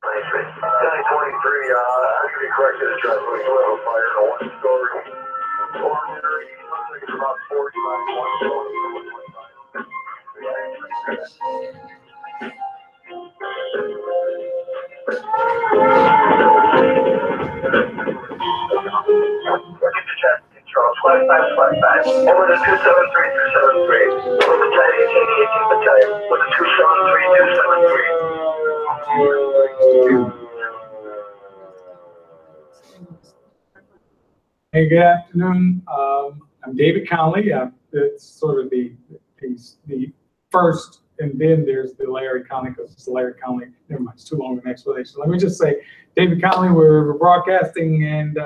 1023, I can be corrected as drive with a fire in a one-story ordinary, looks like it's about 40 by 125. Over to 273-273. Over battalion 18 battalion. With a 273-273. Hey, good afternoon. I'm David Conley. It's sort of the first, and then there's the Larry Conley, because it's Larry Conley. Never mind, it's too long an explanation. Let me just say, David Conley, we're broadcasting and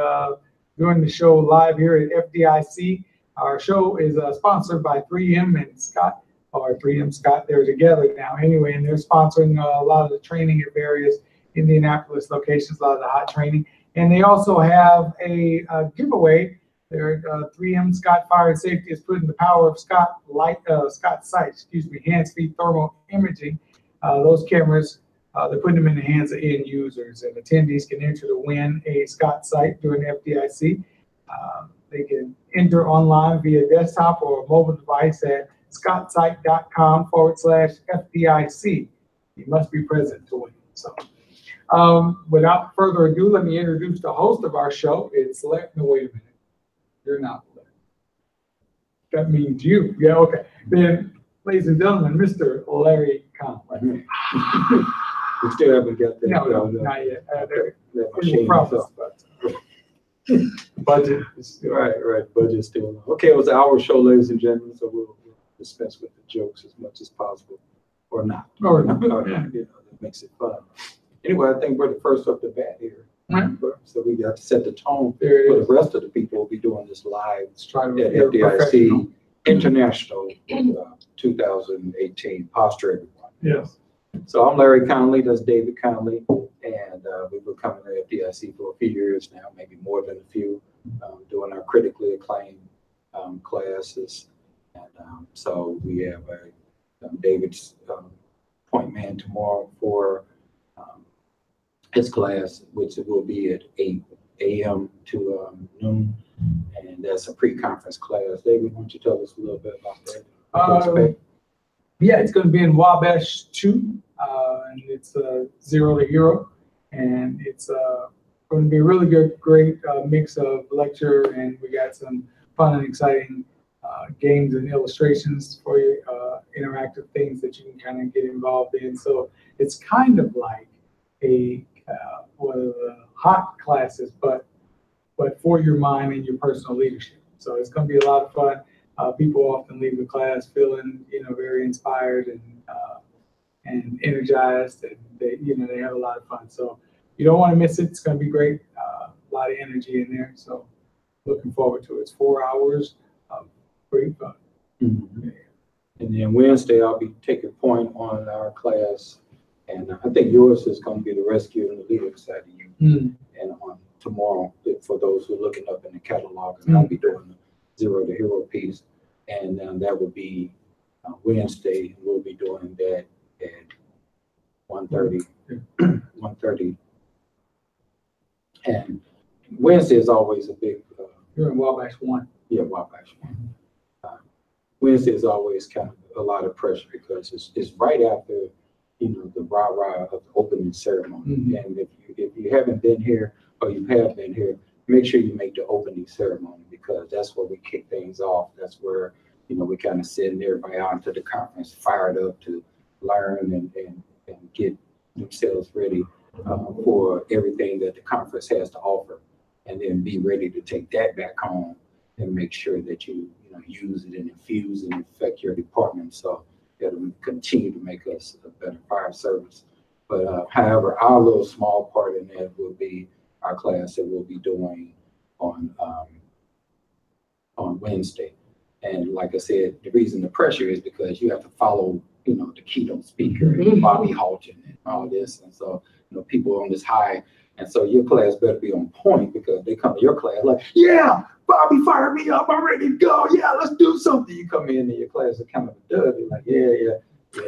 doing the show live here at FDIC. Our show is sponsored by 3M and Scott, or 3M Scott. They're together now anyway, and they're sponsoring a lot of the training at various Indianapolis locations, a lot of the hot training. And they also have a giveaway. Their 3M Scott Fire and Safety is putting the power of Scott Sight, hands-free thermal imaging. Those cameras, they're putting them in the hands of end users, and attendees can enter to win a Scott Sight during FDIC. They can enter online via desktop or mobile device at scottsight.com/FDIC. You must be present to win. So, without further ado, let me introduce the host of our show. It's no, wait a minute. You're not. That means you. Yeah, okay. Then, ladies and gentlemen, Mr. Larry Conley. We still haven't got that. No, not yet. Budget. Right. Budget still. Okay, it was our show, ladies and gentlemen, so we'll dispense with the jokes as much as possible, or not. Or not. That makes it fun. Anyway, I think we're the first up the bat here. So we got to set the tone for the rest of the people. We'll be doing this live at FDIC International 2018. Posture, everyone. Yes. So I'm Larry Conley, that's David Conley, and we've been coming to FDIC for a few years now, maybe more than a few, doing our critically acclaimed classes. And so we have David's point man tomorrow for his class, which will be at 8 a.m. to noon, and that's a pre-conference class. David, why don't you tell us a little bit about that? Yeah, it's going to be in Wabash 2, and it's 0 to hero, and it's going to be a really great mix of lecture, and we got some fun and exciting games and illustrations for you, interactive things that you can kind of get involved in. So it's kind of like one of the hot classes, but for your mind and your personal leadership. So it's going to be a lot of fun. People often leave the class feeling, very inspired and energized, and they have a lot of fun. So you don't want to miss it. It's going to be great. A lot of energy in there. So looking forward to it. It's 4 hours of great fun. Mm-hmm. Yeah. And then Wednesday, I'll be taking point on our class. And I think yours is going to be the rescue and the leader side of you. Mm. And on tomorrow, for those who are looking up in the catalog, and I'll be doing the 0 to hero piece. And that will be Wednesday. We'll be doing that at 1:30. 1:30. And Wednesday is always a big. You're in Wabash 1. Yeah, Wabash 1. Wednesday is always kind of a lot of pressure because it's right after, the rah-rah of the opening ceremony. Mm-hmm. And if you haven't been here or you have been here, make sure you make the opening ceremony, because that's where we kick things off. That's where, we kind of send everybody out to the conference fired up to learn and get themselves ready for everything that the conference has to offer, and then be ready to take that back home and make sure that you use it and infuse and affect your department. So it'll continue to make us a better fire service. But however, our little small part in that will be our class that we'll be doing on Wednesday. And like I said, the reason the pressure is because you have to follow, the keynote speaker, and Bobby Halton and all this. And so, people are on this high. And so your class better be on point, because they come to your class like, yeah, Bobby fired me up. I'm ready to go. Yeah, let's do something. You come in and your class is kind of a dud. You're like, yeah.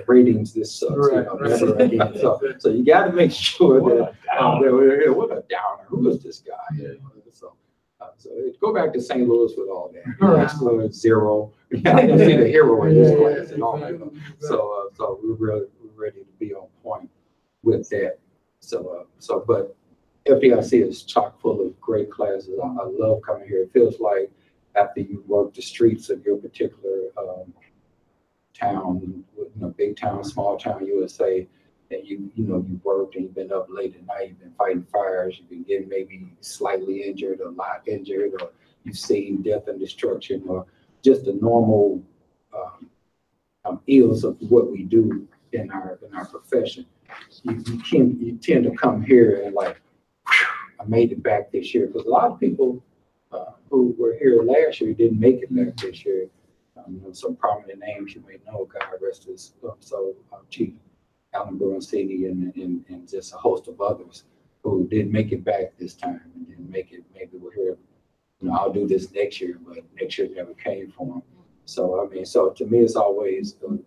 ratings, this sucks, Right, never again. So you got to make sure that what a downer. Who is this guy? So go back to St. Louis with all that. Right. Zero. I didn't see the hero in this class at all. So we're ready to be on point with that. But FDIC is chock full of great classes. I love coming here. It feels like after you work the streets of your particular town, big town, small town, USA, and you worked and you've been up late at night, you've been fighting fires, you've been getting maybe slightly injured, a lot injured, or you've seen death and destruction, or just the normal ills of what we do in our profession. You tend to come here and like, I made it back this year, because a lot of people who were here last year didn't make it back this year. Some prominent names you may know, God rest his soul, Chief Alan Brunsini and just a host of others who didn't make it back this time and didn't make it. Maybe we're here, I'll do this next year, but next year never came for them. So to me, it's always a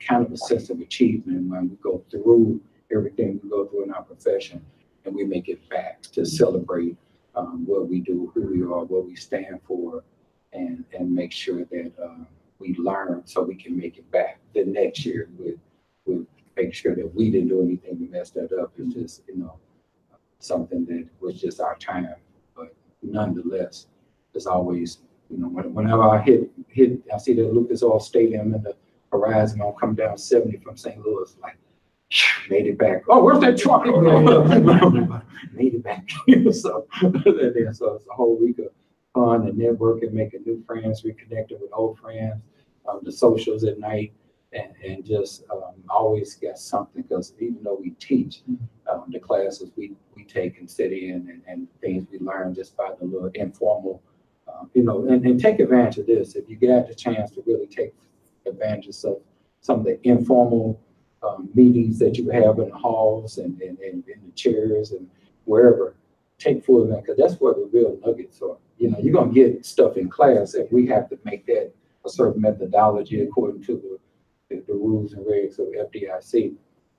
kind of a sense of achievement when we go through everything we go through in our profession and we make it back to celebrate what we do, who we are, what we stand for, and make sure that we learn so we can make it back the next year with make sure that we didn't do anything to mess that up. It's just, something that was just our time. But nonetheless, there's always, whenever I hit, I see the Lucas Oil Stadium and the horizon, I'll come down 70 from St. Louis, like, made it back. Oh, where's that truck? Made it back. So it's a whole week of fun and networking, making new friends, reconnecting with old friends, the socials at night. And just always get something, because even though we teach the classes we take and sit in and things we learn just by the little informal, and take advantage of this. If you get the chance to really take advantage of some of the informal meetings that you have in the halls and in the chairs and wherever, take full advantage, because that's where the real nuggets are. You're going to get stuff in class, and we have to make that a certain methodology according to the rules and regs of FDIC.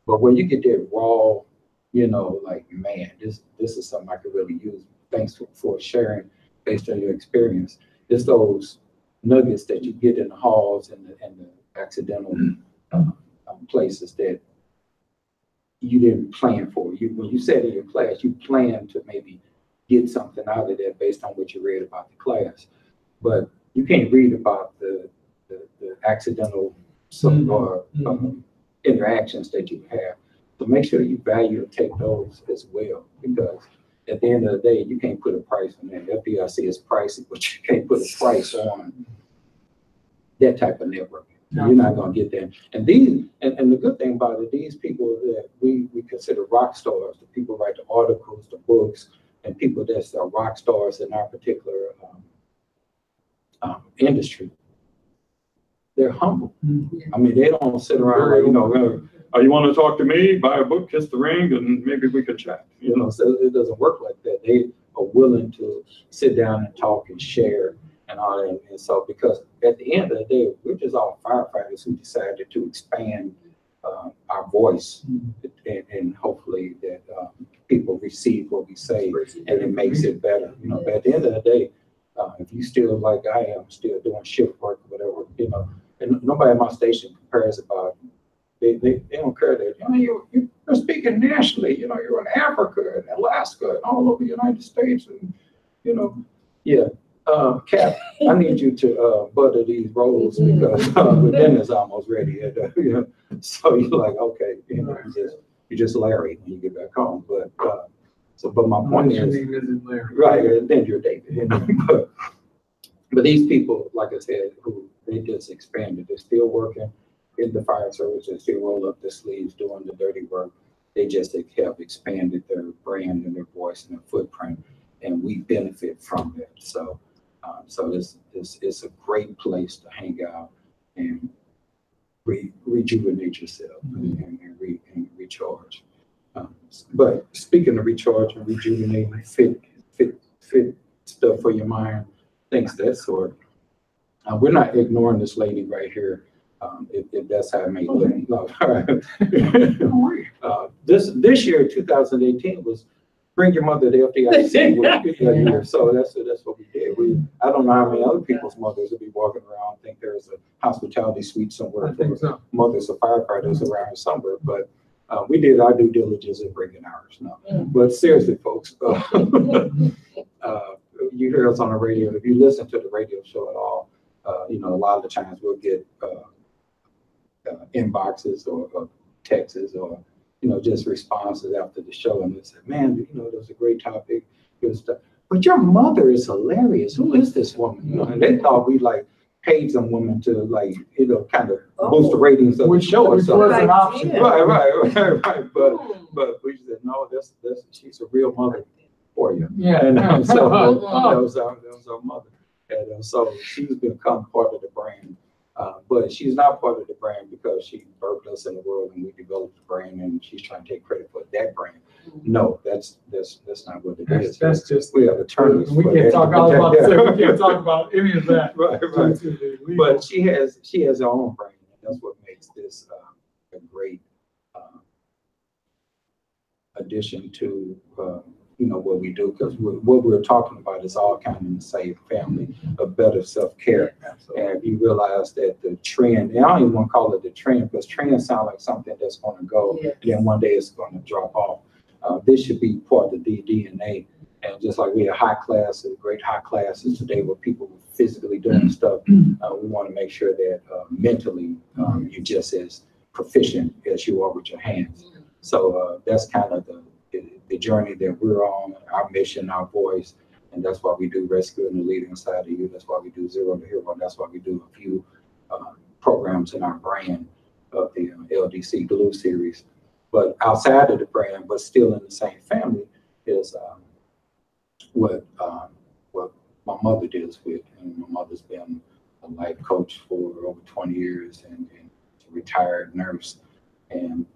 But when you get that raw, like, man, this is something I could really use. Thanks for sharing based on your experience. It's those nuggets that you get in the halls and the accidental places that you didn't plan for. When you sat in your class, you planned to maybe get something out of that based on what you read about the class. But you can't read about the accidental interactions that you have. So make sure you value and take those as well, because at the end of the day, you can't put a price on that. FDIC is pricey, but you can't put a price on that type of networking. No. You're not going to get that. And the good thing about it, these people that we consider rock stars, the people who write the articles, the books, and people that's rock stars in our particular industry, they're humble. I mean, they don't sit around like, you want to talk to me, buy a book, kiss the ring, and maybe we can chat. So it doesn't work like that. They are willing to sit down and talk and share and all that. And so, because at the end of the day, we're just all firefighters who decided to expand our voice, and hopefully that people receive what we say, and it makes it better. But at the end of the day, if you still, like I am, still doing shift work or whatever, and nobody at my station cares about it. They don't care that you're speaking nationally. You're in Africa and Alaska and all over the United States, and Cap, I need you to butter these rolls, because the dinner's almost ready. So you're like, okay, you just Larry when you get back home. But my point is, right, and then you're David. But these people, like I said, who they just expanded, they're still working in the fire service, they still roll up their sleeves doing the dirty work. They just have expanded their brand and their voice and their footprint, and we benefit from it. So this is a great place to hang out and rejuvenate yourself and recharge. But speaking of recharge and rejuvenating, fit stuff for your mind, things that sort. We're not ignoring this lady right here. if that's how it may look. No, all right. This year, 2018, was bring your mother to FDIC. So that's what we did. I don't know how many other people's mothers will be walking around. I think there's a hospitality suite somewhere for mothers of firefighters around somewhere, but we did our due diligence in bringing ours. No, but seriously, folks, you hear us on the radio. If you listen to the radio show at all, a lot of the times we'll get inboxes or texts or just responses after the show, and they said, "Man, that was a great topic, good stuff. But your mother is hilarious. Who is this woman?" And they thought we paid some women to kind of boost the ratings of the show or something. Was an option. Right. But we said, no, she's a real mother for you. Yeah. And so that was our mother. And so she's become part of the brand. But she's not part of the brand because she birthed us in the world and we developed the brand, and she's trying to take credit for that brand. No, that's not what it is. That's just, we have attorneys. We can't talk all about that. We can't talk about any of that. Right. But she has her own brand, and that's what makes this a great addition to what we do, because what we're talking about is all kind of in the same family of better self-care. And if you realize that the trend, and I don't even want to call it the trend, because trends sound like something that's going to go, and then one day it's going to drop off. This should be part of the DNA. And just like we have high classes, great high classes today where people are physically doing stuff, we want to make sure that mentally you're just as proficient as you are with your hands. So that's kind of the journey that we're on, our mission, our voice, and that's why we do Rescue and the Leader Inside of You. That's why we do Zero to Hero. That's why we do a few programs in our brand of the LDC Glue series. But outside of the brand, but still in the same family, is what my mother deals with. And my mother's been a life coach for over 20 years and a retired nurse, and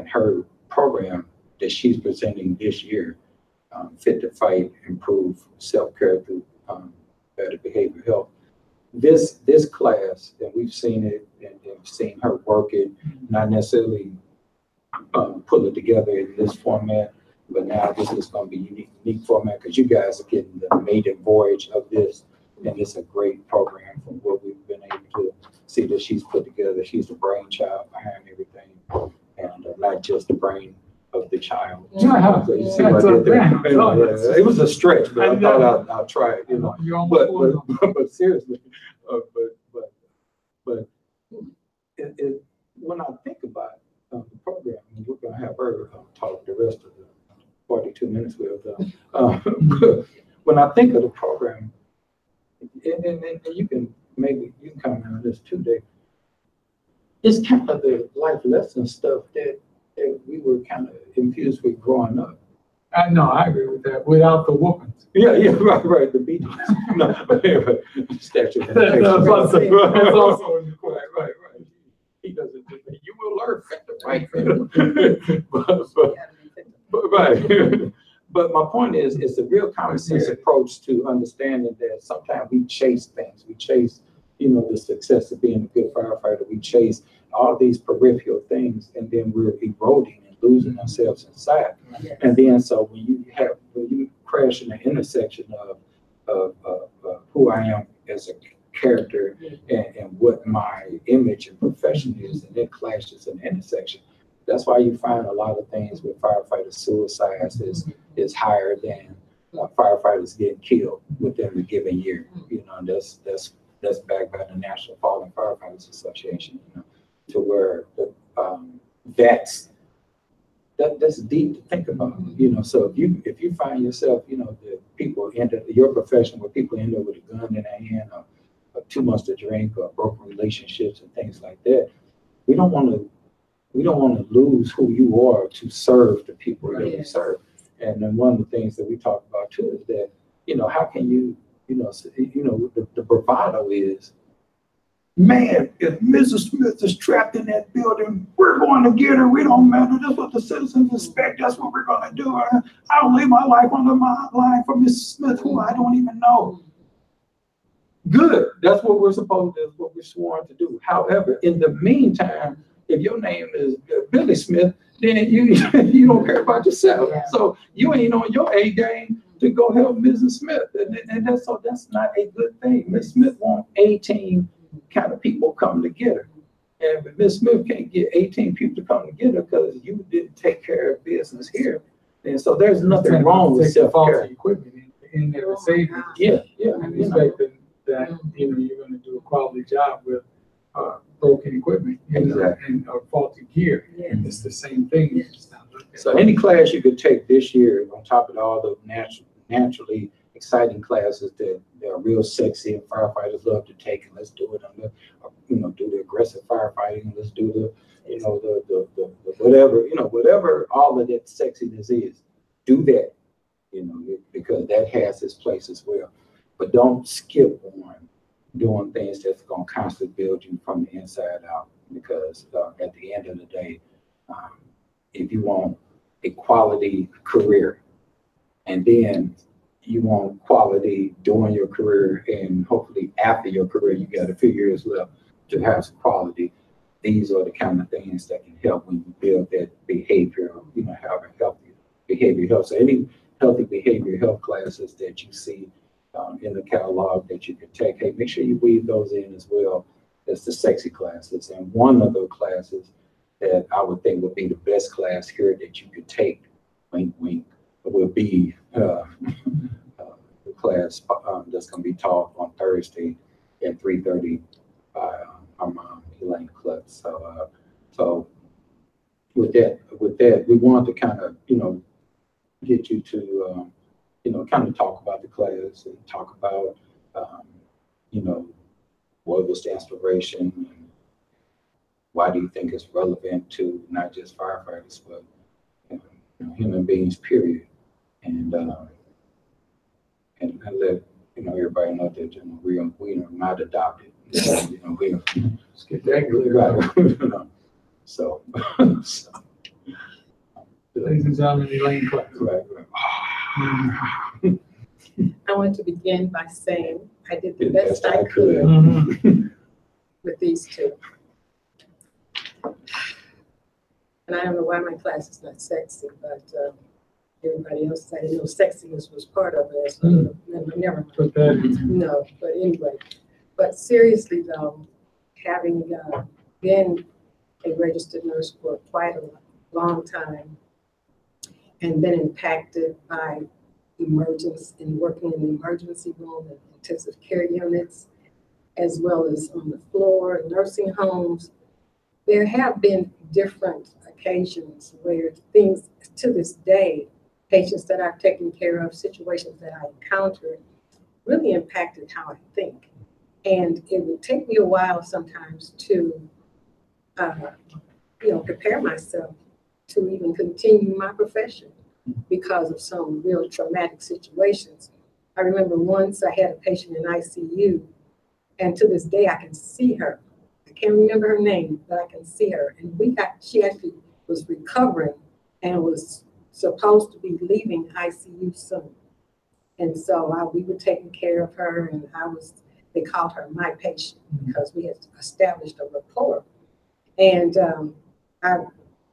her program that she's presenting this year, Fit to Fight, Improve Self-Care Through Better Behavioral Health. This class, and we've seen it and seen her work it, not necessarily pull it together in this format, but now this is going to be unique format because you guys are getting the maiden voyage of this, and it's a great program from what we've been able to see that she's put together. She's the brainchild behind everything, and not just the brain of the child. So you see what I did there? It was a stretch, but I thought I'll try it. But seriously, but when I think about the program, and we're going to have her talk the rest of the 42 minutes we have done. When I think of the program, and you can comment on this too, Dave. It's kind of the life lesson stuff that we were kind of infused with growing up. No, I agree with that. Without the whoopings. Yeah, right. The beatings. No, statute. That's also in the court. Right. He doesn't. You will learn right. Right. But my point is, it's a real common sense approach to understanding that sometimes we chase things. We chase, the success of being a good firefighter. We chase all these peripheral things, and then we're eroding and losing ourselves inside. Yes. And then so when you crash in the intersection of who I am as a character and what my image and profession is, and it clashes in the intersection. That's why you find a lot of things with firefighter suicides is higher than firefighters getting killed within a given year. And that's backed by the National Fallen Firefighters Association. To where that's deep to think about. So if you find yourself, that people end up your profession where people end up with a gun in their hand or too much to drink or broken relationships and things like that, we don't want to lose who you are to serve the people that we serve. And then one of the things that we talk about too is that, how can you, the bravado is, man, if Mrs. Smith is trapped in that building, we're going to get her. We don't matter. That's what the citizens expect. That's what we're going to do. I'll lay my life on the line for Mrs. Smith, who I don't even know. Good. That's what we're supposed to, that's what we're sworn to do. However, in the meantime, if your name is Billy Smith, then you don't care about yourself. Yeah. So you ain't on your A game to go help Mrs. Smith. And that's not a good thing. Miss Smith wants 18 kind of people come together. And if Miss Smith can't get 18 people to come together because you didn't take care of business here. And so there's nothing wrong with self-care. Equipment in there to save you. Yeah, yeah. And You know. expecting that, you're going to do a quality job with broken equipment, Exactly. and faulty gear. Yeah. It's the same thing. Yeah. It's not looked at. So any class you could take this year, on top of all the naturally exciting classes that are real sexy and firefighters love to take, and let's do it on the, do the aggressive firefighting, let's do the, the whatever, whatever all of that sexiness is, do that, because that has its place as well. But don't skip on doing things that's going to constantly build you from the inside out, because at the end of the day, if you want a quality career, and then you want quality during your career, and hopefully after your career, you got a few years left to have some quality. These are the kind of things that can help when you build that behavior, having healthy behavior health. So any healthy behavior health classes that you see in the catalog that you can take, hey, make sure you weave those in as well as the sexy classes. And one of those classes that I would think would be the best class here that you could take, wink, wink, will be the class that's going to be taught on Thursday at 3:30 by our mom, Elaine Klutz. So with that, we want to kind of, get you to, kind of talk about the class and talk about, what was the inspiration and why do you think it's relevant to not just firefighters, but human beings, period. And let everybody know that we are not adopted. We are. Let's get that clear. Right. So, Ladies and gentlemen, Elaine Clark. right. I want to begin by saying I did the Did best I could Mhm. with these two. And I don't know why my class is not sexy, but everybody else said, sexiness was part of it. So never mind. Put that. No, but anyway. But seriously though, having been a registered nurse for quite a long time and been impacted by emergence and working in the emergency room and intensive care units, as well as on the floor, nursing homes, there have been different occasions where things to this day, patients that I've taken care of, situations that I encountered, really impacted how I think. And it would take me a while sometimes to, prepare myself to even continue my profession because of some real traumatic situations. I remember once I had a patient in ICU, and to this day I can see her. I can't remember her name, but I can see her. And she actually was recovering and was supposed to be leaving ICU soon. And so we were taking care of her, and they called her my patient because we had established a rapport. And I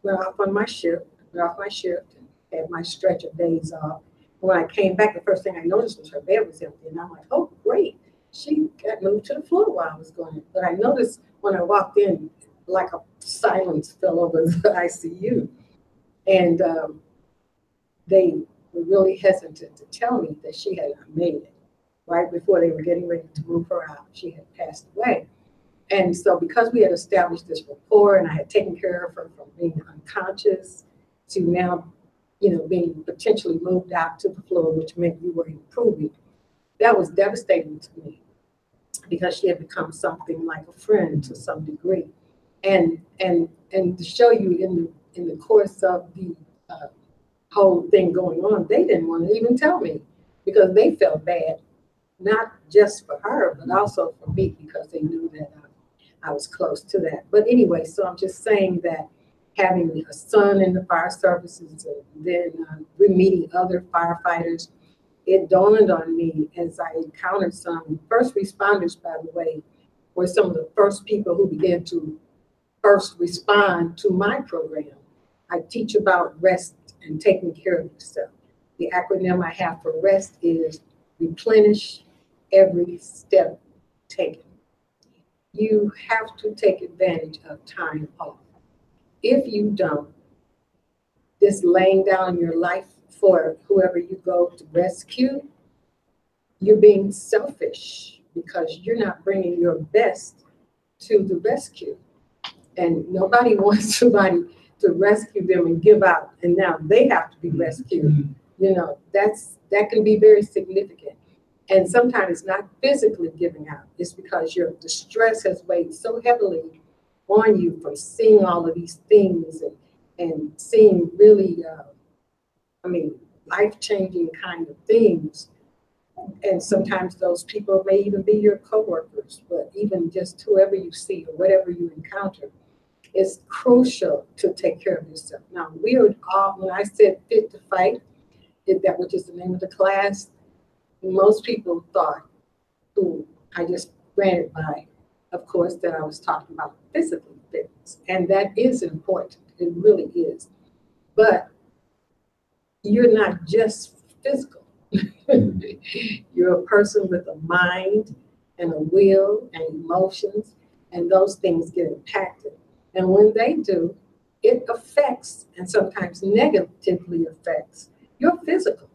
went off my shift and had my stretch of days off. When I came back, the first thing I noticed was her bed was empty. And I'm like, oh, great. She got moved to the floor while I was going. But I noticed when I walked in, like a silence fell over the ICU. And they were really hesitant to tell me that she had not made it. Right before they were getting ready to move her out, she had passed away. And so because we had established this rapport and I had taken care of her from being unconscious to now, being potentially moved out to the floor, which meant we were improving, that was devastating to me because she had become something like a friend to some degree. And to show you in the course of the whole thing going on, they didn't want to even tell me because they felt bad, not just for her, but also for me because they knew that I was close to that. But anyway, so I'm just saying that having a son in the fire services and then meeting other firefighters, it dawned on me as I encountered some first responders, by the way, were some of the first people who began to first respond to my program. I teach about rest and taking care of yourself. The acronym I have for rest is replenish every step taken. You have to take advantage of time off. If you don't, this laying down your life for whoever you go to rescue, you're being selfish because you're not bringing your best to the rescue. And nobody wants somebody to rescue them and give out, and now they have to be rescued. You know, that can be very significant. And sometimes it's not physically giving out. It's because the stress has weighed so heavily on you from seeing all of these things and seeing really, life-changing kind of things. And sometimes those people may even be your coworkers, but even just whoever you see or whatever you encounter, it's crucial to take care of yourself. Now, we are all, when I said fit to fight, that which is the name of the class, most people thought, who I just ran it by, of course, that I was talking about physical fitness. And that is important. It really is. But you're not just physical. You're a person with a mind and a will and emotions, and those things get impacted. And when they do, it affects, and sometimes negatively affects, your physical.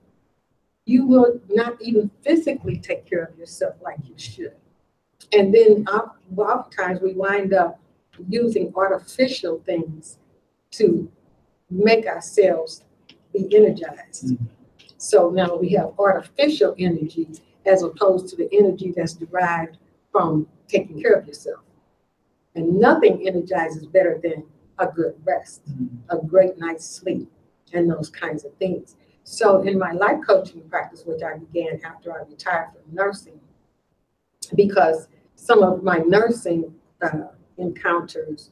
You will not even physically take care of yourself like you should. And then oftentimes we wind up using artificial things to make ourselves be energized. Mm-hmm. So now we have artificial energy as opposed to the energy that's derived from taking care of yourself. And nothing energizes better than a good rest, a great night's sleep, and those kinds of things. So in my life coaching practice, which I began after I retired from nursing, because some of my nursing encounters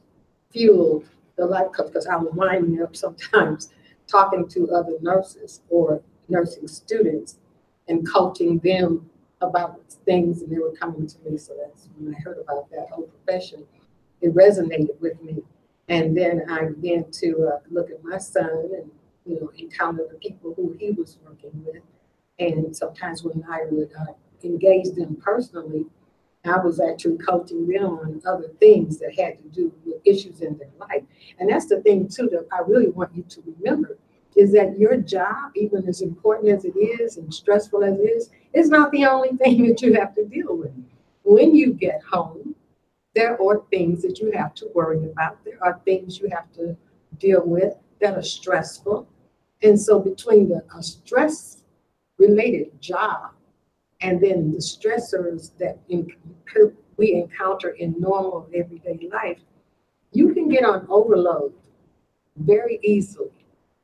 fueled the life coach, because I was winding up sometimes talking to other nurses or nursing students and coaching them about things, and they were coming to me. So that's when I heard about that whole profession. It resonated with me. And then I began to look at my son and, encounter the people who he was working with. And sometimes when I would engage them personally, I was actually coaching them on other things that had to do with issues in their life. And that's the thing, too, that I really want you to remember, is that your job, even as important as it is and stressful as it is not the only thing that you have to deal with. When you get home, there are things that you have to worry about. There are things you have to deal with that are stressful. And so between a stress-related job and then the stressors that we encounter in normal everyday life, you can get on overload very easily.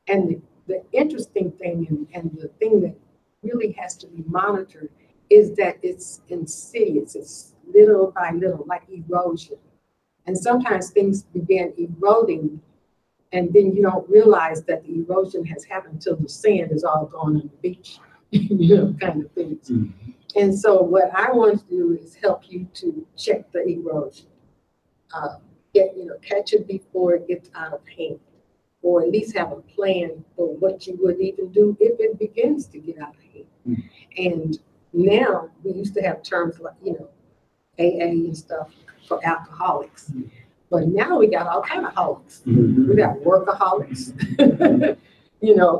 And the interesting thing and the thing that really has to be monitored is that it's insidious. It's little by little, like erosion. And sometimes things begin eroding, and then you don't realize that the erosion has happened until the sand is all gone on the beach, kind of things. Mm-hmm. And so what I want to do is help you to check the erosion, catch it before it gets out of hand, or at least have a plan for what you would even do if it begins to get out of hand. Mm-hmm. And now we used to have terms like, AA and stuff for alcoholics. Mm-hmm. But now we got all kind of holics. Mm-hmm. We got workaholics,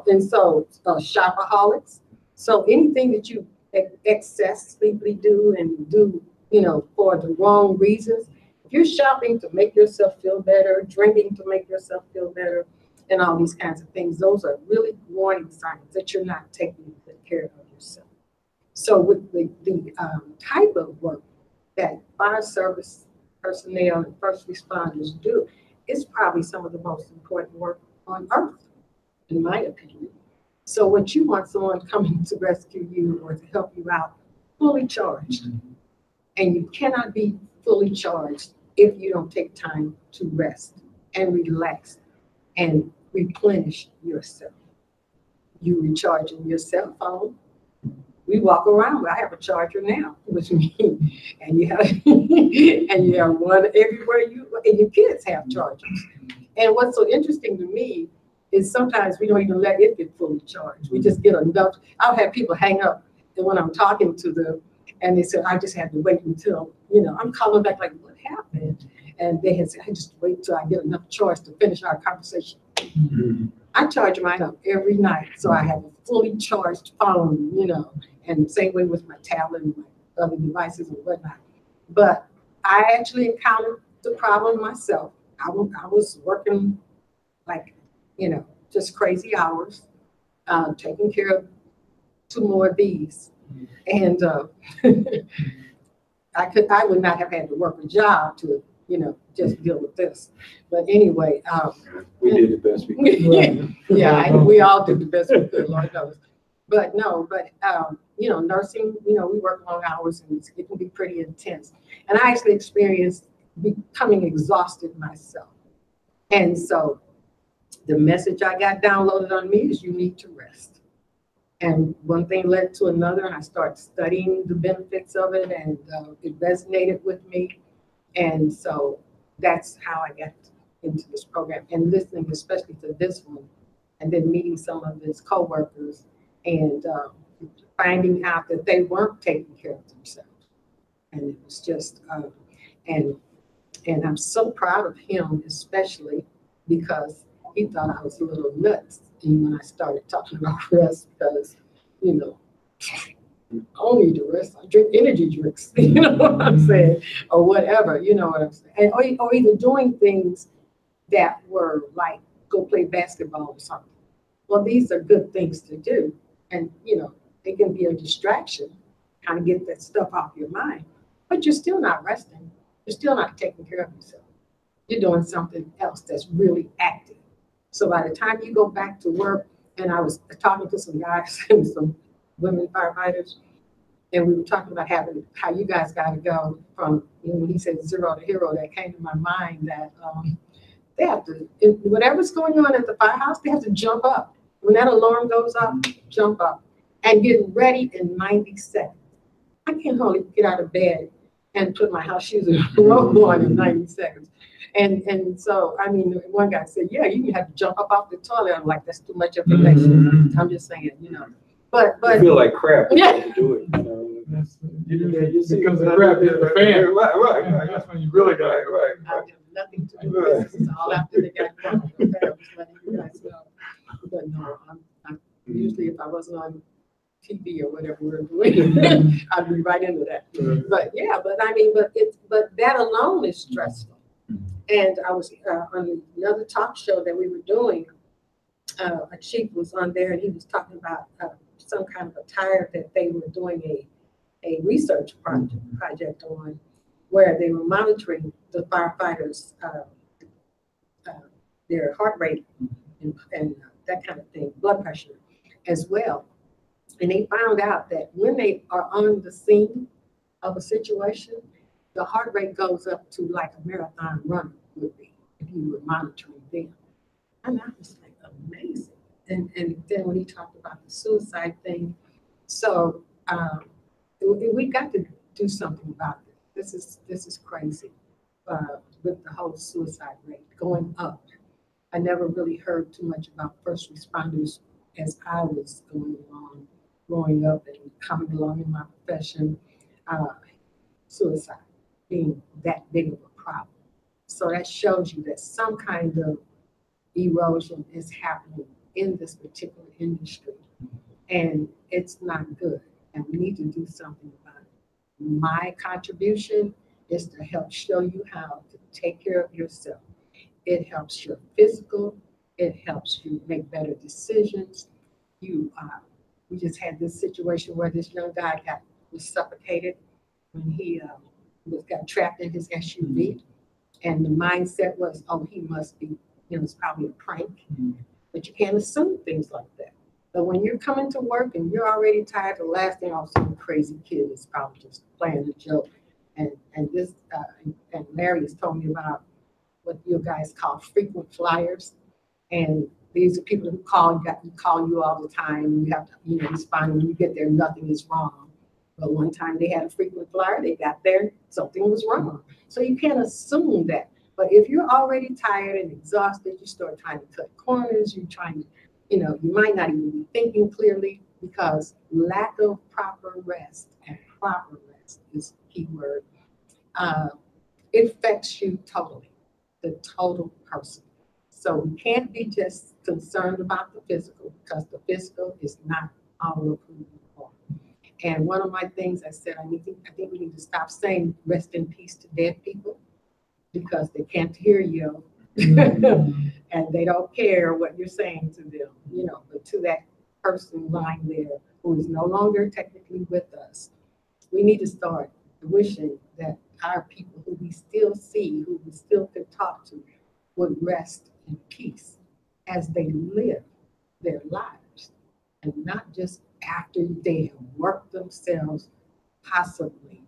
and so shopaholics. So anything that you excessively do and do, for the wrong reasons, if you're shopping to make yourself feel better, drinking to make yourself feel better, and all these kinds of things, those are really warning signs that you're not taking good care of yourself. So with the type of work that fire service personnel and first responders do, it's probably some of the most important work on earth, in my opinion. So what you want someone coming to rescue you or to help you out fully charged. Mm-hmm. And you cannot be fully charged if you don't take time to rest and relax and replenish yourself. You recharging your cell phone, we walk around. I have a charger now, which means, and you have and you have one everywhere and your kids have chargers. And what's so interesting to me is sometimes we don't even let it get fully charged. We just get enough. I'll have people hang up when I'm talking to them, and they said, I just had to wait until, I'm calling back like, what happened? And they had said, I just wait till I get enough charge to finish our conversation. Mm-hmm. I charge mine up every night, so I have a fully charged phone, and same way with my tablet and my other devices and whatnot. But I actually encountered the problem myself. I was working like, just crazy hours, taking care of 2 more of these. And I would not have had to work a job to, just deal with this. But anyway. We did the best we could. Yeah, we all did the best we could, Lord knows. But nursing, we work long hours and it can be pretty intense. And I actually experienced becoming exhausted myself. And so the message I got downloaded on me is you need to rest. And one thing led to another, and I started studying the benefits of it, and it resonated with me. And so that's how I got into this program, and listening especially to this one, and then meeting some of his coworkers and finding out that they weren't taking care of themselves. And it was just, and I'm so proud of him, especially because he thought I was a little nuts when I started talking about rest, because, I don't need to rest. I drink energy drinks, you know what I'm saying? Or whatever, you know what I'm saying? And, or either doing things that were like, go play basketball or something. Well, these are good things to do. And, they can be a distraction, kind of get that stuff off your mind. But you're still not resting. You're still not taking care of yourself. You're doing something else that's really active. So by the time you go back to work, and I was talking to some guys and some women firefighters, and we were talking about how you guys got to go from, when he said 0 to hero, that came to my mind that they have to, whatever's going on at the firehouse, they have to jump up. When that alarm goes up, jump up and get ready in 90 seconds. I can't hardly get out of bed and put my house shoes and robe on in 90 seconds. And so, one guy said, yeah, you can have to jump up off the toilet. I'm like, that's too much information. Mm-hmm. I'm just saying, But you feel like crap yeah. to do it. You see, because of crap hit the fan. Right. That's when you really got it. Right. I have nothing to do with this. It's all after they got caught. Okay, I'm just letting you guys know. But no, I'm usually if I wasn't on TV or whatever we're doing, I'd be right into that. But yeah, but that alone is stressful. And I was on another talk show that we were doing. A chief was on there, and he was talking about some kind of a tire that they were doing a research project on, where they were monitoring the firefighters, their heart rate and that kind of thing, blood pressure as well. And they found out that when they are on the scene of a situation, the heart rate goes up to like a marathon runner would be if you were monitoring them. And I was like, amazing. And then when he talked about the suicide thing, so we got to do something about it. This is crazy with the whole suicide rate going up. I never really heard too much about first responders as I was growing up and coming along in my profession, suicide being that big of a problem. So that shows you that some kind of erosion is happening in this particular industry, and it's not good, and we need to do something about it. My contribution is to help show you how to take care of yourself. It helps your physical, it helps you make better decisions. We just had this situation where this young guy was suffocated when he got trapped in his SUV, and the mindset was, oh, he must be, it's probably a prank. But you can't assume things like that. But when you're coming to work and you're already tired, the last thing off some crazy kid is probably just playing a joke. And Larry has told me about what you guys call frequent flyers. And These are people who call you all the time. You have to, respond when you get there, nothing is wrong. But one time they had a frequent flyer, they got there, something was wrong. So you can't assume that. But if you're already tired and exhausted, you start trying to cut corners, you're trying to, you might not even be thinking clearly, because lack of proper rest, and proper rest is the key word, it affects you totally, the total person. So we can't be just concerned about the physical, because the physical is not all approved for. And one of my things I said, I think we need to stop saying rest in peace to dead people, because they can't hear you and they don't care what you're saying to them, but to that person lying there who is no longer technically with us, we need to start wishing that our people who we still see, who we still could talk to, would rest in peace as they live their lives, and not just after they have worked themselves possibly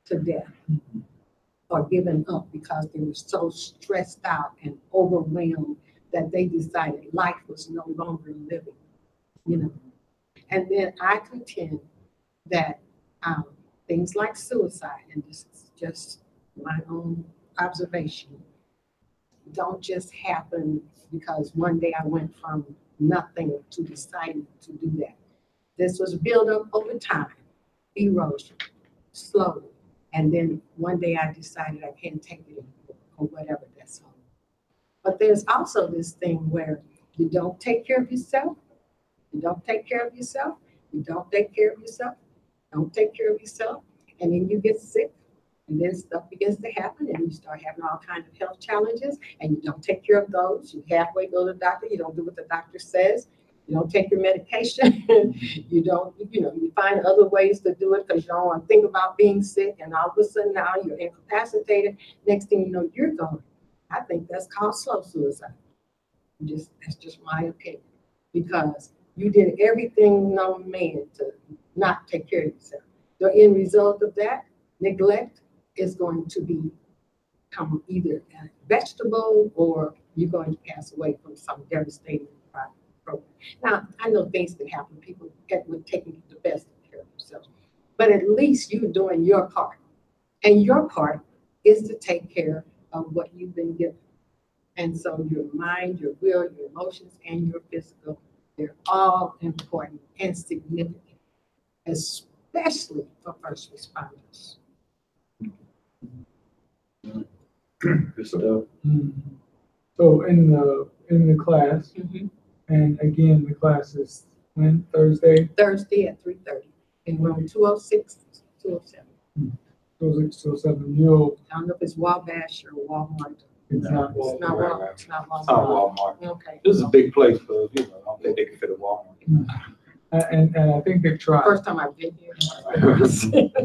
to death or given up because they were so stressed out and overwhelmed that they decided life was no longer living, And then I contend that things like suicide, and this is just my own observation, don't just happen because one day I went from nothing to deciding to do that. This was built up over time, erosion, slowly. And then one day I decided I can't take it anymore, or whatever, that's all. But there's also this thing where you don't take care of yourself, you don't take care of yourself, you don't take care of yourself, don't take care of yourself, and then you get sick, and then stuff begins to happen, and you start having all kinds of health challenges, and you don't take care of those. You halfway go to the doctor, you don't do what the doctor says, you don't take your medication, you don't, you find other ways to do it because you don't want to think about being sick, and all of a sudden now you're incapacitated. Next thing you know, you're gone. I think that's called slow suicide. That's just my opinion, because you did everything known man to not take care of yourself. The end result of that, neglect, is going to become either a vegetable, or you're going to pass away from some devastating program. Now, I know things can happen. People with taking the best care of themselves, but at least you're doing your part, and your part is to take care of what you've been given. And so your mind, your will, your emotions, and your physical, they're all important and significant, especially for first responders. Good stuff. So in the class, and again, the class is when? Thursday at 3:30 in room 206, 207. 207. I don't know if it's Wabash or Walmart. It's not Walmart. It's not Walmart. It's not Walmart. It's not Walmart. Okay. This is a big place, but I don't think they can fit a Walmart. And I think they've tried. First time I've been here.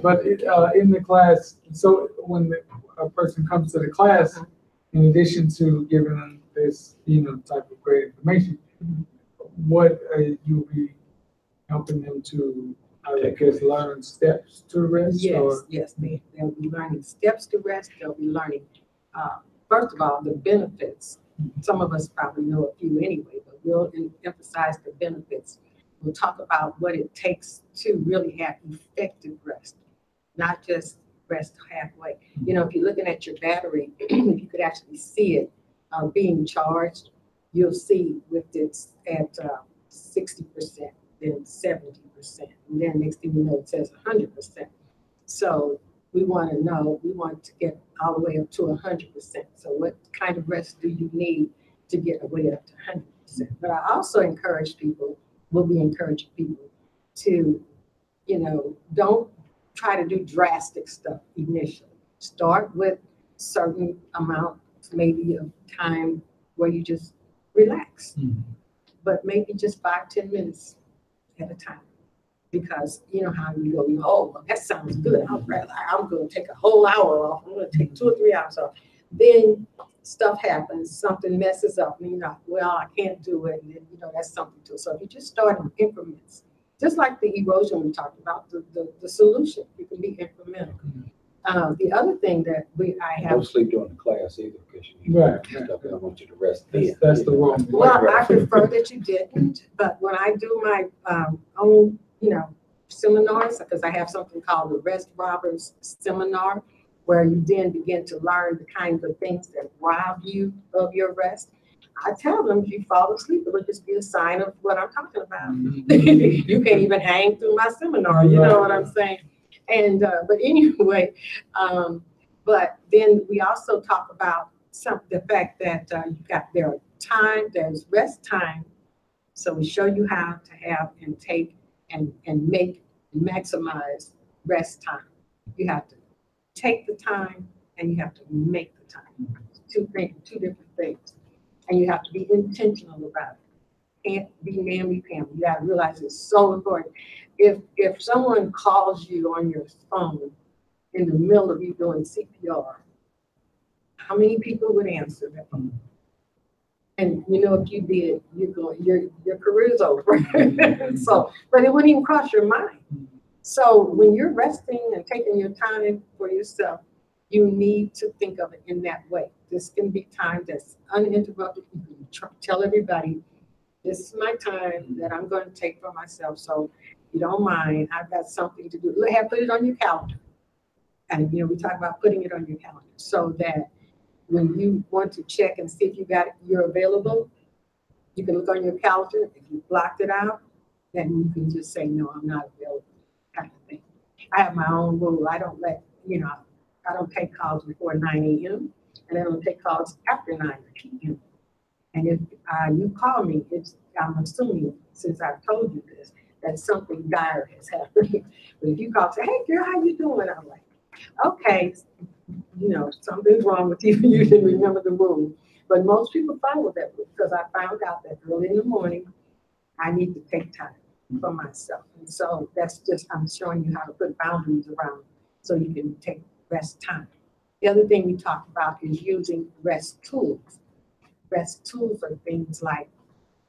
But in the class, so when a person comes to the class, in addition to giving them this, type of great information, what you'll be helping them to, I guess, learn steps to rest? Yes, they'll be learning steps to rest. They'll be learning, first of all, the benefits. Some of us probably know a few anyway, but we'll emphasize the benefits. We'll talk about what it takes to really have effective rest, not just rest halfway. If you're looking at your battery, if you could actually see it being charged, you'll see with it's at 60%, then 70%, and then next thing you know, it says 100%. So we want to get all the way up to 100%. So what kind of rest do you need to get away up to 100%? But I also will be encouraging people to, don't try to do drastic stuff initially. Start with certain amount, maybe of time where you just relax, but maybe just 5-10 minutes at a time. Because you know how you go, well, that sounds good. I'm going to take a whole hour off. I'm going to take 2 or 3 hours off. Then stuff happens, something messes up, and I can't do it. And then, that's something too. So if you just start in increments, just like the erosion we talked about, the solution, you can be incremental. The other thing that I have. Don't sleep during the class either, because you Right. stuff that I want you to rest. That's the wrong. Well, I prefer that you didn't, but when I do my own, seminars, because I have something called the Rest Robbers Seminar, where you then begin to learn the kinds of things that rob you of your rest. I tell them if you fall asleep, it'll just be a sign of what I'm talking about. You can't even hang through my seminar, you know what I'm saying? And, but anyway, but then we also talk about the fact that there's rest time. So we show you how to have and take and maximize rest time. You have to take the time and you have to make the time. Two different things. And you have to be intentional about it. Can't be mammy-pammy. You got to realize it's so important. If someone calls you on your phone in the middle of you doing CPR, how many people would answer that phone? And if you did, your career's over. So, but it wouldn't even cross your mind. So when you're resting and taking your time for yourself, you need to think of it in that way. This can be time that's uninterrupted. You can tell everybody, this is my time that I'm going to take for myself. So if you don't mind, I've got something to do. Put it on your calendar. And, we talk about putting it on your calendar so that when you want to check and see if you're available, you can look on your calendar. If you blocked it out, then you can just say, no, I'm not available, kind of thing. I have my own rule. I don't take calls before 9 a.m. and I don't take calls after 9 p.m. And if you call me, I'm assuming, since I've told you this, that something dire has happened. But if you call and say, hey, girl, how you doing? I'm like, okay, something's wrong with you. You didn't remember the rule. But most people follow that rule because I found out that early in the morning, I need to take time for myself. And so that's just, I'm showing you how to put boundaries around so you can take rest time. The other thing we talked about is using rest tools. Rest tools are things like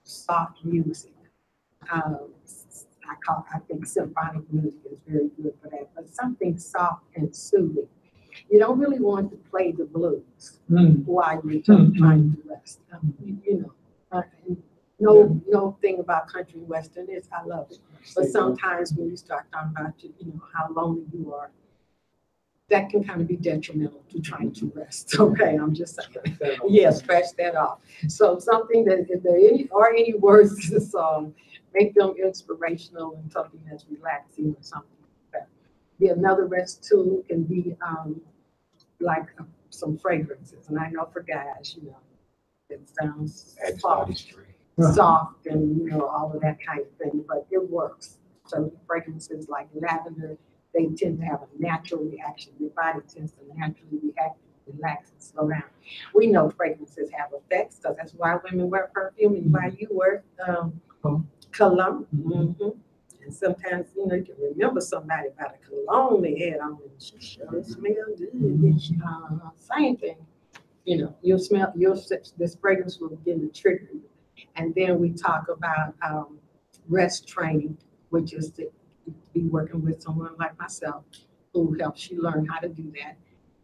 soft music. I think symphonic music is very good for that, but something soft and soothing. You don't really want to play the blues while you're trying to rest. No thing about country and western is I love it, but sometimes when you start talking about how lonely you are, that can kind of be detrimental to trying to rest. Okay, I'm just saying. Yes, scratch that off. So something that if there are any words to the song, make them inspirational and something that's relaxing or something like that. Another rest tool can be like some fragrances, and I know for guys, it sounds soft and all of that kind of thing, but it works. So fragrances like lavender, they tend to have a natural reaction. Your body tends to naturally react, relax, and slow down. We know fragrances have effects, because that's why women wear perfume and why you wear cologne. Mm-hmm. And sometimes, you can remember somebody by the cologne they had on, and she sure smelled good. Same thing. You'll smell, this fragrance will begin to trigger you. And then we talk about rest training, which is to be working with someone like myself who helps you learn how to do that.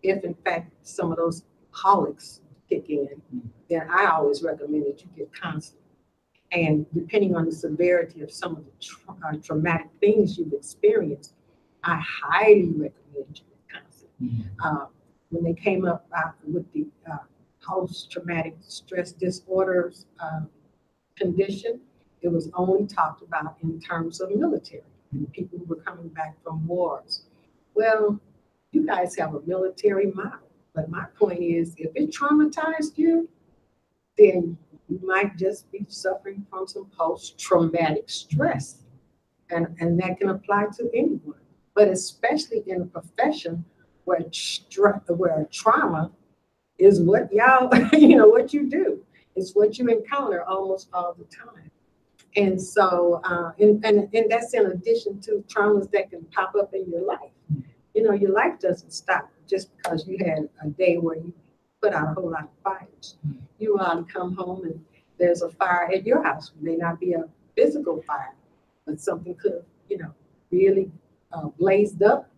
If in fact some of those colics kick in, then I always recommend that you get counseling. And depending on the severity of some of the traumatic things you've experienced, I highly recommend you get counseling. When they came up with the post-traumatic stress disorders condition, it was only talked about in terms of military, people who were coming back from wars. Well, you guys have a military model, but my point is, if it traumatized you, then you might just be suffering from some post-traumatic stress. And that can apply to anyone, but especially in a profession where trauma is what y'all, what you do. It's what you encounter almost all the time. And so, and that's in addition to traumas that can pop up in your life. Your life doesn't stop just because you had a day where you put out a whole lot of fires. You come home and there's a fire at your house. It may not be a physical fire, but something could have, really blazed up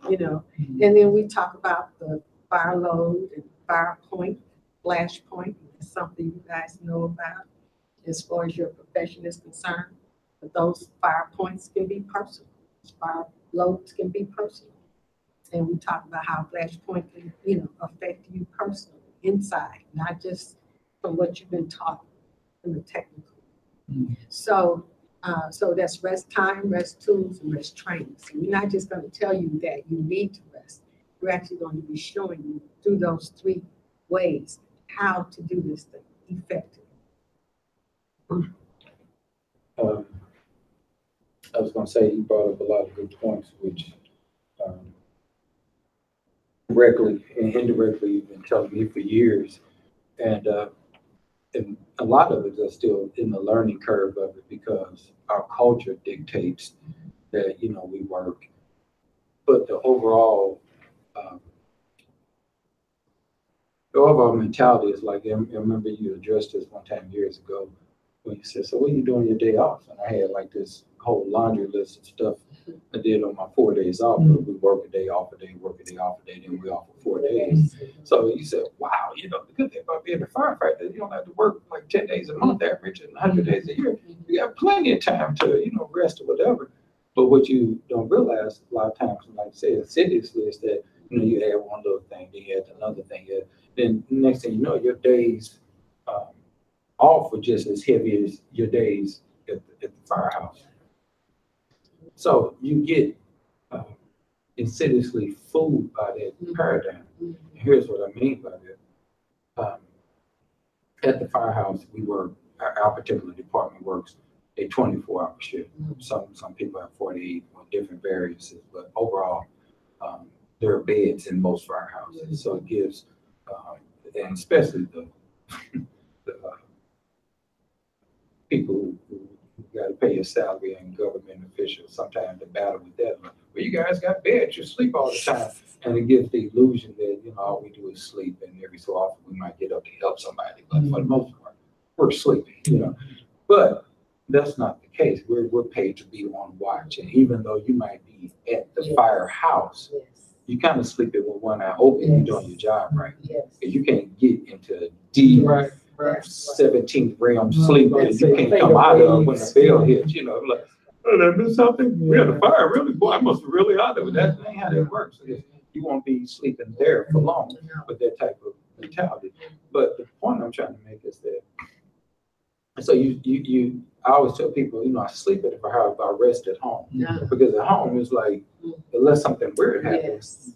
you know. And then we talk about the fire load and fire point, flash point. It's something you guys know about as far as your profession is concerned. But those fire points can be personal. Fire loads can be personal. And we talk about how flash point can, you know, affect you personally inside, not just from what you've been taught in the technical. So that's rest time, rest tools, and rest training. So we're not just going to tell you that you need to rest. We're actually going to be showing you through those 3 ways how to do this thing effectively. I was going to say, you brought up a lot of good points, which directly and indirectly you've been telling me for years. And a lot of it is still in the learning curve of it because our culture dictates that, you know, we work. But the overall mentality is like, I remember you addressed this one time years ago when you said, so what are you doing your day off? And I had like this whole laundry list of stuff I did on my 4 days off. But we work a day off a day, work a day off a day, then we off for 4 days. So you said, wow, you know, the good thing about being a firefighter, you don't have to work like 10 days a month average and 100 days a year. You got plenty of time to, you know, rest or whatever. But what you don't realize a lot of times, like I said, insidiously, is that, you know, you add one little thing, then you add another thing. Then the next thing you know, your days off are just as heavy as your days at the firehouse. So you get insidiously fooled by that paradigm. And here's what I mean by that. At the firehouse, we work, our particular department works a 24-hour shift. Some people have 48 on different variances, but overall, there are beds in most firehouses. So it gives, and especially the people who got to pay your salary and government officials, sometimes they battle with that. Well, you guys got beds, you sleep all the time. And it gives the illusion that, you know, all we do is sleep, and every so often we might get up to help somebody, but for the most part, we're sleeping, you know. But that's not the case. We're paid to be on watch. And even though you might be at the firehouse, you kind of sleeping with one eye open, you're doing your job right. Because you can't get into deep 17th realm sleep that you can't come out of when the bell hits, you know, like, oh, did I miss something? We had a fire, really? Boy, I must have really out of it. That ain't how that works. You won't be sleeping there for long with that type of mentality. But the point I'm trying to make is that, so I always tell people, you know, I sleep at the firehouse, but I rest at home. Because at home, it's like, unless something weird happens,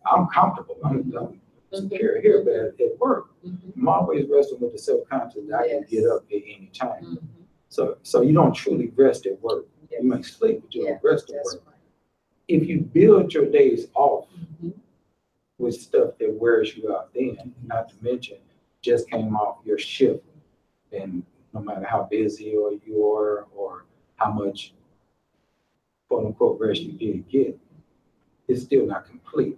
I'm comfortable. I'm secure here, but at work, I'm always resting with the self-conscious that I can get up at any time. So you don't truly rest at work. You may sleep, but you don't rest at work. If you build your days off with stuff that wears you out then, not to mention just came off your shift, and no matter how busy you are or how much quote unquote rest you did get, it's still not complete.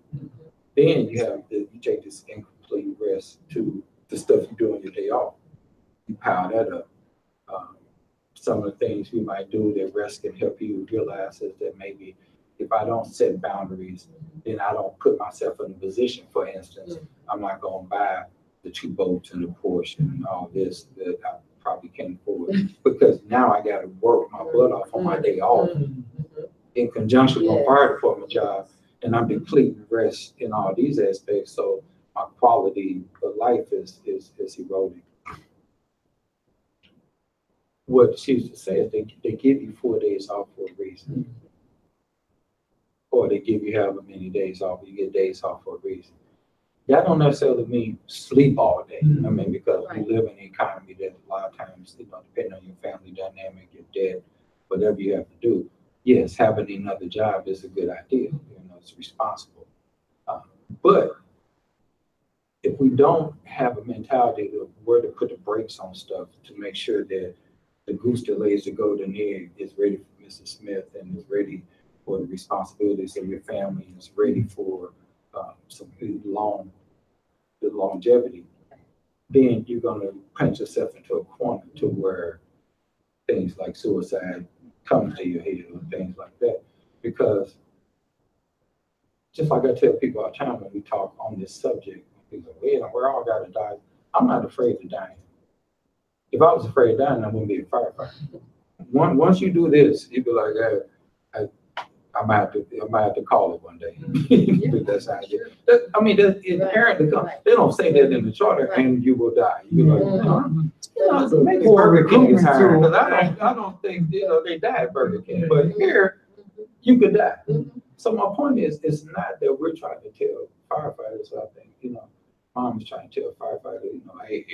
Then you take this incomplete rest to the stuff you do on your day off. You pile that up. Some of the things you might do that rest can help you realize is that maybe if I don't set boundaries, then I don't put myself in a position. For instance, I'm not going to buy the 2 boats and the Porsche and all this that I probably can't afford, because now I got to work my butt off on my day off in conjunction with my fire department job, and I'm depleting rest in all these aspects. So my quality of life is eroding. What she used to say is they give you 4 days off for a reason. Or they give you however many days off, you get days off for a reason. That don't necessarily mean sleep all day. I mean, because we live in an economy that a lot of times, you know, depending on your family dynamic, your debt, whatever you have to do, yes, having another job is a good idea. You know, it's responsible. But if we don't have a mentality of where to put the brakes on stuff to make sure that the goose that lays the golden egg is ready for Mrs. Smith and is ready for the responsibilities of your family and is ready for the longevity, then you're going to punch yourself into a corner to where things like suicide come to your head or things like that. Because just like I tell people all the time when we talk on this subject, people go, well, we're all got to die. I'm not afraid of dying. If I was afraid of dying, I wouldn't be a firefighter. Once you do this, you'd be like, I might have to call it one day. That's how I get. I mean, that's inherently comes. They don't say that in the charter, and you will die. You're like, maybe Burger King is higher, because I don't think they die at Burger King, but here you could die. So my point is, it's not that we're trying to tell firefighters. I think mom is trying to tell firefighters, hey,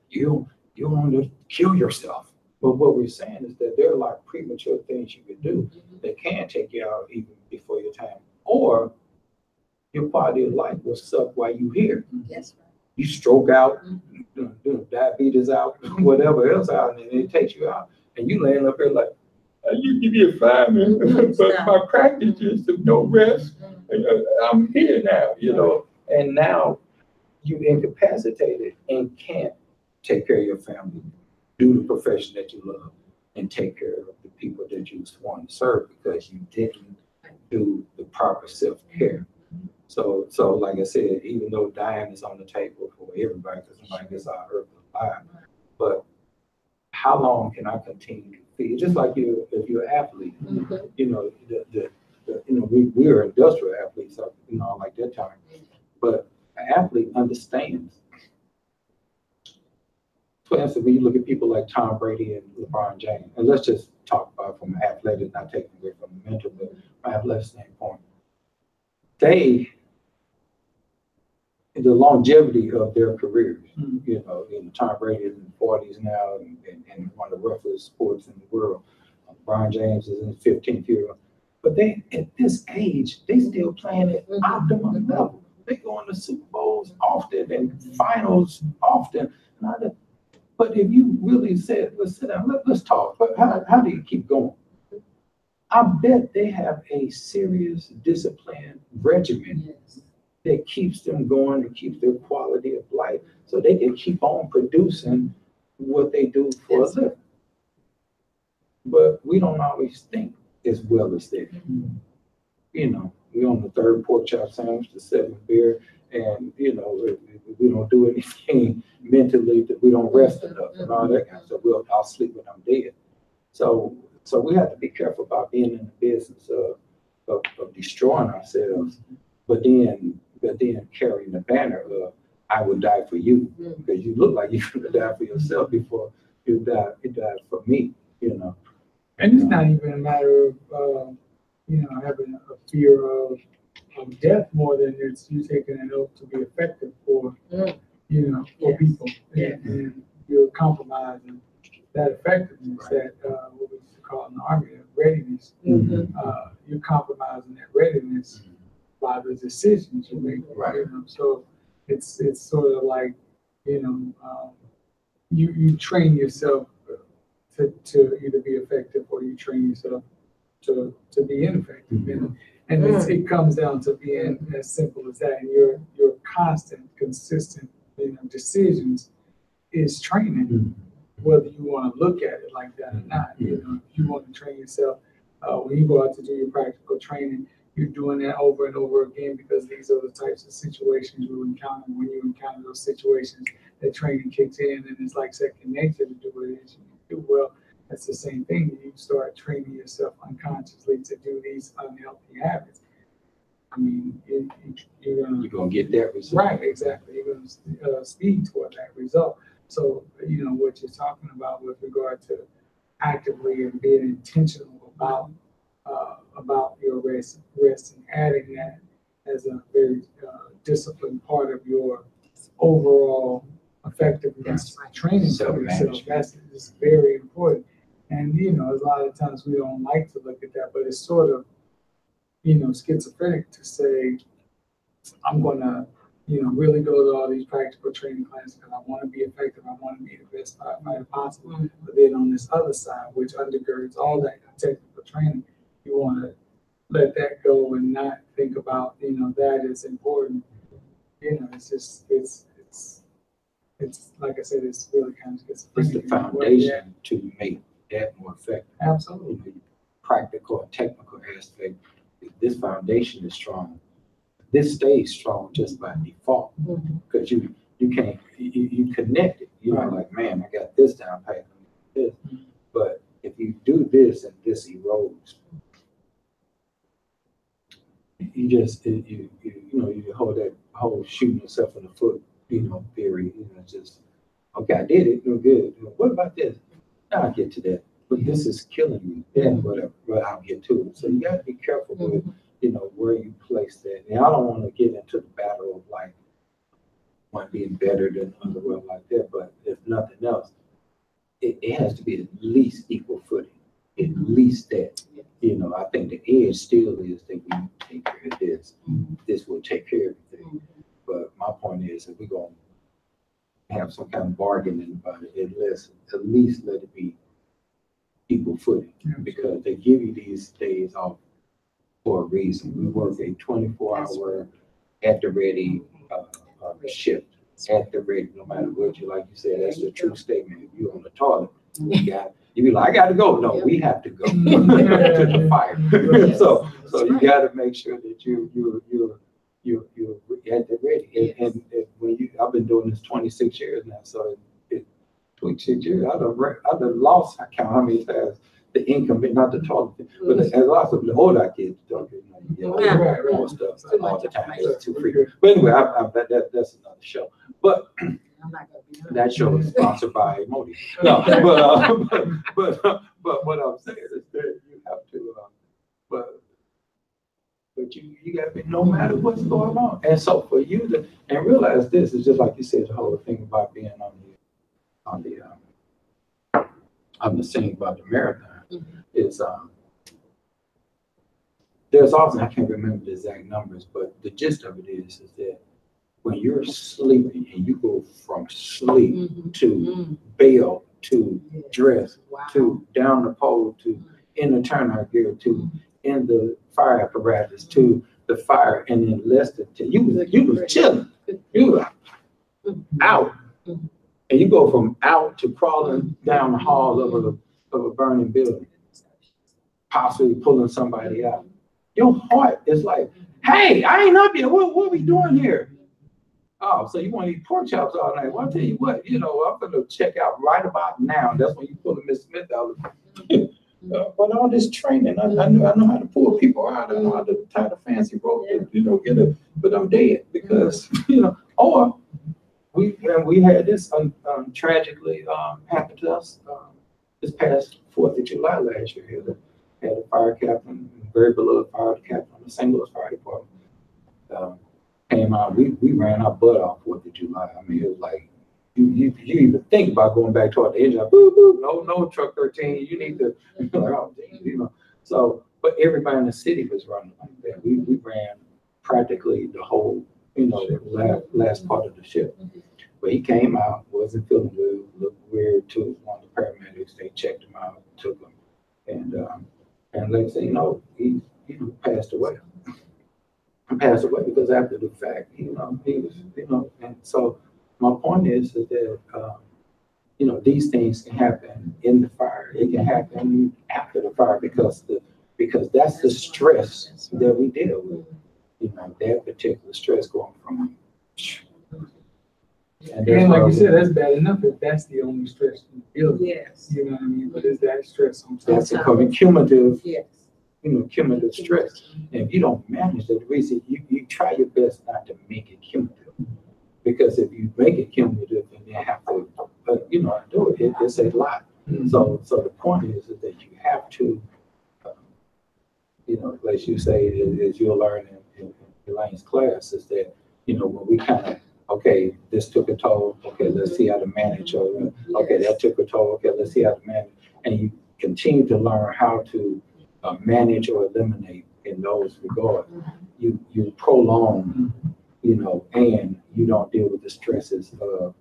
you don't want to kill yourself. But what we're saying is that there are a lot of premature things you can do that can take you out even before your time, or your quality of life will suck while you're here. Yes, right. You stroke out, diabetes out, whatever else out, and it takes you out, and you laying up there like, you give me a fireman, but my practice is to no rest. I'm here now, and now you incapacitated and can't take care of your family, do the profession that you love, and take care of the people that you want to serve because you didn't do the proper self-care. So like I said, even though dying is on the table for everybody, because somebody gets out earth alive, but how long can I continue to feed? Just like if you're an athlete, we're industrial athletes, I like that term, but an athlete understands. For instance, when you look at people like Tom Brady and LeBron James, and let's just talk about from an athletic, not taking away from the mental, but from an athletic standpoint, the longevity of their careers, Tom Brady is in the 40s now and one of the roughest sports in the world. LeBron James is in his 15th year. But they, at this age, they still playing at optimum level. They go into Super Bowls often and finals often. But if you really said, let's sit down, let's talk. But how do you keep going? I bet they have a serious discipline regimen that keeps them going, that keeps their quality of life, so they can keep on producing what they do for a living. But we don't always think as well as they do. We on the third pork chop sandwich, the seventh beer, and we don't do anything mentally, that we don't rest enough and all that kind of stuff. I'll sleep when I'm dead. So we have to be careful about being in the business of destroying ourselves, but then carrying the banner of I will die for you, because you look like you're gonna die for yourself before you die for me, And it's not even a matter of having a fear of death more than it's you taking an oath to be effective for people. And you're compromising that effectiveness, that what we used to call in the Army, readiness. You're compromising that readiness by the decisions you make. Right. So it's sort of like, you train yourself to either be effective, or you train yourself to be ineffective. And it comes down to being as simple as that. And your constant, consistent, decisions is training, whether you want to look at it like that or not. If you want to train yourself, when you go out to do your practical training, you're doing that over and over again, because these are the types of situations you encounter. When you encounter those situations, that training kicks in, and it's like second nature to do it as you do well. That's the same thing. You start training yourself unconsciously to do these unhealthy habits. I mean, you're gonna get that result. Right, exactly. You're gonna speed toward that result. So, what you're talking about with regard to actively and being intentional about your rest and adding that as a very disciplined part of your overall effectiveness training for yourself. That's very important. And, a lot of times we don't like to look at that, but it's sort of, schizophrenic to say, I'm going to, really go to all these practical training classes because I want to be effective. I want to be the best firefighter possible. But then on this other side, which undergirds all that technical training, you want to let that go and not think about, that is important. It's just, it's like I said, it's really kind of schizophrenic. It's the foundation to make that more effective. Absolutely. The practical and technical aspect, if this foundation is strong, this stays strong just by default because you can't, you connect it. You know, like, man, I got this down pat. This. But if you do this and this erodes, you just, you know, you hold that whole shooting yourself in the foot, you know, theory, you know, just, okay, I did it, you're good. What about this? Now I'll get to that. But this is killing you. And whatever, but I'll get to it. So you got to be careful with, you know, where you place that. And I don't want to get into the battle of like one being better than another, well, like that. But if nothing else, it has to be at least equal footing. At least that. You know, I think the edge still is that we take care of this. This will take care of everything. But my point is, if we're going to have some kind of bargaining about it, at least let it be equal footing, because they give you these days off for a reason. We work a 24-hour at the ready shift, at the ready, no matter what you, like you said, that's the true statement. If you're on the toilet, you be like, I got to go. No, we have to go to the fire. So you got to make sure that you're at the ready. And when I've been doing this 26 years now, so 26 years, I've lost, I count how many times the income, not the toilet, but as lots of the older I get, don't get more stuff all the time. It's too free. But anyway, that's another show. But that show is sponsored by Modi. No, but what I'm saying is that you have to, but you got to be, no matter what's going on. And so for you to, and realize this is just like you said, the whole thing about being on the scene about the marathon is there's also, I can't remember the exact numbers, but the gist of it is that when you're sleeping and you go from sleep to bail to dress to down the pole to in the turnout gear to in the fire apparatus to the fire, and then less than 10, you was chilling, you were out, and you go from out to crawling down the hall of a burning building, possibly pulling somebody out. Your heart is like, hey, I ain't up here. What are we doing here? Oh, so you want to eat pork chops all night? Well, I'll tell you what, you know, I'm going to check out right about now. That's when you pull Miss Smith out. But all this training, I know how to pull people out. I know how to tie the fancy rope, you know, but I'm dead because, you know, or we had this tragically happen to us this past 4th of July last year. Had a fire captain, very beloved fire captain on the St. Louis Fire Department. Came out, we ran our butt off 4th of July. I mean, it was like, you even think about going back toward the engine, like, boo, boo, no, truck 13, you need to, like, oh, you know. So, but everybody in the city was running like that. We ran practically the whole, you know, the last part of the shift. But he came out, wasn't feeling good, looked weird to one of the paramedics. They checked him out, took him, and like say, you know, he passed away. Passed away because after the fact, you know, he was, you know, and so my point is that you know, these things can happen in the fire. It can happen after the fire because that's the stress that we deal with. You know, that particular stress going from. And like you said, that's bad enough if that's the only stress you deal with. Yes. You know what I mean? But is that stress on top? That's a cumulative. Yes. You know, cumulative stress. And if you don't manage that, the reason you try your best not to make it cumulative. Because if you make it cumulative and you have to, you know, do it, it's a lot. So the point is that you have to, you know, like you say, as you'll learn in Elaine's class, is that, you know, when we kind of, okay, this took a toll, okay, let's see how to manage, or okay, that took a toll, okay, let's see how to manage. And you continue to learn how to manage or eliminate in those regards. You prolong, you know, and you don't deal with the stresses of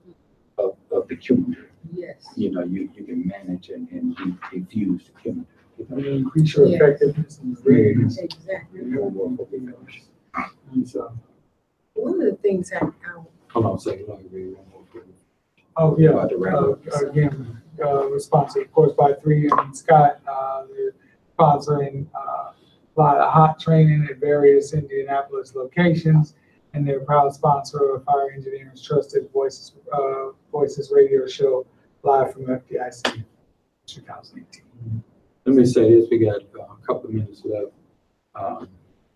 the cumulative. Yes. You know, you can manage and diffuse the cumulative. You know? Increase your effectiveness and readiness. Exactly. And so, one of the things Hold on a second, let me read one more. oh yeah, About the wrap-up. again, sponsored of course by 3M and Scott, they're sponsoring a lot of hot training at various Indianapolis locations, and they're a proud sponsor of Fire Engineers Trusted Voices radio show live from FDIC 2018. Let me say this, we got a couple of minutes left.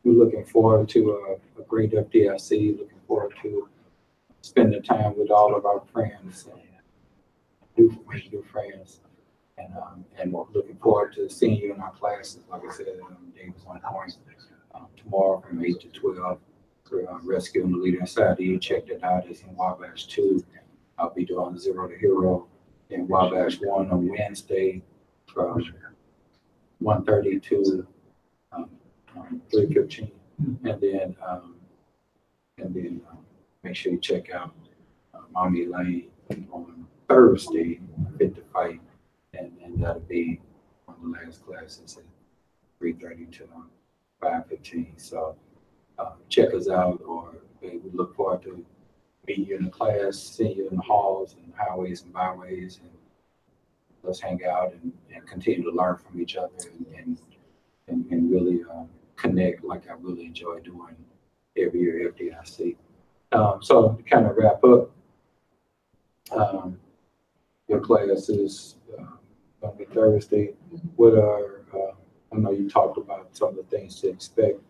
We're looking forward to a great FDIC, looking forward to spending time with all of our friends and new friends. And we're looking forward to seeing you in our classes. Like I said, Dave was on point. Tomorrow from 8 to 12, we're rescuing the leader inside. You check that out. It's in Wabash 2. I'll be doing Zero to Hero in Wabash 1 on Wednesday from 1:30 to 3:15, and then make sure you check out Mommy Lane on Thursday, Fit to Fight, and that'll be one of the last classes at 3:30 to 5:15. So check us out, or we look forward to meeting you in the class, seeing you in the halls and highways and byways, and let's hang out and continue to learn from each other and really connect like I really enjoy doing every year at FDIC. So to kind of wrap up, your class is going to be Thursday. What are, I know you talked about some of the things to expect.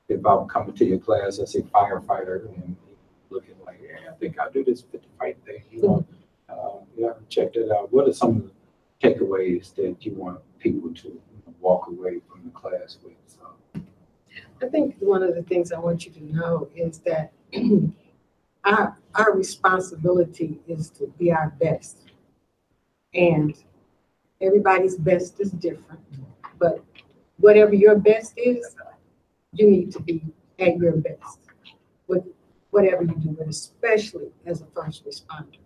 If I'm coming to your class, I say firefighter and looking like, yeah, I think I'll do this 50 fight thing. You know, yeah, check that out. What are some of the takeaways that you want people to walk away from the class with? So. I think one of the things I want you to know is that our responsibility is to be our best. And everybody's best is different. But whatever your best is, you need to be at your best with whatever you do, but especially as a first responder.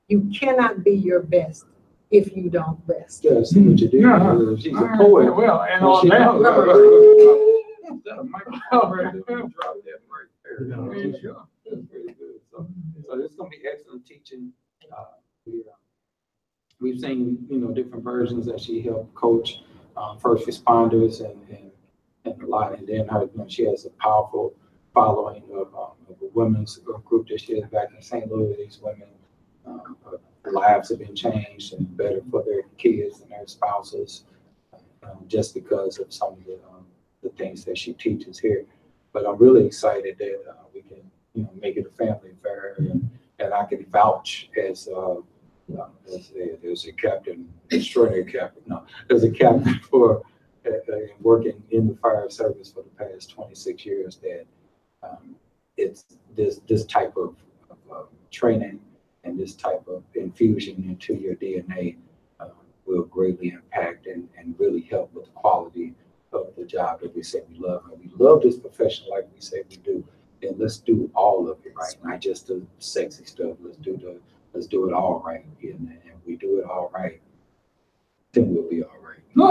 You cannot be your best if you don't rest. Yeah, see what you did. Yeah. She's a poet. Well, and on that. Drop that right there. That's pretty good. So it's going to be excellent teaching. We've seen, different versions that she helped coach first responders and a lot. And then she has a powerful following of a women's group that she has back in St. Louis. These women, lives have been changed and better for their kids and their spouses, just because of some of the things that she teaches here. But I'm really excited that we can, make it a family affair, and I can vouch as a captain, extraordinary captain. No, as a captain for working in the fire service for the past 26 years, that it's this type of training and this type of infusion into your DNA will greatly impact and really help with the quality of the job that we say we love. And we love this profession like we say we do. And let's do all of it right, not just the sexy stuff. Let's do it all right. And if we do it all right, then we'll be all right. You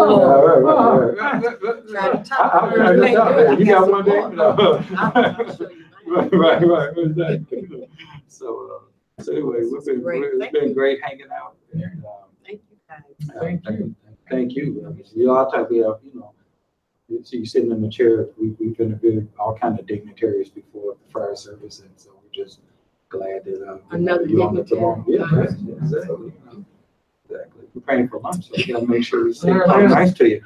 got one day? Right. So anyway, it's been great hanging out. And, Thank you, guys. Thank you. I mean, you all type of, so you're sitting in the chair. We've interviewed all kinds of dignitaries before the fire service, and so we're just glad that another you're on the dignitary. Yeah, exactly. Exactly. We're paying for lunch, so we gotta make sure we say nice to you.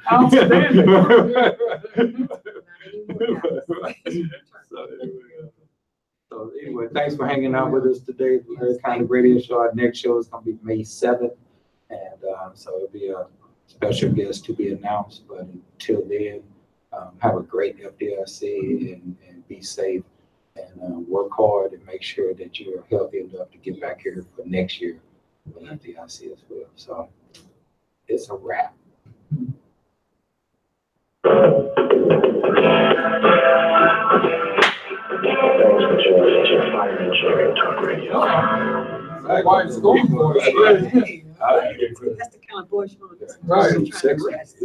So anyway, thanks for hanging out with us today. Larry County Radio Show. Our next show is gonna be May 7th, and so it'll be a special guest to be announced. But until then, have a great FDIC and be safe and work hard and make sure that you're healthy enough to get back here for next year with FDIC as well. So it's a wrap. Wife's going for it. That's the kind of voice you want to listen to. Right. Trying to rest.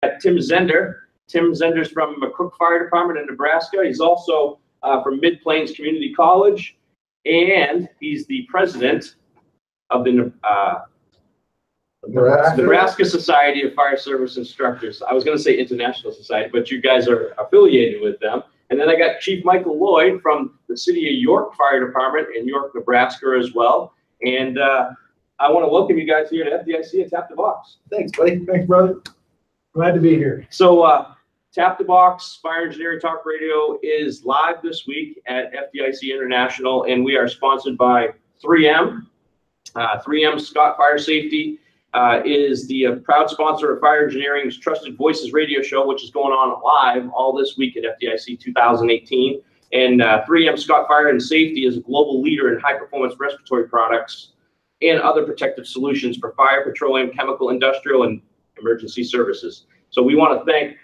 got Tim Zender. Tim Zender's from McCook Fire Department in Nebraska. He's also from Mid Plains Community College, and he's the president of the Nebraska Society of Fire Service Instructors. I was going to say International Society, but you guys are affiliated with them. And then I got Chief Michael Lloyd from the City of York Fire Department in York, Nebraska as well. And I want to welcome you guys here to FDIC and Tap the Box. Thanks, buddy. Thanks, brother. Glad to be here. So Tap the Box Fire Engineering Talk Radio is live this week at FDIC International, and we are sponsored by 3M. 3M Scott Fire Safety is the proud sponsor of Fire Engineering's Trusted Voices radio show, which is going on live all this week at FDIC 2018. And 3M Scott Fire and Safety is a global leader in high-performance respiratory products and other protective solutions for fire, petroleum, chemical, industrial, and emergency services. So we want to thank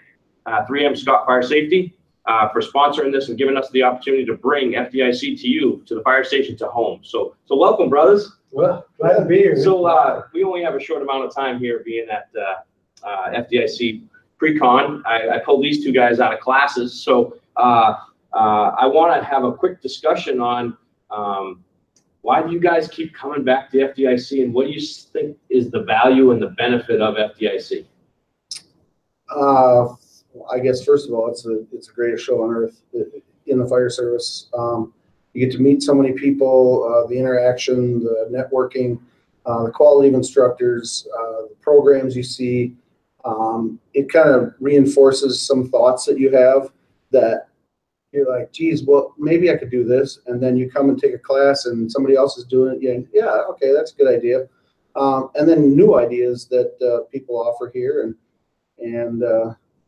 3M Scott Fire Safety for sponsoring this and giving us the opportunity to bring FDIC to you, to the fire station, to home. So welcome, brothers. Well, glad to be here. So we only have a short amount of time here being at FDIC pre-con. I pulled these two guys out of classes. So I want to have a quick discussion on why do you guys keep coming back to FDIC, and what do you think is the value and the benefit of FDIC? I guess first of all, it's the greatest show on earth in the fire service. You get to meet so many people, the interaction, the networking, the quality of instructors, the programs you see. It kind of reinforces some thoughts that you have that you're like, geez, well, maybe I could do this. And then you come and take a class and somebody else is doing it. Yeah, okay, that's a good idea. And then new ideas that people offer here, and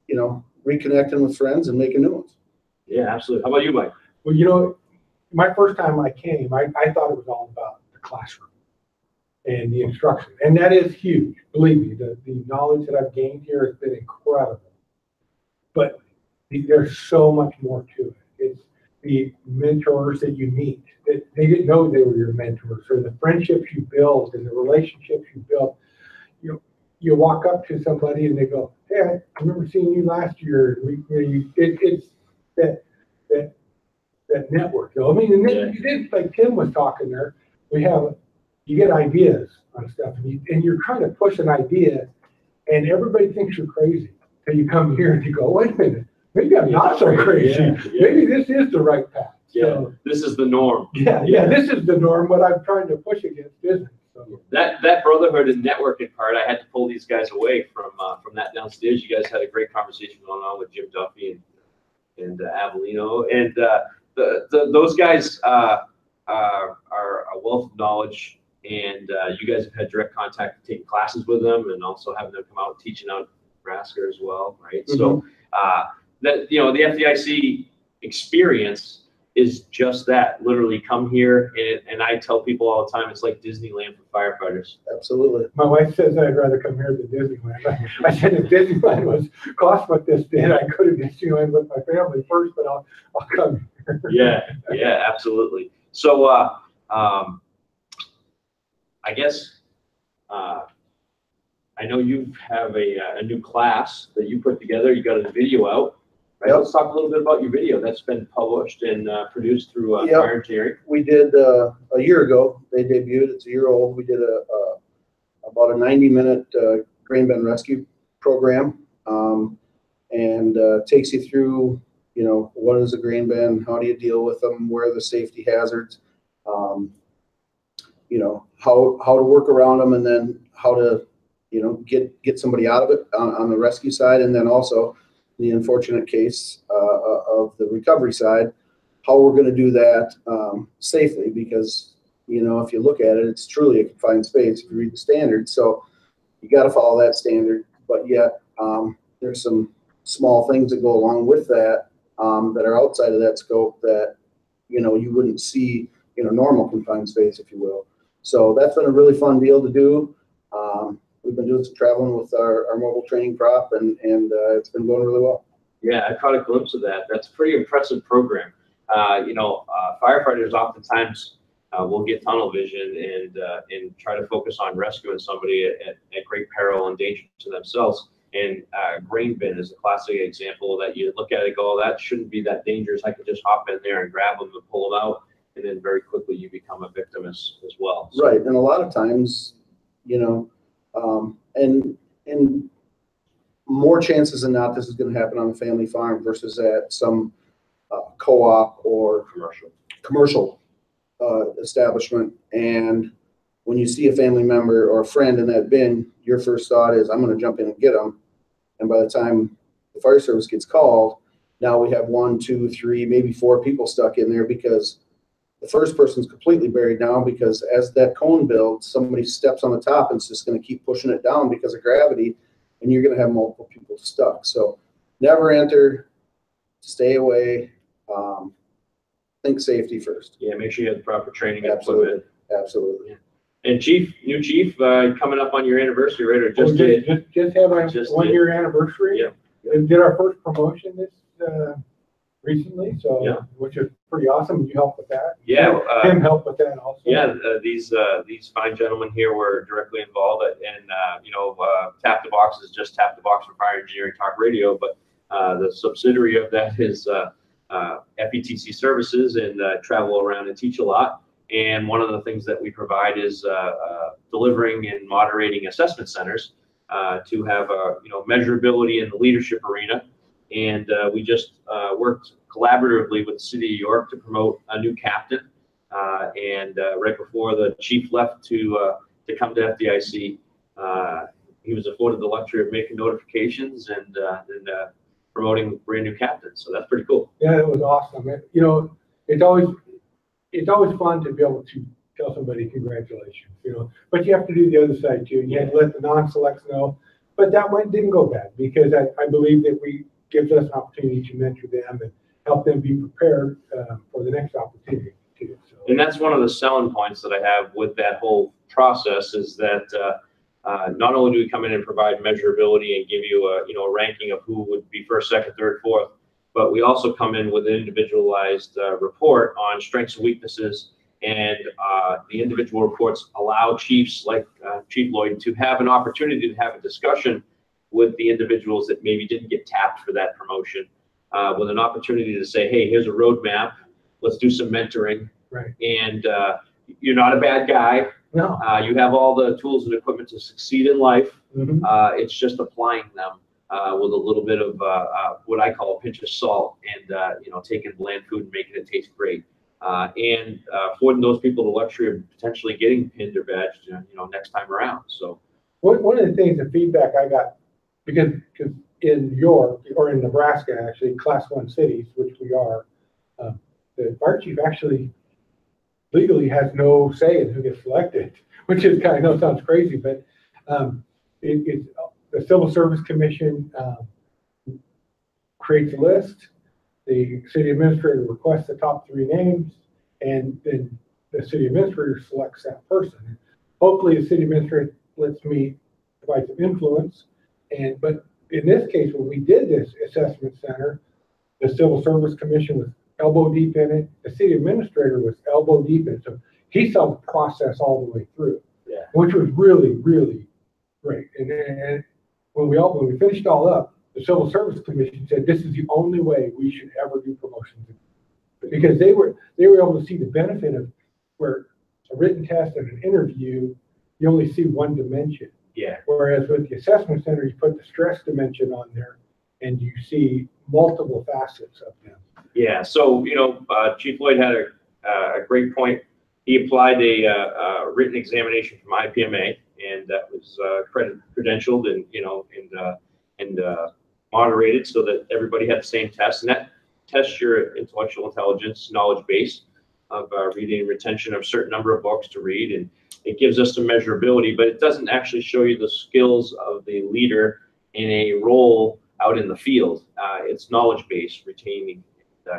you know, reconnecting with friends and making new ones. Yeah, absolutely. How about you, Mike? Well, you know, my first time I came, I thought it was all about the classroom and the instruction. And that is huge. Believe me, the knowledge that I've gained here has been incredible. But there's so much more to it. It's the mentors that you meet, that they didn't know they were your mentors, or the friendships you build and the relationships you build. You walk up to somebody and they go, "Hey, I remember seeing you last year." It's that network. I mean, and then you did, like Tim was talking there. You get ideas on stuff, and you're trying to push an idea, and everybody thinks you're crazy until you come here and you go, "Wait a minute, maybe I'm not so crazy. Maybe this is the right path." Yeah, so, this is the norm. Yeah, this is the norm. What I'm trying to push against isn't. So. That brotherhood and networking part, I had to pull these guys away from that downstairs. You guys had a great conversation going on with Jim Duffy and Avellino, and those guys are a wealth of knowledge, and you guys have had direct contact, taking classes with them, and also having them come out teaching out in Nebraska as well, right? Mm-hmm. So that, you know, the FDIC experience is just that. Literally come here, and I tell people all the time, it's like Disneyland for firefighters. Absolutely. My wife says I'd rather come here than Disneyland. I said if Disneyland was cost what this did, I could have Disneyland with my family first, but I'll come here. Yeah, absolutely. So I guess I know you have a new class that you put together. You got a video out. Right, let's talk a little bit about your video that's been published and produced through Fire Engineering. We did a year ago. They debuted. It's a year old. We did about a 90-minute grain bin rescue program, and takes you through, you know, what is a grain bin, how do you deal with them, where are the safety hazards, you know, how to work around them, and then how to, you know, get somebody out of it on the rescue side, and then also the unfortunate case of the recovery side, how we're going to do that safely, because, you know, if you look at it, it's truly a confined space if you read the standards. So you got to follow that standard, but yet there's some small things that go along with that that are outside of that scope that, you know, you wouldn't see in a normal confined space, if you will. So that's been a really fun deal to do. We've been doing some traveling with our mobile training prop, and it's been going really well. Yeah, I caught a glimpse of that. That's a pretty impressive program. You know, firefighters oftentimes will get tunnel vision and try to focus on rescuing somebody at great peril and danger to themselves. And grain bin is a classic example that you look at it and go, oh, that shouldn't be that dangerous. I could just hop in there and grab them and pull them out. And then very quickly you become a victim as well. So, right. And a lot of times, you know, and more chances than not, this is going to happen on a family farm versus at some co-op or commercial establishment. And when you see a family member or a friend in that bin, your first thought is, I'm going to jump in and get them. And by the time the fire service gets called, now we have 1, 2, 3, maybe 4 people stuck in there because the first person's completely buried now, because as that cone builds, somebody steps on the top and it's just going to keep pushing it down because of gravity, and you're going to have multiple people stuck. So never enter, stay away, think safety first. yeah, make sure you have the proper training and Absolutely. equipment. Absolutely. Yeah. And new chief, coming up on your anniversary, right? Or just did? Just have our Just 1 did. year anniversary. Yeah. And did our first promotion this recently, so Yeah. which is pretty awesome. You helped with that. Yeah. Tim helped with that also. Yeah, these fine gentlemen here were directly involved, and Tap the Box is just Tap the Box for Fire Engineering Talk Radio, but the subsidiary of that is FETC Services, and travel around and teach a lot. And one of the things that we provide is delivering and moderating assessment centers to have measurability in the leadership arena. And we just worked collaboratively with the City of York to promote a new captain. And right before the chief left to come to FDIC, he was afforded the luxury of making notifications and promoting brand new captains. So that's pretty cool. Yeah, it was awesome. It's always fun to be able to tell somebody congratulations, but you have to do the other side too. And you have to let the non-selects know. But that one didn't go bad, because I believe that gives us an opportunity to mentor them and help them be prepared for the next opportunity too. So. And that's one of the selling points that I have with that whole process, is that not only do we come in and provide measurability and give you a ranking of who would be first, second, third, fourth, but we also come in with an individualized report on strengths and weaknesses. And the individual reports allow chiefs like Chief Lloyd to have an opportunity to have a discussion with the individuals that maybe didn't get tapped for that promotion, with an opportunity to say, hey, here's a roadmap. Let's do some mentoring. Right. And you're not a bad guy. No. You have all the tools and equipment to succeed in life. Mm-hmm. It's just applying them with a little bit of what I call a pinch of salt, and taking bland food and making it taste great, and affording those people the luxury of potentially getting pinned or badged, next time around. So one of the things, the feedback I got, because in York or in Nebraska, actually, Class 1 cities, which we are, the fire chief actually legally has no say in who gets selected, which is I know sounds crazy, but it's the Civil Service Commission creates a list. The city administrator requests the top 3 names, and then the city administrator selects that person. Hopefully, the city administrator lets me provide some influence. But in this case, when we did this assessment center, the Civil Service Commission was elbow deep in it. The city administrator was elbow deep in it. So he saw the process all the way through, which was really, really great. And when we finished all up, the Civil Service Commission said this is the only way we should ever do promotions, because they were able to see the benefit of where a written test and an interview, you only see one dimension. yeah, Whereas with the assessment center, you put the stress dimension on there, and you see multiple facets of them. yeah. So Chief Lloyd had a great point. He applied a written examination from IPMA, and that was credentialed and moderated so that everybody had the same test. And that tests your intellectual intelligence, knowledge base of reading and retention of a certain number of books to read. And it gives us some measurability, but it doesn't actually show you the skills of the leader in a role out in the field. It's knowledge base, retaining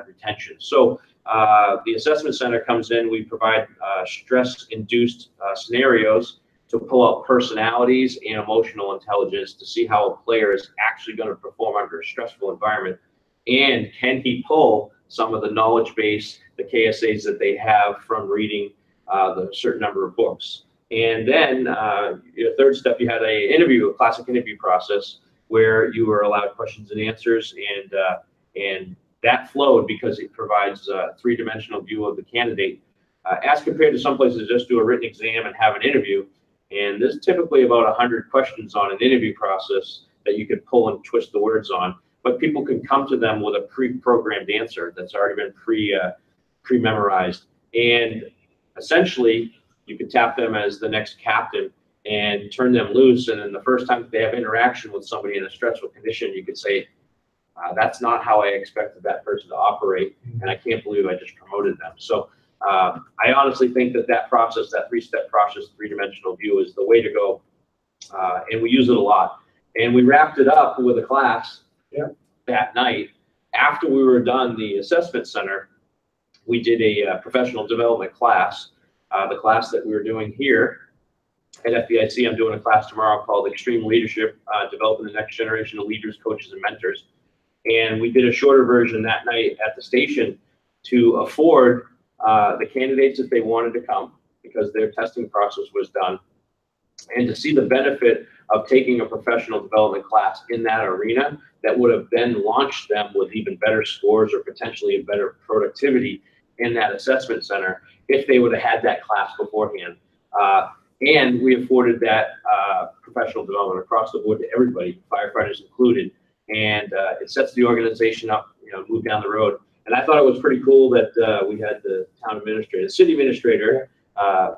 retention. So the assessment center comes in, we provide stress-induced scenarios to pull out personalities and emotional intelligence to see how a player is actually going to perform under a stressful environment. And can he pull some of the knowledge base, the KSAs that they have from reading the certain number of books. And then your third step, you had a classic interview process where you were allowed questions and answers, and that flowed because it provides a three-dimensional view of the candidate, as compared to some places just do a written exam and have an interview. And there's typically about 100 questions on an interview process that you can pull and twist the words on, but people can come to them with a pre-programmed answer that's already been pre-memorized. And essentially, you can tap them as the next captain and turn them loose. And then the first time they have interaction with somebody in a stressful condition, you could say, that's not how I expected that person to operate, and I can't believe I just promoted them. So I honestly think that process, that three-step process, three-dimensional view, is the way to go, and we use it a lot. And we wrapped it up with a class that night. After we were done the assessment center, we did a professional development class, the class that we were doing here at FDIC. I'm doing a class tomorrow called Extreme Leadership, Developing the Next Generation of Leaders, Coaches, and Mentors. And we did a shorter version that night at the station to afford the candidates, if they wanted to come, because their testing process was done, and to see the benefit of taking a professional development class in that arena that would have then launched them with even better scores or potentially a better productivity in that assessment center if they would have had that class beforehand. And we afforded that professional development across the board to everybody, firefighters included. And it sets the organization up, move down the road. And I thought it was pretty cool that we had the town administrator, the city administrator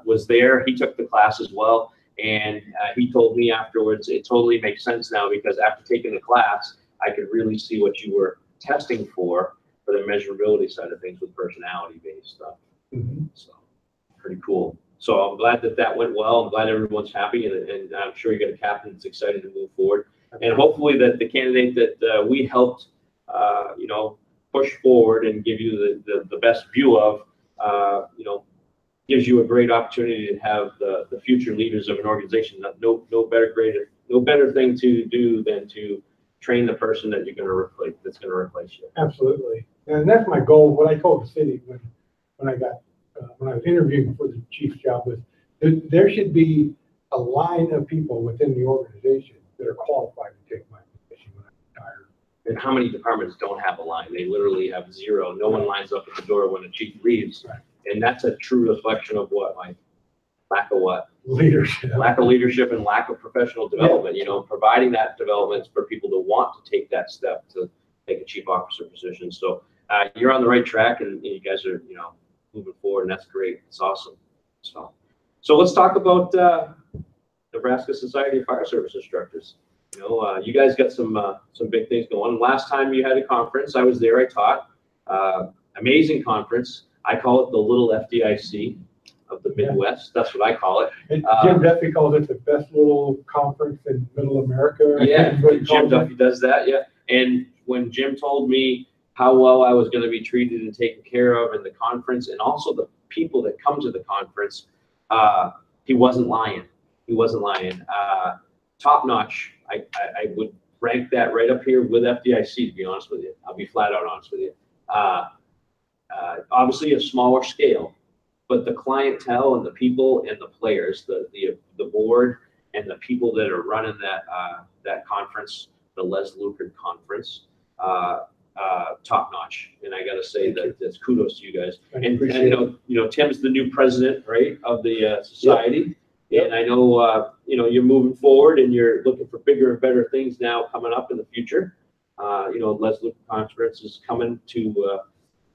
was there. He took the class as well. And he told me afterwards, it totally makes sense now, because after taking the class, I could really see what you were testing for the measurability side of things with personality-based stuff. So pretty cool. So I'm glad that went well. I'm glad everyone's happy, and I'm sure you got a captain that's excited to move forward. And hopefully that the candidate that we helped, push forward and give you the best view of, gives you a great opportunity to have the future leaders of an organization. No better thing to do than to train the person that you're going to replace, that's going to replace you. Absolutely, and that's my goal. What I told the city when I was interviewing for the chief's job was there should be a line of people within the organization that are qualified to take my position when I retire. And how many departments don't have a line? They literally have zero. No one lines up at the door when the chief leaves. Right. And that's a true reflection of what? Lack of what? Leadership. Lack of leadership and lack of professional development. Providing that development for people to want to take that step to take a chief officer position. So you're on the right track, and you guys are, moving forward, and that's great. It's awesome. So let's talk about Nebraska Society of Fire Service Instructors. You guys got some big things going. Last time you had a conference, I was there. I taught. Amazing conference. I call it the little FDIC of the Midwest. That's what I call it. And Jim Duffy calls it the best little conference in Middle America. Yeah, Jim Duffy does that. Yeah, and when Jim told me how well I was going to be treated and taken care of in the conference, and also the people that come to the conference, he wasn't lying. He wasn't lying. Top notch. I would rank that right up here with FDIC, to be honest with you. I'll be flat out honest with you. Obviously a smaller scale, but the clientele and the people and the players, the board and the people that are running that conference, the Les Lucard conference, top notch. And I got to say that's kudos to you guys. And Tim's the new president, right, of the society. Yep. And I know, you're moving forward and you're looking for bigger and better things now coming up in the future. Les Lucard conference is coming to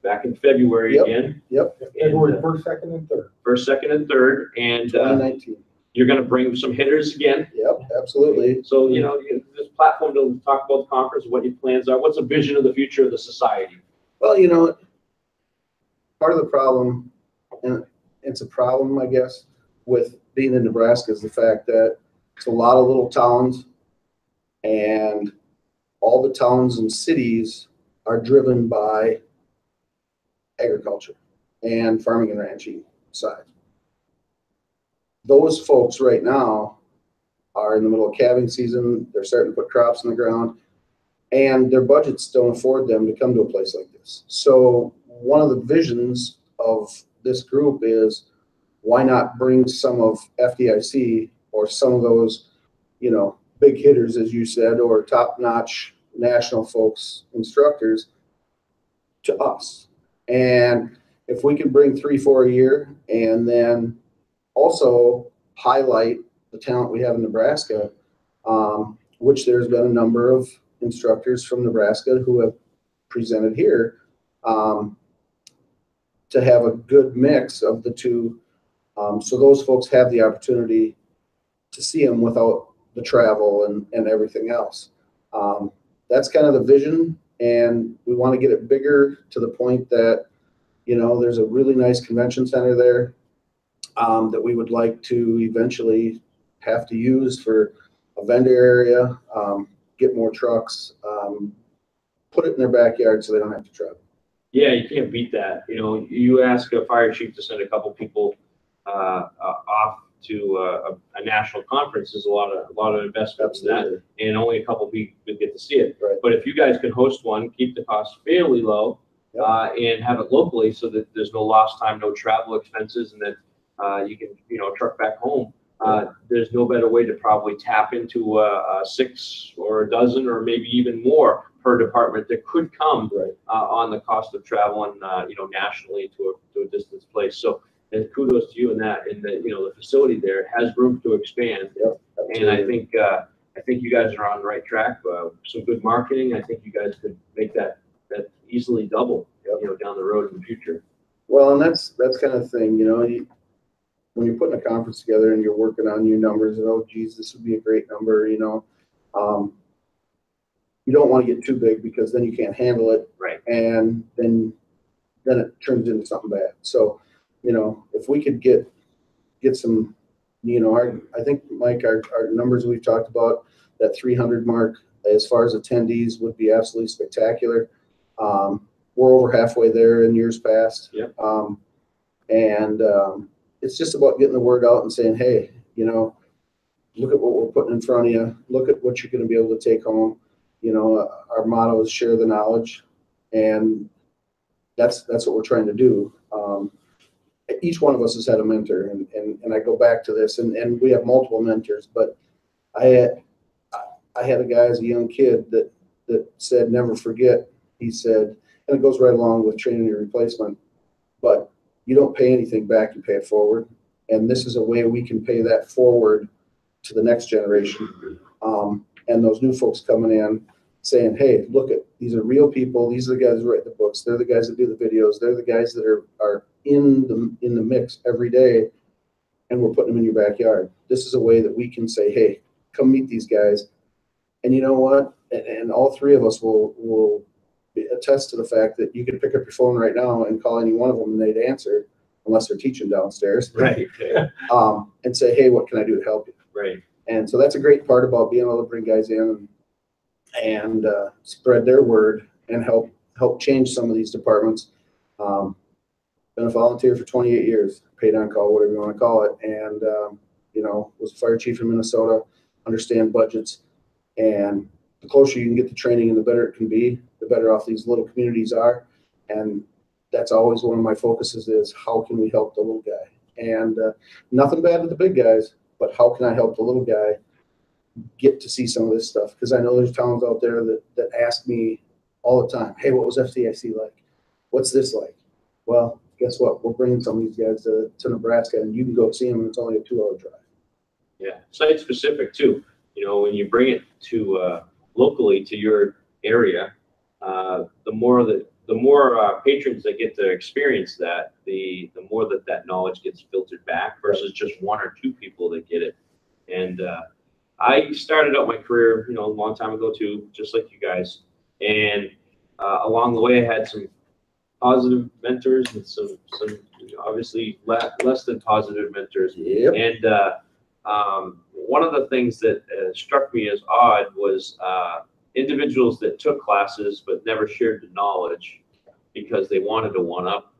back in February again. Yep. February 1st, 2nd, and 3rd. 1st, 2nd, and 3rd. And 2019. You're going to bring some hitters again. Yep, absolutely. So, this platform to talk about the conference, what your plans are, what's a vision of the future of the society? Well, part of the problem, and it's a problem, I guess, with being in Nebraska is the fact that it's a lot of little towns, and all the towns and cities are driven by agriculture and farming and ranching side. Those folks right now are in the middle of calving season. They're starting to put crops in the ground, and their budgets don't afford them to come to a place like this. So one of the visions of this group is, why not bring some of FDIC or some of those, big hitters, as you said, or top-notch national folks, instructors, to us. And if we can bring 3-4 a year and then also highlight the talent we have in Nebraska, which there's been a number of instructors from Nebraska who have presented here, to have a good mix of the two. So those folks have the opportunity to see them without the travel and everything else. That's kind of the vision, and we want to get it bigger to the point that, you know, there's a really nice convention center there that we would like to eventually have to use for a vendor area, get more trucks, put it in their backyard so they don't have to travel. Yeah, you can't beat that. You know, you ask a fire chief to send a couple people off to a national conference. There's a lot of investments in that, and only a couple people get to see it. Right. But if you guys can host one, keep the cost fairly low, Yep. and have it locally, so that there's no lost time, no travel expenses, and that you can, you know, truck back home. There's no better way to probably tap into 6 or a dozen or maybe even more per department that could come on the cost of traveling, you know, nationally to a distant place. So, and kudos to you in that, you know, the facility there has room to expand. Yep, and I think you guys are on the right track. Some good marketing. I think you guys could make that easily double, you know, down the road in the future. Well, and that's kind of the thing, you know, when you're putting a conference together and you're working on new numbers, and oh geez, this would be a great number, you know. You don't want to get too big because then you can't handle it, right? And then it turns into something bad. So, you know, if we could get some, you know, I think, Mike, our numbers we've talked about, that 300 mark as far as attendees would be absolutely spectacular. We're over halfway there in years past. Yep. It's just about getting the word out and saying, hey, you know, look at what we're putting in front of you. Look at what you're going to be able to take home. You know, our motto is share the knowledge, and that's what we're trying to do. Each one of us has had a mentor, and I go back to this, and we have multiple mentors, but I had a guy as a young kid that said, never forget. He said, and it goes right along with training your replacement, but you don't pay anything back, you pay it forward. And this is a way we can pay that forward to the next generation. And those new folks coming in saying, hey, look, these are real people. These are the guys who write the books. They're the guys that do the videos. They're the guys that are in the mix every day, and we're putting them in your backyard. This is a way that we can say, hey, come meet these guys. And you know what? And all three of us will attest to the fact that you could pick up your phone right now and call any one of them and they'd answer, unless they're teaching downstairs. Right. And say, hey, what can I do to help you? Right. And so that's a great part about being able to bring guys in and spread their word and help change some of these departments. Been a volunteer for 28 years, paid on call, whatever you want to call it. And, you know, was a fire chief in Minnesota, understand budgets. And the closer you can get to training and the better it can be, the better off these little communities are. And that's always one of my focuses is how can we help the little guy? And nothing bad with the big guys, but how can I help the little guy get to see some of this stuff? Because I know there's towns out there that ask me all the time, hey, what was FDIC like? What's this like? Well, guess what? We're bringing some of these guys to Nebraska, and you can go see them, and it's only a 2-hour drive. Yeah, site specific too. You know, when you bring it to locally to your area, the more patrons that get to experience that, the more that knowledge gets filtered back versus just 1 or 2 people that get it. And I started out my career, you know, a long time ago too, just like you guys. And along the way, I had some positive mentors and some obviously less than positive mentors. Yep. And one of the things that struck me as odd was individuals that took classes but never shared the knowledge because they wanted to one-up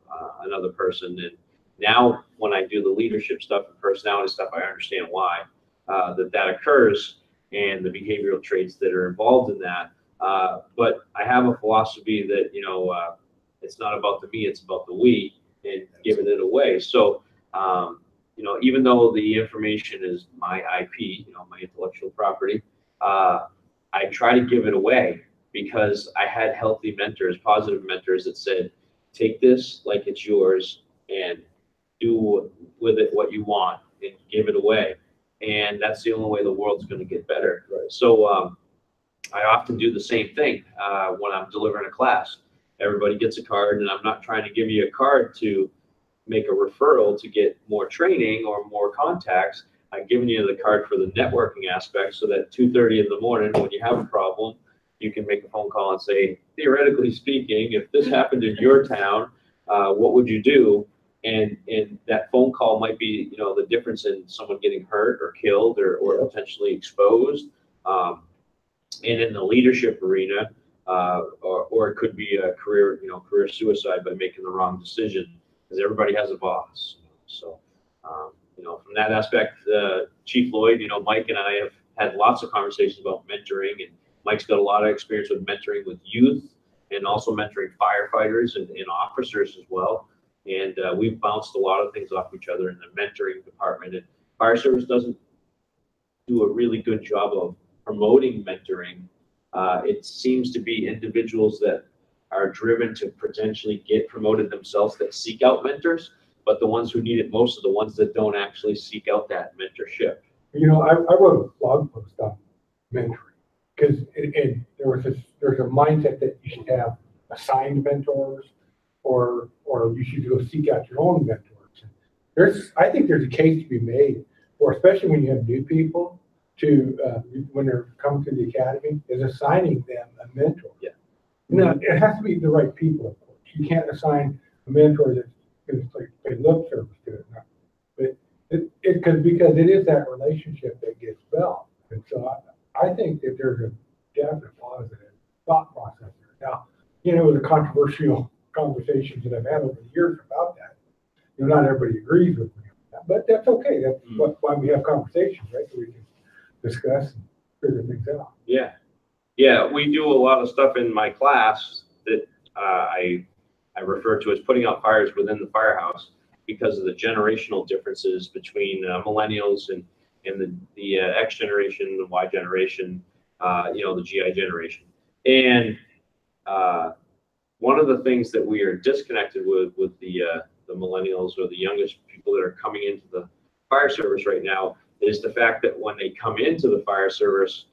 another person. And now when I do the leadership stuff and personality stuff, I understand why that occurs and the behavioral traits that are involved in that. But I have a philosophy that, you know, it's not about the me, it's about the we, and giving it away. So, you know, even though the information is my IP, you know, my intellectual property, I try to give it away because I had healthy mentors, positive mentors that said, take this like it's yours and do with it what you want and give it away. And that's the only way the world's going to get better. Right. So I often do the same thing when I'm delivering a class. Everybody gets a card, and I'm not trying to give you a card to make a referral to get more training or more contacts. I'm giving you the card for the networking aspect so that 2:30 in the morning when you have a problem, you can make a phone call and say, theoretically speaking, if this happened in your town, what would you do? And that phone call might be, you know, the difference in someone getting hurt or killed or potentially exposed. And in the leadership arena, or it could be a career suicide by making the wrong decision, because everybody has a boss. So, you know, from that aspect, Chief Lloyd, you know, Mike and I have had lots of conversations about mentoring, and Mike's got a lot of experience with mentoring with youth and also mentoring firefighters and officers as well. And we've bounced a lot of things off each other in the mentoring department. And fire service doesn't do a really good job of promoting mentoring. It seems to be individuals that are driven to potentially get promoted themselves that seek out mentors, but the ones who need it most are the ones that don't actually seek out that mentorship. You know, I wrote a blog post on mentoring because there's a mindset that you should have assigned mentors or you should go seek out your own mentors. I think there's a case to be made, or especially when you have new people to when they're coming to the academy, is assigning them a mentor. Yeah. You know, it has to be the right people, of course. You can't assign a mentor that's going to pay lip service to it. But because it is that relationship that gets built. And so I think that there's a definite positive thought process there. Now, you know, the controversial conversations that I've had over the years about that, you know, not everybody agrees with me on that, but that's okay. That's why we have conversations, right? So we can discuss and figure things out. Yeah. Yeah, we do a lot of stuff in my class that I refer to as putting out fires within the firehouse because of the generational differences between millennials and the X generation, the Y generation, you know, the GI generation. And one of the things that we are disconnected with the millennials or the youngest people that are coming into the fire service right now is the fact that when they come into the fire service,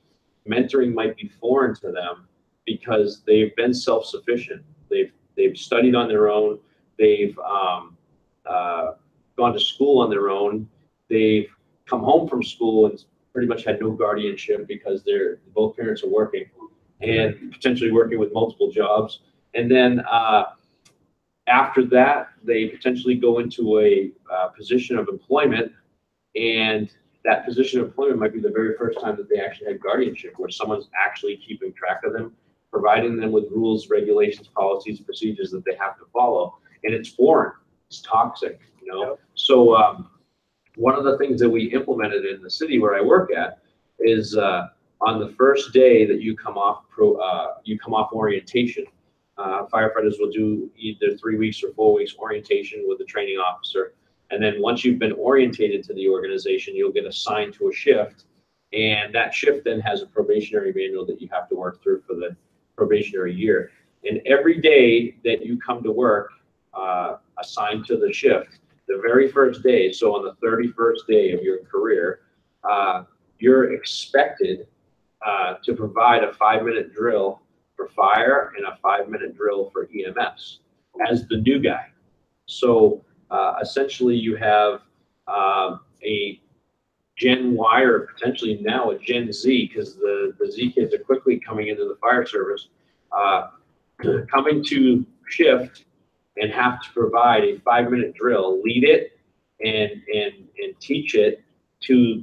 mentoring might be foreign to them because they've been self-sufficient. They've studied on their own. They've gone to school on their own. They've come home from school and pretty much had no guardianship because both parents are working and potentially working with multiple jobs. And then after that, they potentially go into a position of employment, and that position of employment might be the very first time that they actually had guardianship, where someone's actually keeping track of them, providing them with rules, regulations, policies, procedures that they have to follow. And it's foreign, it's toxic, you know? Yep. So one of the things that we implemented in the city where I work at is on the first day that you come off orientation, firefighters will do either 3 weeks or 4 weeks orientation with the training officer. And then once you've been orientated to the organization, you'll get assigned to a shift. And that shift then has a probationary manual that you have to work through for the probationary year. And every day that you come to work assigned to the shift, the very first day, so on the 31st day of your career, you're expected to provide a 5-minute drill for fire and a 5-minute drill for EMS as the new guy. So essentially you have a Gen Y or potentially now a Gen Z, because the Z kids are quickly coming into the fire service, coming to shift and have to provide a 5-minute drill, lead it and teach it to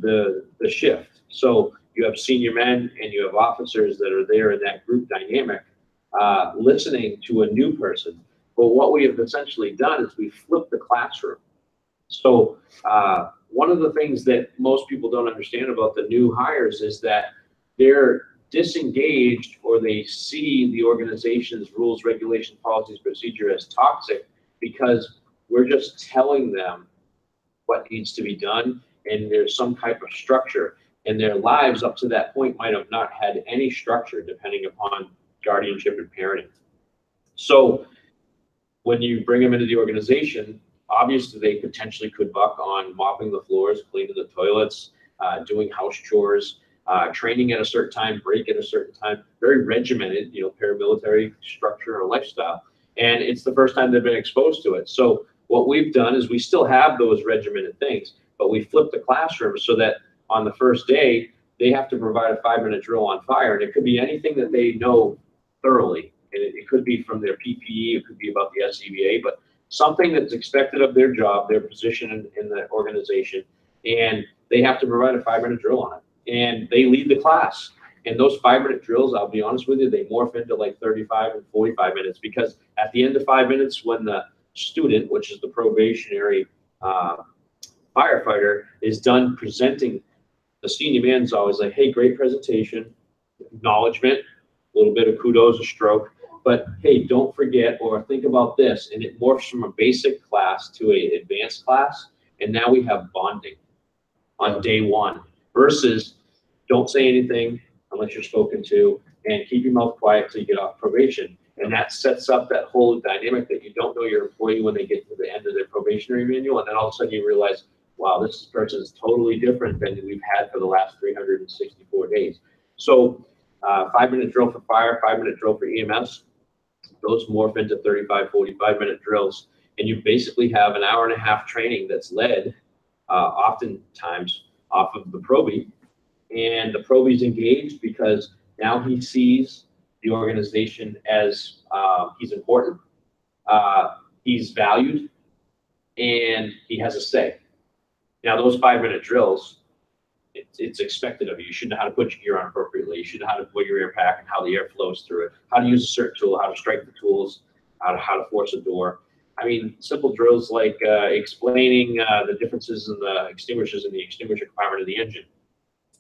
the shift. So you have senior men and you have officers that are there in that group dynamic, listening to a new person. But what we have essentially done is we flipped the classroom. So one of the things that most people don't understand about the new hires is that they're disengaged, or they see the organization's rules, regulations, policies, procedure as toxic because we're just telling them what needs to be done and there's some type of structure. and their lives up to that point might have not had any structure depending upon guardianship and parenting. So when you bring them into the organization, obviously they potentially could buck on mopping the floors, cleaning the toilets, doing house chores, training at a certain time, break at a certain time, very regimented, paramilitary structure or lifestyle. And it's the first time they've been exposed to it. So what we've done is we still have those regimented things, but we flipped the classroom so that on the first day, they have to provide a 5-minute drill on fire. And it could be anything that they know thoroughly. And it could be from their PPE, it could be about the SCBA, but something that's expected of their job, their position in the organization, and they have to provide a 5-minute drill on it. And they lead the class. And those 5-minute drills, I'll be honest with you, they morph into like 35 and 45 minutes, because at the end of 5 minutes, when the student, which is the probationary firefighter, is done presenting, the senior man's always like, hey, great presentation, acknowledgement, a little bit of kudos, a stroke, but hey, don't forget or think about this. And it morphs from a basic class to an advanced class. And now we have bonding on day one versus don't say anything unless you're spoken to, and keep your mouth quiet till you get off probation. And that sets up that whole dynamic that you don't know your employee when they get to the end of their probationary manual. And then all of a sudden you realize, wow, this person is totally different than we've had for the last 364 days. So 5-minute drill for fire, 5-minute drill for EMS, those morph into 35, 45-minute drills. And you basically have an hour-and-a-half training that's led oftentimes off of the probie. And the probie's engaged because now he sees the organization as he's important, he's valued, and he has a say. Now, those 5-minute drills, it's expected of you. You should know how to put your gear on appropriately. You should know how to put your air pack and how the air flows through it, how to use a certain tool, how to strike the tools, how to force a door. I mean, simple drills like explaining the differences in the extinguishers in the extinguisher compartment of the engine.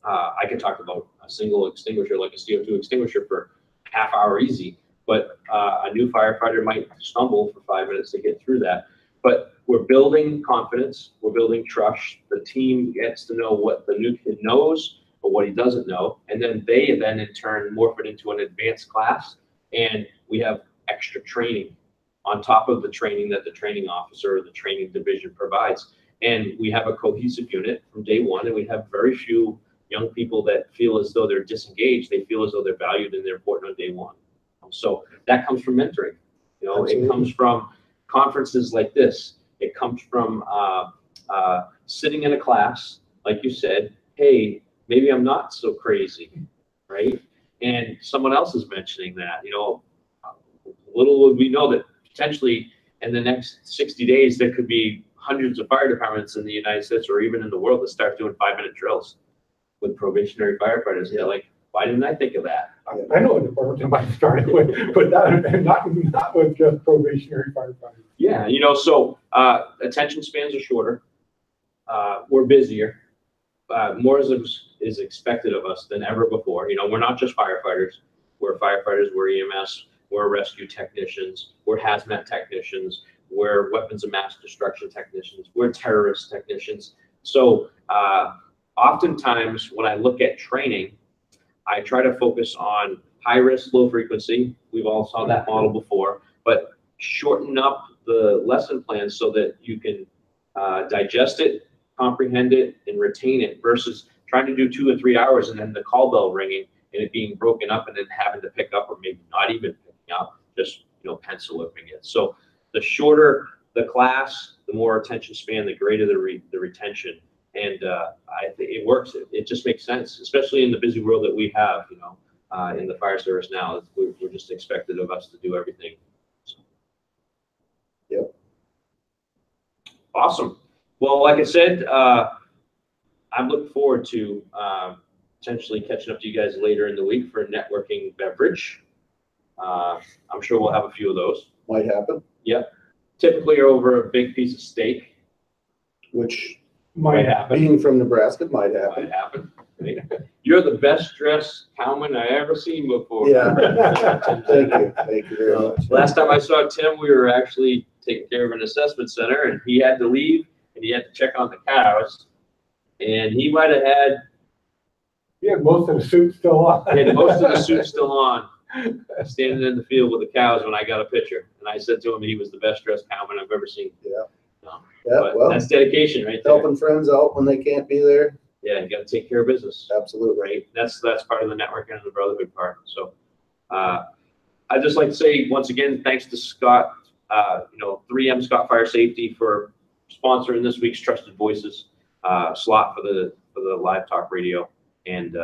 I could talk about a single extinguisher like a CO2 extinguisher for half hour easy, but a new firefighter might stumble for 5 minutes to get through that. But we're building confidence, we're building trust. The team gets to know what the new kid knows or what he doesn't know, and then they then in turn morph it into an advanced class, and we have extra training on top of the training that the training officer or the training division provides. And we have a cohesive unit from day one, and we have very few young people that feel as though they're disengaged. They feel as though they're valued and they're important on day one. So that comes from mentoring. It comes from conferences like this. It comes from sitting in a class, like you said, hey, maybe I'm not so crazy, right? And someone else is mentioning that, little would we know that potentially in the next 60 days, there could be hundreds of fire departments in the United States or even in the world that start doing 5-minute drills with probationary firefighters. They're like, why didn't I think of that? I know a department that might start with, but not with just probationary firefighters. Yeah, so attention spans are shorter. We're busier. More is expected of us than ever before. We're not just firefighters. We're firefighters, we're EMS, we're rescue technicians, we're hazmat technicians, we're weapons of mass destruction technicians, we're terrorist technicians. So oftentimes when I look at training, I try to focus on high risk, low frequency. We've all saw that model before, but shorten up the lesson plan so that you can digest it, comprehend it, and retain it versus trying to do 2 or 3 hours and then the call bell ringing and it being broken up and then having to pick up or maybe not even picking up, just pencil whipping it. So the shorter the class, the more attention span, the greater the retention. And I think it works. It just makes sense, especially in the busy world that we have, in the fire service now. We're just expected of us to do everything. So. Yep. Awesome. Well, like I said, I'm looking forward to potentially catching up to you guys later in the week for a networking beverage. I'm sure we'll have a few of those. Might happen. Yep. Typically over a big piece of steak. Which might happen. Being from Nebraska, might happen. Might happen. Right? You're the best dressed cowman I ever seen before. Yeah. Thank you. Thank you very much. Last time I saw Tim, we were actually taking care of an assessment center, and he had to leave, and he had to check on the cows, and he might have had You had most of the suits still on. I had most of the suit still on, standing in the field with the cows when I got a picture. And I said to him he was the best dressed cowman I've ever seen. Yeah. No. Yeah, But well, that's dedication right there. helping friends out when they can't be there. Yeah, you got to take care of business. Absolutely. Right. That's part of the networking and the brotherhood part. So I'd just like to say once again, thanks to Scott, 3M Scott Fire Safety for sponsoring this week's Trusted Voices slot for the live talk radio. And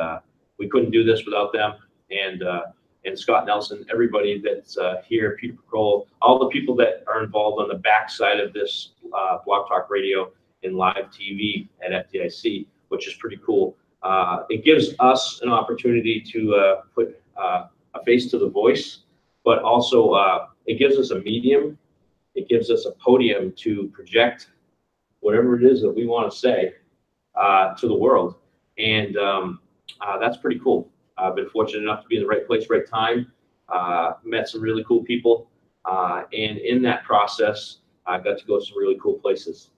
we couldn't do this without them. And Scott Nelson, everybody that's here, Peter Picrol, all the people that are involved on the backside of this blog talk radio and live TV at FDIC, which is pretty cool. It gives us an opportunity to put a face to the voice, but also it gives us a medium. It gives us a podium to project whatever it is that we want to say to the world. And that's pretty cool. I've been fortunate enough to be in the right place, right time, met some really cool people. And in that process, I got to go to some really cool places,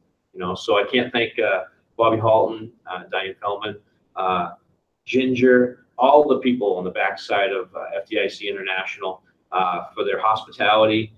so I can't thank Bobby Halton, Diane Feldman, Ginger, all the people on the backside of FDIC International for their hospitality,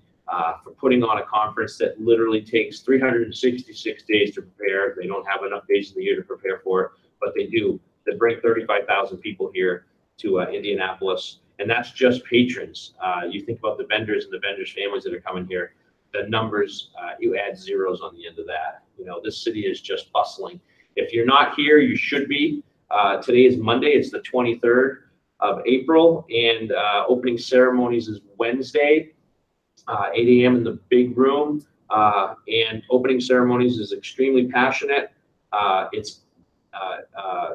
for putting on a conference that literally takes 366 days to prepare. They don't have enough days in the year to prepare for it, but they do. They bring 35,000 people here to Indianapolis, and that's just patrons. You think about the vendors and the vendors' families that are coming here. The numbers, you add zeros on the end of that. This city is just bustling. If you're not here, you should be. Today is Monday. It's the 23rd of April, and opening ceremonies is Wednesday, 8 a.m. in the big room. And opening ceremonies is extremely passionate. It's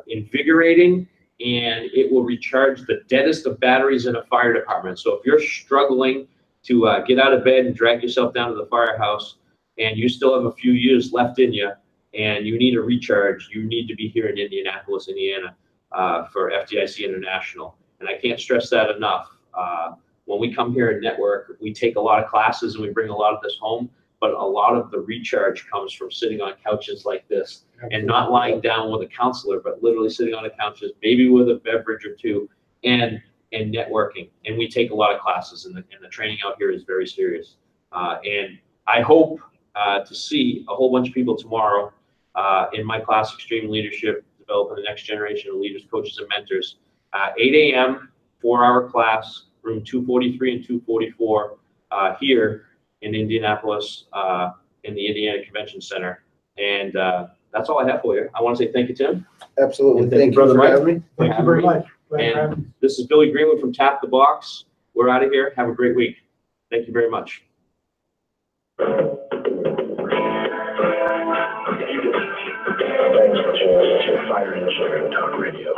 invigorating, and it will recharge the deadest of batteries in a fire department. So if you're struggling to get out of bed and drag yourself down to the firehouse, and you still have a few years left in you, and you need a recharge, you need to be here in Indianapolis, Indiana, for FDIC International. And I can't stress that enough. When we come here and network, we take a lot of classes and we bring a lot of this home, but a lot of the recharge comes from sitting on couches like this. Absolutely. And not lying down with a counselor, but literally sitting on the couches, maybe with a beverage or two, and networking. And we take a lot of classes, and the training out here is very serious. And I hope to see a whole bunch of people tomorrow in my class, Extreme Leadership, developing the next generation of leaders, coaches, and mentors. 8 a.m., 4-hour class, room 243 and 244 here in Indianapolis in the Indiana Convention Center. And that's all I have for you. I want to say thank you, Tim. Absolutely. Thank you, Brother Mike. having me. Thank you very much. And this is Billy Greenwood from Tap the Box. We're out of here. Have a great week. Thank you very much. Thanks for tuning in to Fire Engineering Talk Radio.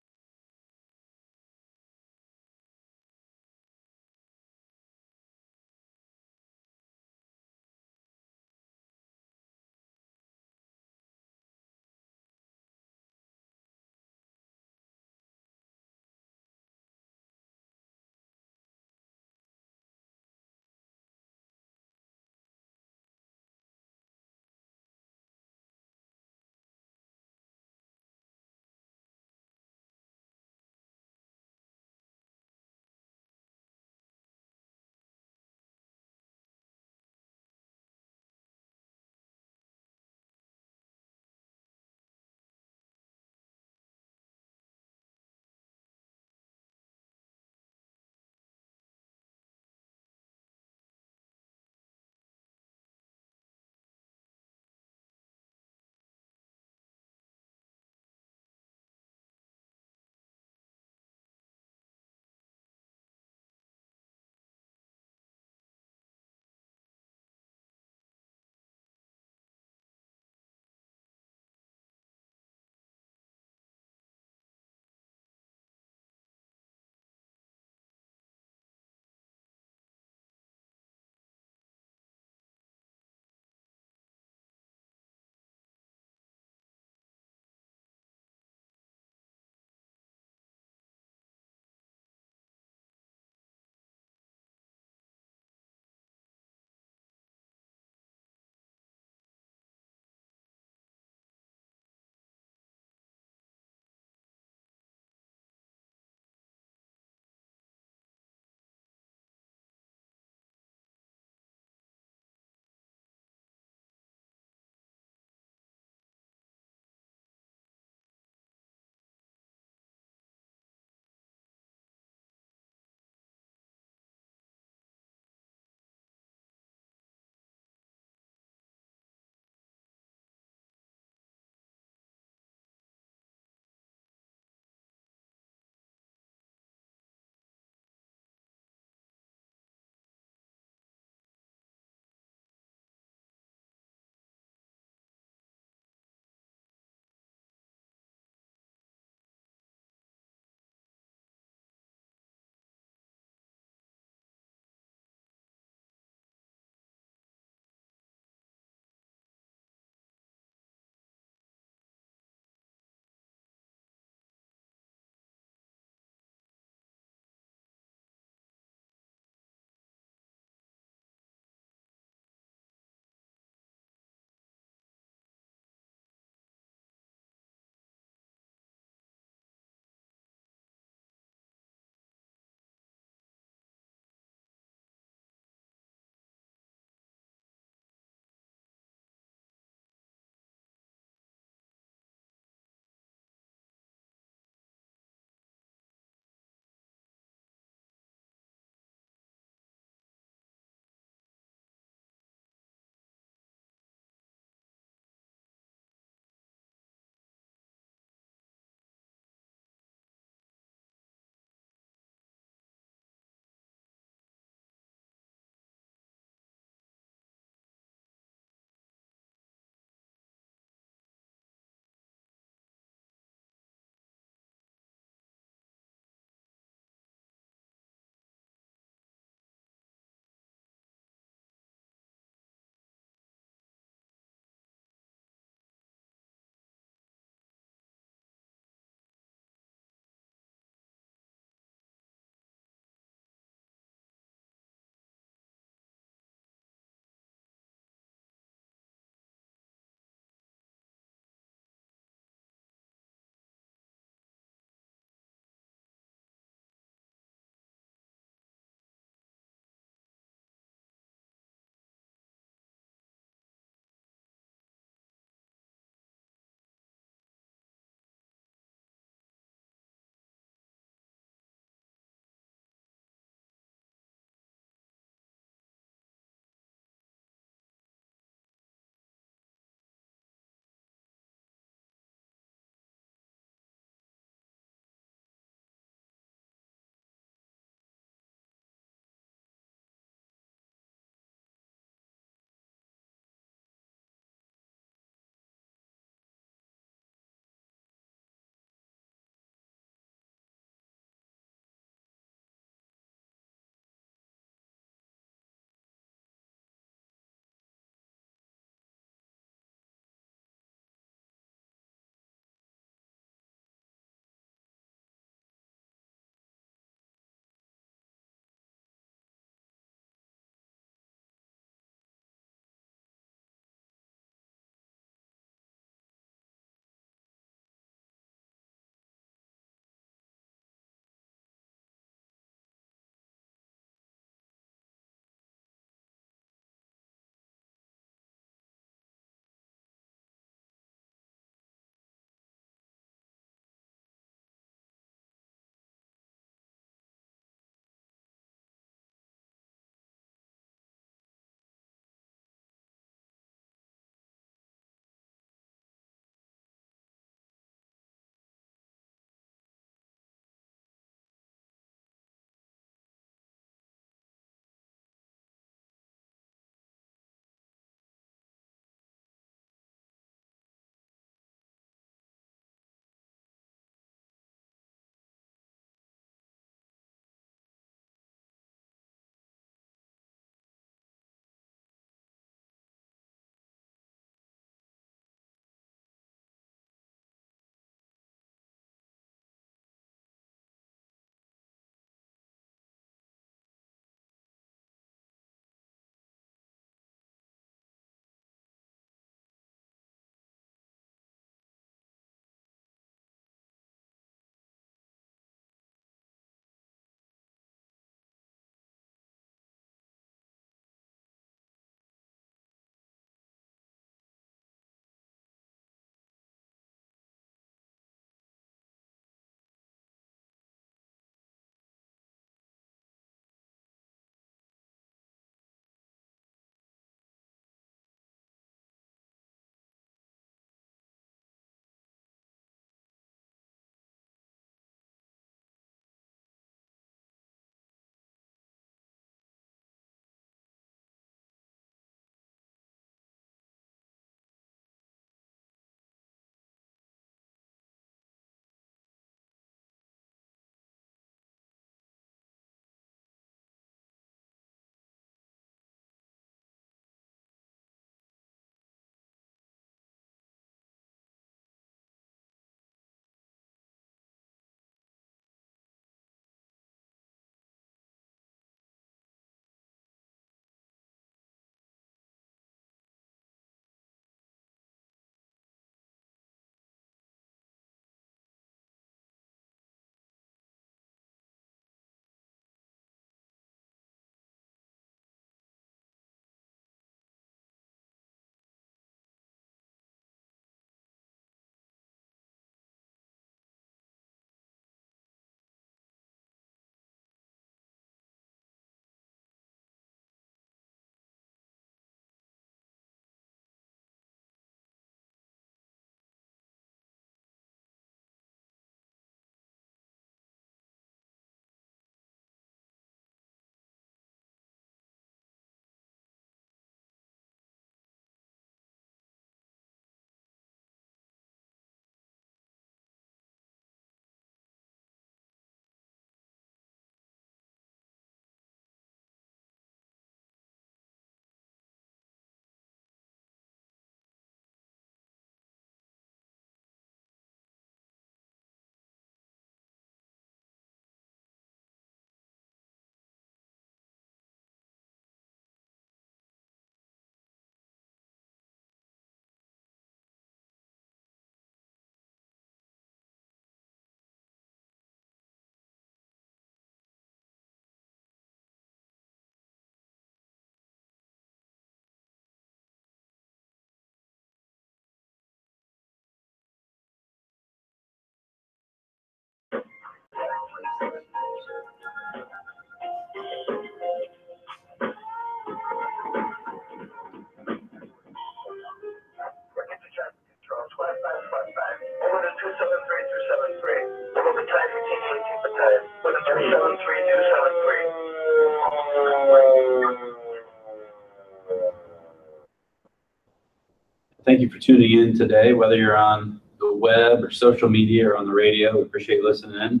Thank you for tuning in today, whether you're on the web or social media or on the radio. We appreciate you listening in.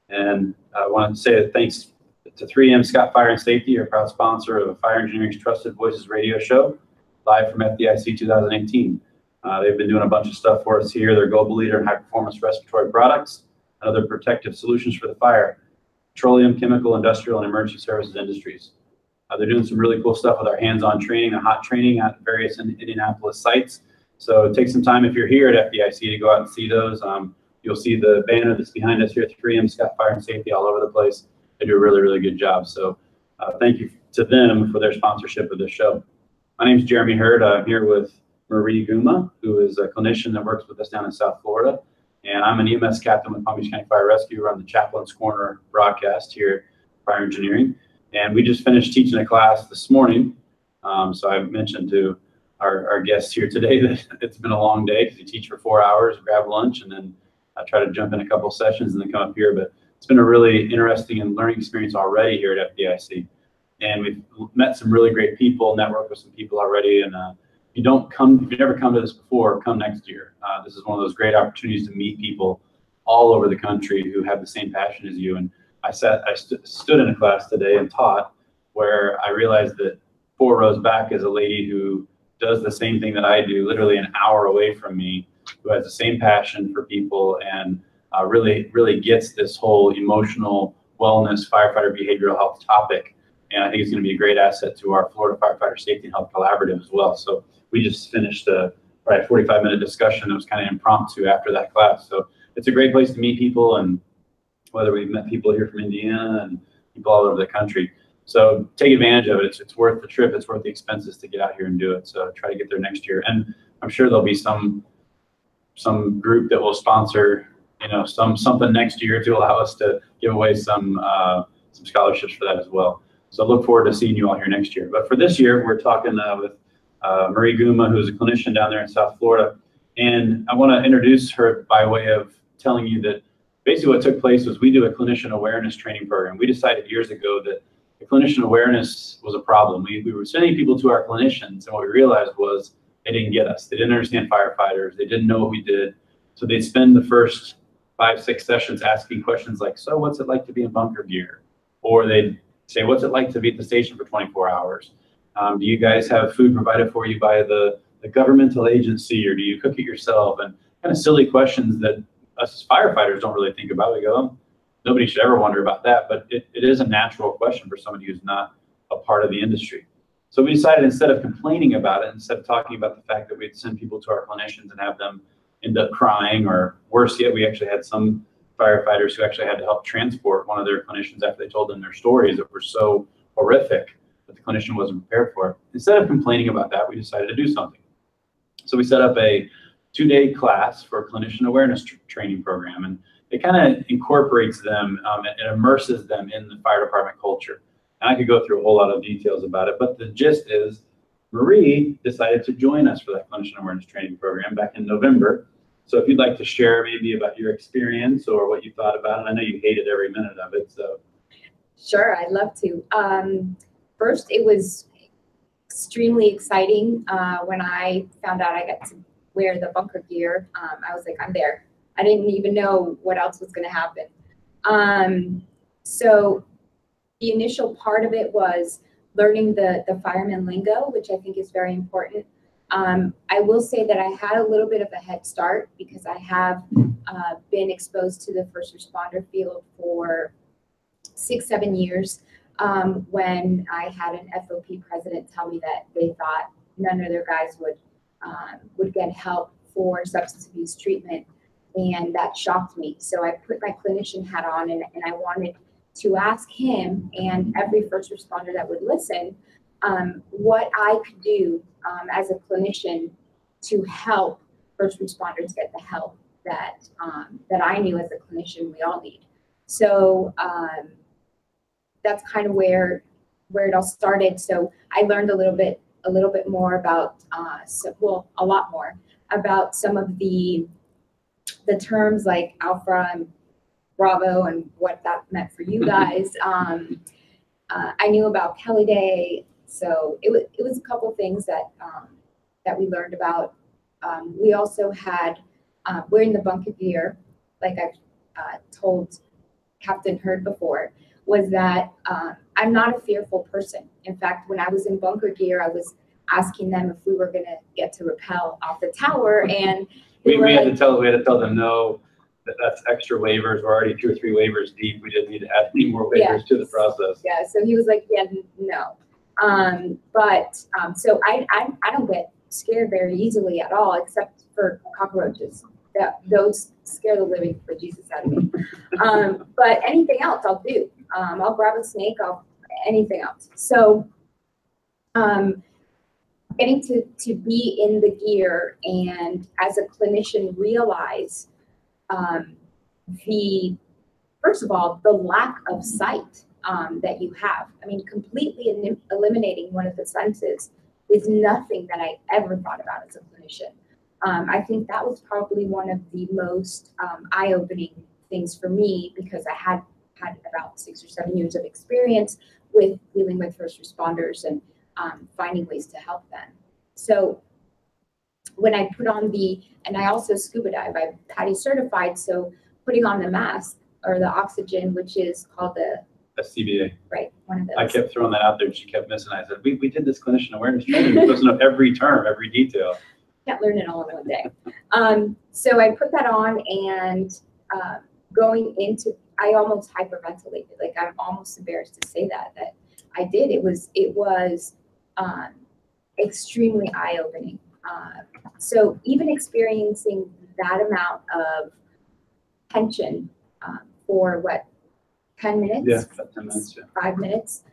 And I want to say thanks to 3M Scott Fire and Safety, our proud sponsor of Fire Engineering's Trusted Voices radio show, live from FDIC 2018. They've been doing a bunch of stuff for us here. They're a global leader in high-performance respiratory products and other protective solutions for the fire, petroleum, chemical, industrial, and emergency services industries. They're doing some really cool stuff with our hands-on training and hot training at various Indianapolis sites. So take some time if you're here at FDIC to go out and see those. You'll see the banner that's behind us here at 3M Scott Fire and Safety all over the place. They do a really, really good job. So thank you to them for their sponsorship of this show. My name is Jeremy Hurd. I'm here with Marie Guma, who is a clinician that works with us down in South Florida. And I'm an EMS captain with Palm Beach County Fire Rescue. Run the Chaplain's Corner broadcast here at Fire Engineering. And we just finished teaching a class this morning. So I mentioned to our guests here today that it's been a long day because you teach for 4 hours, grab lunch, and then I try to jump in a couple sessions and then come up here. But it's been a really interesting and learning experience already here at FDIC. And we've met some really great people, networked with some people already. And if you've never come to this before, come next year. This is one of those great opportunities to meet people all over the country who have the same passion as you. And I stood in a class today and taught where I realized that 4 rows back is a lady who does the same thing that I do, literally an hour away from me, who has the same passion for people and really, really gets this whole emotional wellness, firefighter behavioral health topic. And I think it's going to be a great asset to our Florida Firefighter Safety and Health Collaborative as well. So we just finished a 45-minute discussion that was kind of impromptu after that class. So it's a great place to meet people, and whether we've met people here from Indiana and people all over the country. So take advantage of it. It's worth the trip. It's worth the expenses to get out here and do it. So try to get there next year. And I'm sure there'll be some group that will sponsor, something next year to allow us to give away some scholarships for that as well. So look forward to seeing you all here next year. But for this year, we're talking with Marie Guma, who's a clinician down there in South Florida. And I want to introduce her by way of telling you that basically what took place was we do a clinician awareness training program. We decided years ago that the clinician awareness was a problem. We were sending people to our clinicians, and what we realized was they didn't get us. They didn't understand firefighters. They didn't know what we did. So they'd spend the first 5-6 sessions asking questions like, so what's it like to be in bunker gear? Or they'd say, what's it like to be at the station for 24 hours? Do you guys have food provided for you by the governmental agency, or do you cook it yourself? And kind of silly questions that us as firefighters don't really think about. We go, oh, nobody should ever wonder about that, but it is a natural question for somebody who's not a part of the industry. So we decided, instead of complaining about it, instead of talking about the fact that we'd send people to our clinicians and have them end up crying, or worse yet, we actually had some firefighters who actually had to help transport one of their clinicians after they told them their stories that were so horrific that the clinician wasn't prepared for it. Instead of complaining about that, we decided to do something. So we set up a 2-day class for a clinician awareness training program, and it kind of incorporates them, it immerses them in the fire department culture. And I could go through a whole lot of details about it, but the gist is Marie decided to join us for that clinician awareness training program back in November. So if you'd like to share maybe about your experience or what you thought about it, I know you hated every minute of it. So sure, I'd love to. First, it was extremely exciting when I found out I got to wear the bunker gear. I was like, I'm there. I didn't even know what else was going to happen. So the initial part of it was learning the fireman lingo, which I think is very important. I will say that I had a little bit of a head start because I have been exposed to the first responder field for 6-7 years. When I had an FOP president tell me that they thought none of their guys would get help for substance abuse treatment, and that shocked me. So I put my clinician hat on, and I wanted to ask him and every first responder that would listen what I could do as a clinician to help first responders get the help that I knew as a clinician we all need. So that's kind of where it all started. So I learned a little bit more about, a lot more about some of the terms like Alpha and Bravo and what that meant for you guys. I knew about Kelly Day, so it was a couple things that we learned about. we also had, wearing the bunker gear, like I've told Captain Hurd before, was that I'm not a fearful person. In fact, when I was in bunker gear, I was asking them if we were going to get to rappel off the tower, and we had to tell them no, that's extra waivers. We're already 2 or 3 waivers deep. We didn't need to add any more waivers to the process. Yeah, so he was like, yeah, no. So I don't get scared very easily at all, except for cockroaches. Those scare the living for Jesus out of me. But anything else I'll do. I'll grab a snake, anything else. So getting to be in the gear and as a clinician realize first of all, the lack of sight that you have. I mean, completely eliminating one of the senses is nothing that I ever thought about as a clinician. I think that was probably one of the most eye-opening things for me, because I had about 6 or 7 years of experience with dealing with first responders and finding ways to help them. So when I put on and I also scuba dive, I'm PADI certified, so putting on the mask or the oxygen, which is called the SCBA. Right, one of those. I kept throwing that out there and she kept missing. I said, we did this clinician awareness training. We're supposed to know every term, every detail. Can't learn it all in one day. So I put that on, and going into, I almost hyperventilated. Like, I'm almost embarrassed to say that I did. It was extremely eye-opening. So even experiencing that amount of tension for 10 minutes? Yeah, about 10 minutes, yeah. 5 minutes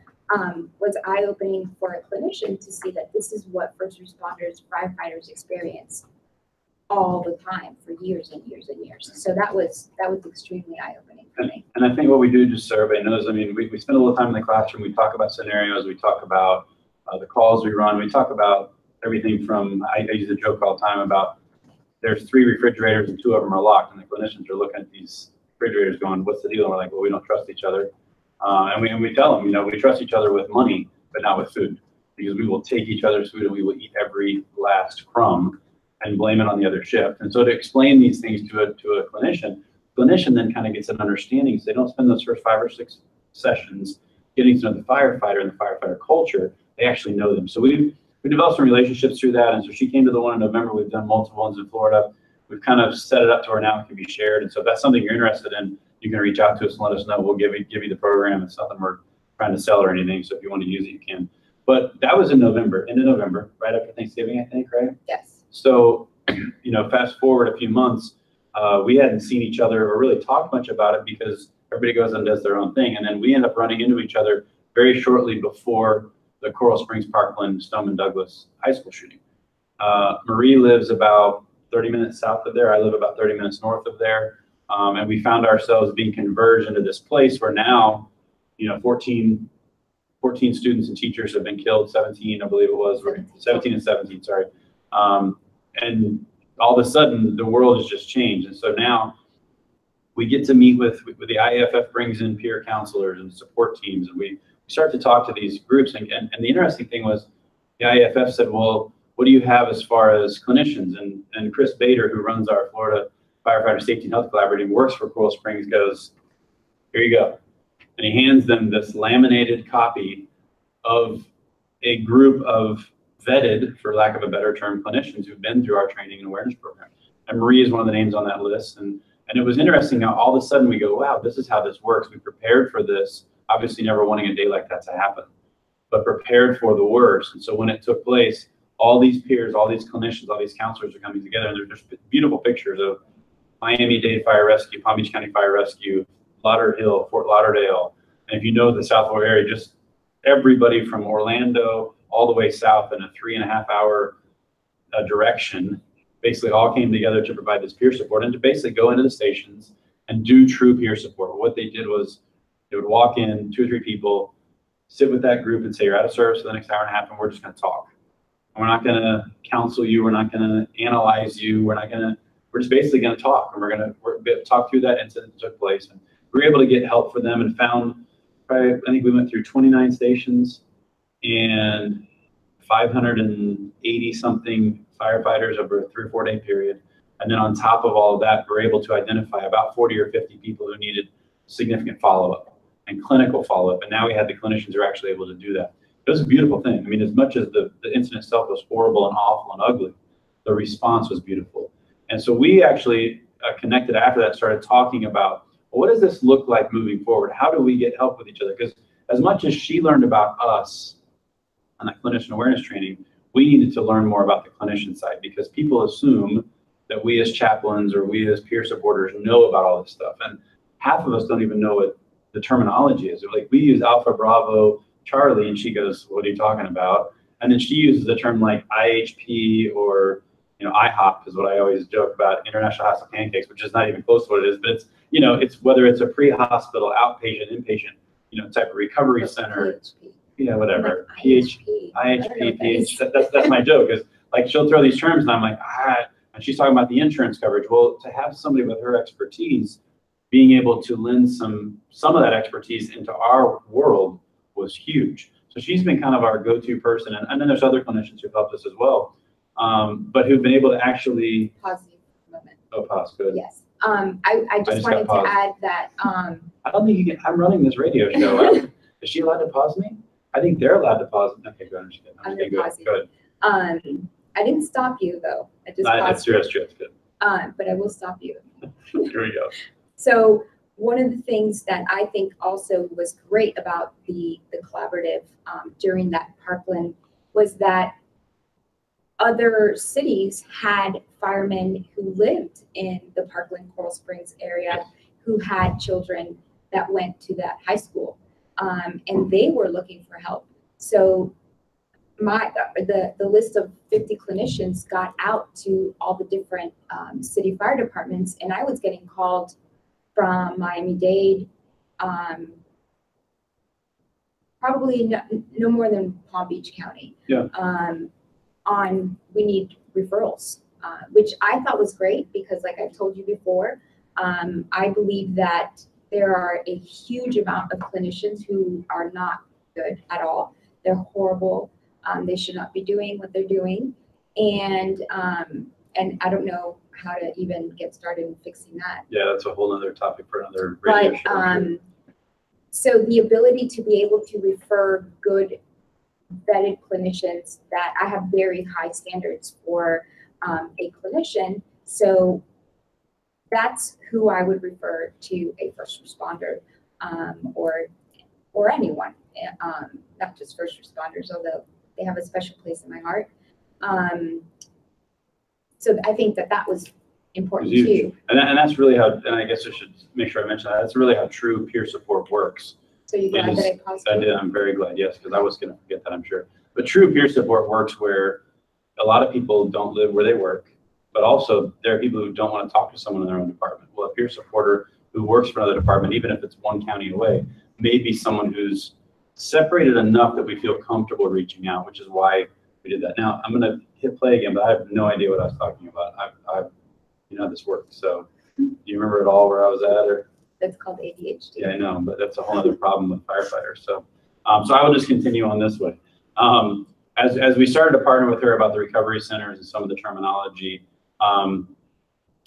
was eye-opening for a clinician to see that this is what first responders, firefighters experience all the time for years and years and years. So that was extremely eye-opening for me. And I think what we do, just so everybody knows, I mean, we spend a little time in the classroom. We talk about scenarios. We talk about the calls we run. We talk about everything from, I use a joke all the time about there's 3 refrigerators and 2 of them are locked, and the clinicians are looking at these refrigerators going, what's the deal? And we're like, well, we don't trust each other. And we tell them, you know, we trust each other with money, but not with food, because we will take each other's food and we will eat every last crumb and blame it on the other shift. And so to explain these things to a clinician then kind of gets an understanding, so they don't spend those first 5 or 6 sessions getting to know the firefighter and the firefighter culture. They actually know them. So we developed some relationships through that. And so she came to the one in November. We've done multiple ones in Florida. We've kind of set it up to where now it can be shared. And so if that's something you're interested in, you can reach out to us and let us know. We'll give you the program. It's nothing we're trying to sell or anything. So if you want to use it, you can. But that was in November, end of November, right after Thanksgiving, I think, right? Yes. So, you know, fast forward a few months, we hadn't seen each other or really talked much about it because everybody goes and does their own thing. And then we end up running into each other very shortly before the Coral Springs, Parkland, Stoneman Douglas high school shooting. Marie lives about 30 minutes south of there. I live about 30 minutes north of there. And we found ourselves being converged into this place where now, you know, 14 students and teachers have been killed, 17, I believe it was, 17 and 17, sorry. And all of a sudden, the world has just changed. And so now we get to meet with the IAFF brings in peer counselors and support teams, and we start to talk to these groups. And the interesting thing was the IAFF said, well, what do you have as far as clinicians? And Chris Bader, who runs our Florida Firefighter Safety and Health Collaborative, works for Coral Springs, goes, here you go. And he hands them this laminated copy of a group of vetted, for lack of a better term, clinicians who've been through our training and awareness program. And Marie is one of the names on that list. And it was interesting how all of a sudden we go, wow, this is how this works. We prepared for this, obviously never wanting a day like that to happen, but prepared for the worst. And so when it took place, all these peers, all these clinicians, all these counselors are coming together. And there's beautiful pictures of Miami-Dade Fire Rescue, Palm Beach County Fire Rescue, Lauderhill, Fort Lauderdale. And if you know the South Florida area, just everybody from Orlando all the way south in a 3.5-hour direction, basically all came together to provide this peer support and to basically go into the stations and do true peer support. What they did was they would walk in, 2 or 3 people, sit with that group and say, you're out of service for the next hour and a half, and we're just going to talk. And we're not going to counsel you. We're not going to analyze you. We're just basically going to talk. And we're going to talk through that incident that took place. And we were able to get help for them and found, I think we went through 29 stations and 580 something firefighters over a 3 or 4 day period. And then on top of all of that, we're able to identify about 40 or 50 people who needed significant follow-up and clinical follow-up. And now we had the clinicians who are actually able to do that. It was a beautiful thing. I mean, as much as the incident itself was horrible and awful and ugly, the response was beautiful. And so we actually connected after that, started talking about, well, what does this look like moving forward? How do we get help with each other? Because as much as she learned about us on that clinician awareness training, we needed to learn more about the clinician side, because people assume that we as chaplains or we as peer supporters know about all this stuff. And half of us don't even know what the terminology is. Like, we use Alpha, Bravo, Charlie, and she goes, what are you talking about? And then she uses the term like IHP or, you know, IHOP is what I always joke about, International Hospital Pancakes, which is not even close to what it is, but it's, you know, it's whether it's a pre-hospital, outpatient, inpatient, you know, type of recovery center. PHP. Yeah, whatever. Like IHP, PH. That's my joke, is like, she'll throw these terms and I'm like, and she's talking about the insurance coverage. Well, to have somebody with her expertise being able to lend some of that expertise into our world was huge. So she's been kind of our go-to person. And then there's other clinicians who've helped us as well, but who've been able to actually. Positive moment. Oh, pause, good. Yes. I just wanted to add that. I don't think you can, I'm running this radio show. Is she allowed to pause me? I think they're allowed to pause. Okay, go ahead. I'm going to pause you. Good. I didn't stop you though. I just That's true. That's good. But I will stop you. Here we go. So one of the things that I think also was great about the collaborative during that Parkland was that other cities had firemen who lived in the Parkland Coral Springs area who had children that went to that high school, and they were looking for help. So the list of 50 clinicians got out to all the different city fire departments, and I was getting called from Miami-Dade, probably no more than Palm Beach County. Yeah. On we need referrals, which I thought was great, because like I've told you before, I believe that there are a huge amount of clinicians who are not good at all. They're horrible. They should not be doing what they're doing. And I don't know how to even get started in fixing that. Yeah, that's a whole other topic for another radio show. So the ability to be able to refer good vetted clinicians, that I have very high standards for a clinician. So that's who I would refer to a first responder or anyone, not just first responders, although they have a special place in my heart. So I think that was important too. And that's really how, and I guess I should make sure I mention that, that's really how true peer support works. So you're glad that I paused? I did, I'm very glad, yes, because I was going to forget that, I'm sure. But true peer support works where a lot of people don't live where they work, but also there are people who don't want to talk to someone in their own department. Well, a peer supporter who works for another department, even if it's one county away, may be someone who's separated enough that we feel comfortable reaching out, which is why we did that. Now, I'm going to hit play again, but I have no idea what I was talking about. You know how this works. So do you remember at all where I was at? Or? That's called ADHD. Yeah, I know, but that's a whole other problem with firefighters. So so I will just continue on this way. As we started to partner with her about the recovery centers and some of the terminology,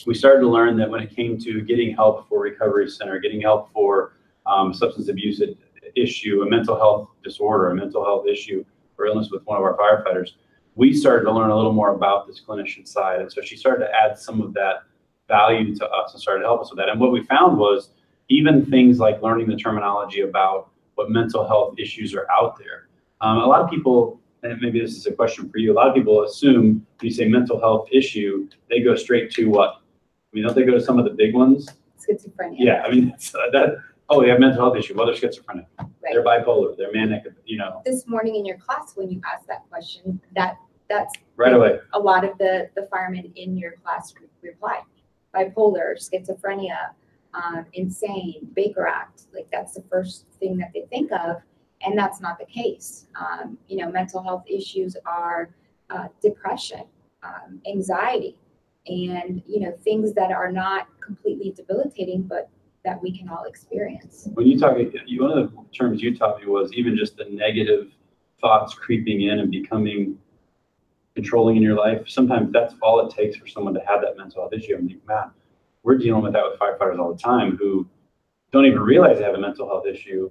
we started to learn that when it came to getting help for recovery center, getting help for substance abuse issue, a mental health disorder, a mental health issue or illness with one of our firefighters, we started to learn a little more about this clinician side. And so she started to add some of that value to us and started to help us with that. And what we found was even things like learning the terminology about what mental health issues are out there. A lot of people, and maybe this is a question for you, a lot of people assume when you say mental health issue, they go straight to what? I mean, don't they go to some of the big ones? Schizophrenia. Yeah, I mean, they have mental health issue. Well, they're schizophrenic. Right. They're bipolar. They're manic, you know. This morning in your class, when you asked that question, that's right away. A lot of the firemen in your class replied. Bipolar, schizophrenia, insane, Baker Act, like that's the first thing that they think of, and that's not the case. You know, mental health issues are depression, anxiety, and, you know, things that are not completely debilitating, but that we can all experience. When you talk, one of the terms you taught me was even just the negative thoughts creeping in and becoming controlling in your life. Sometimes that's all it takes for someone to have that mental health issue. I mean, man, we're dealing with that with firefighters all the time who don't even realize they have a mental health issue,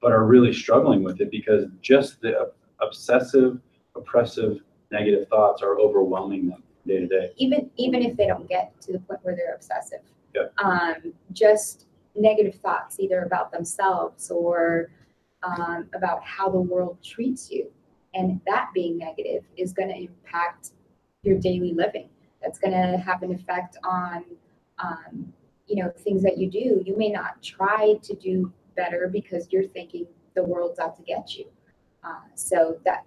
but are really struggling with it because just the obsessive, oppressive, negative thoughts are overwhelming them day to day. Even if they don't get to the point where they're obsessive. Yeah. Just negative thoughts, either about themselves or about how the world treats you. And that being negative is going to impact your daily living. That's going to have an effect on, things that you do. You may not try to do better because you're thinking the world's out to get you. So that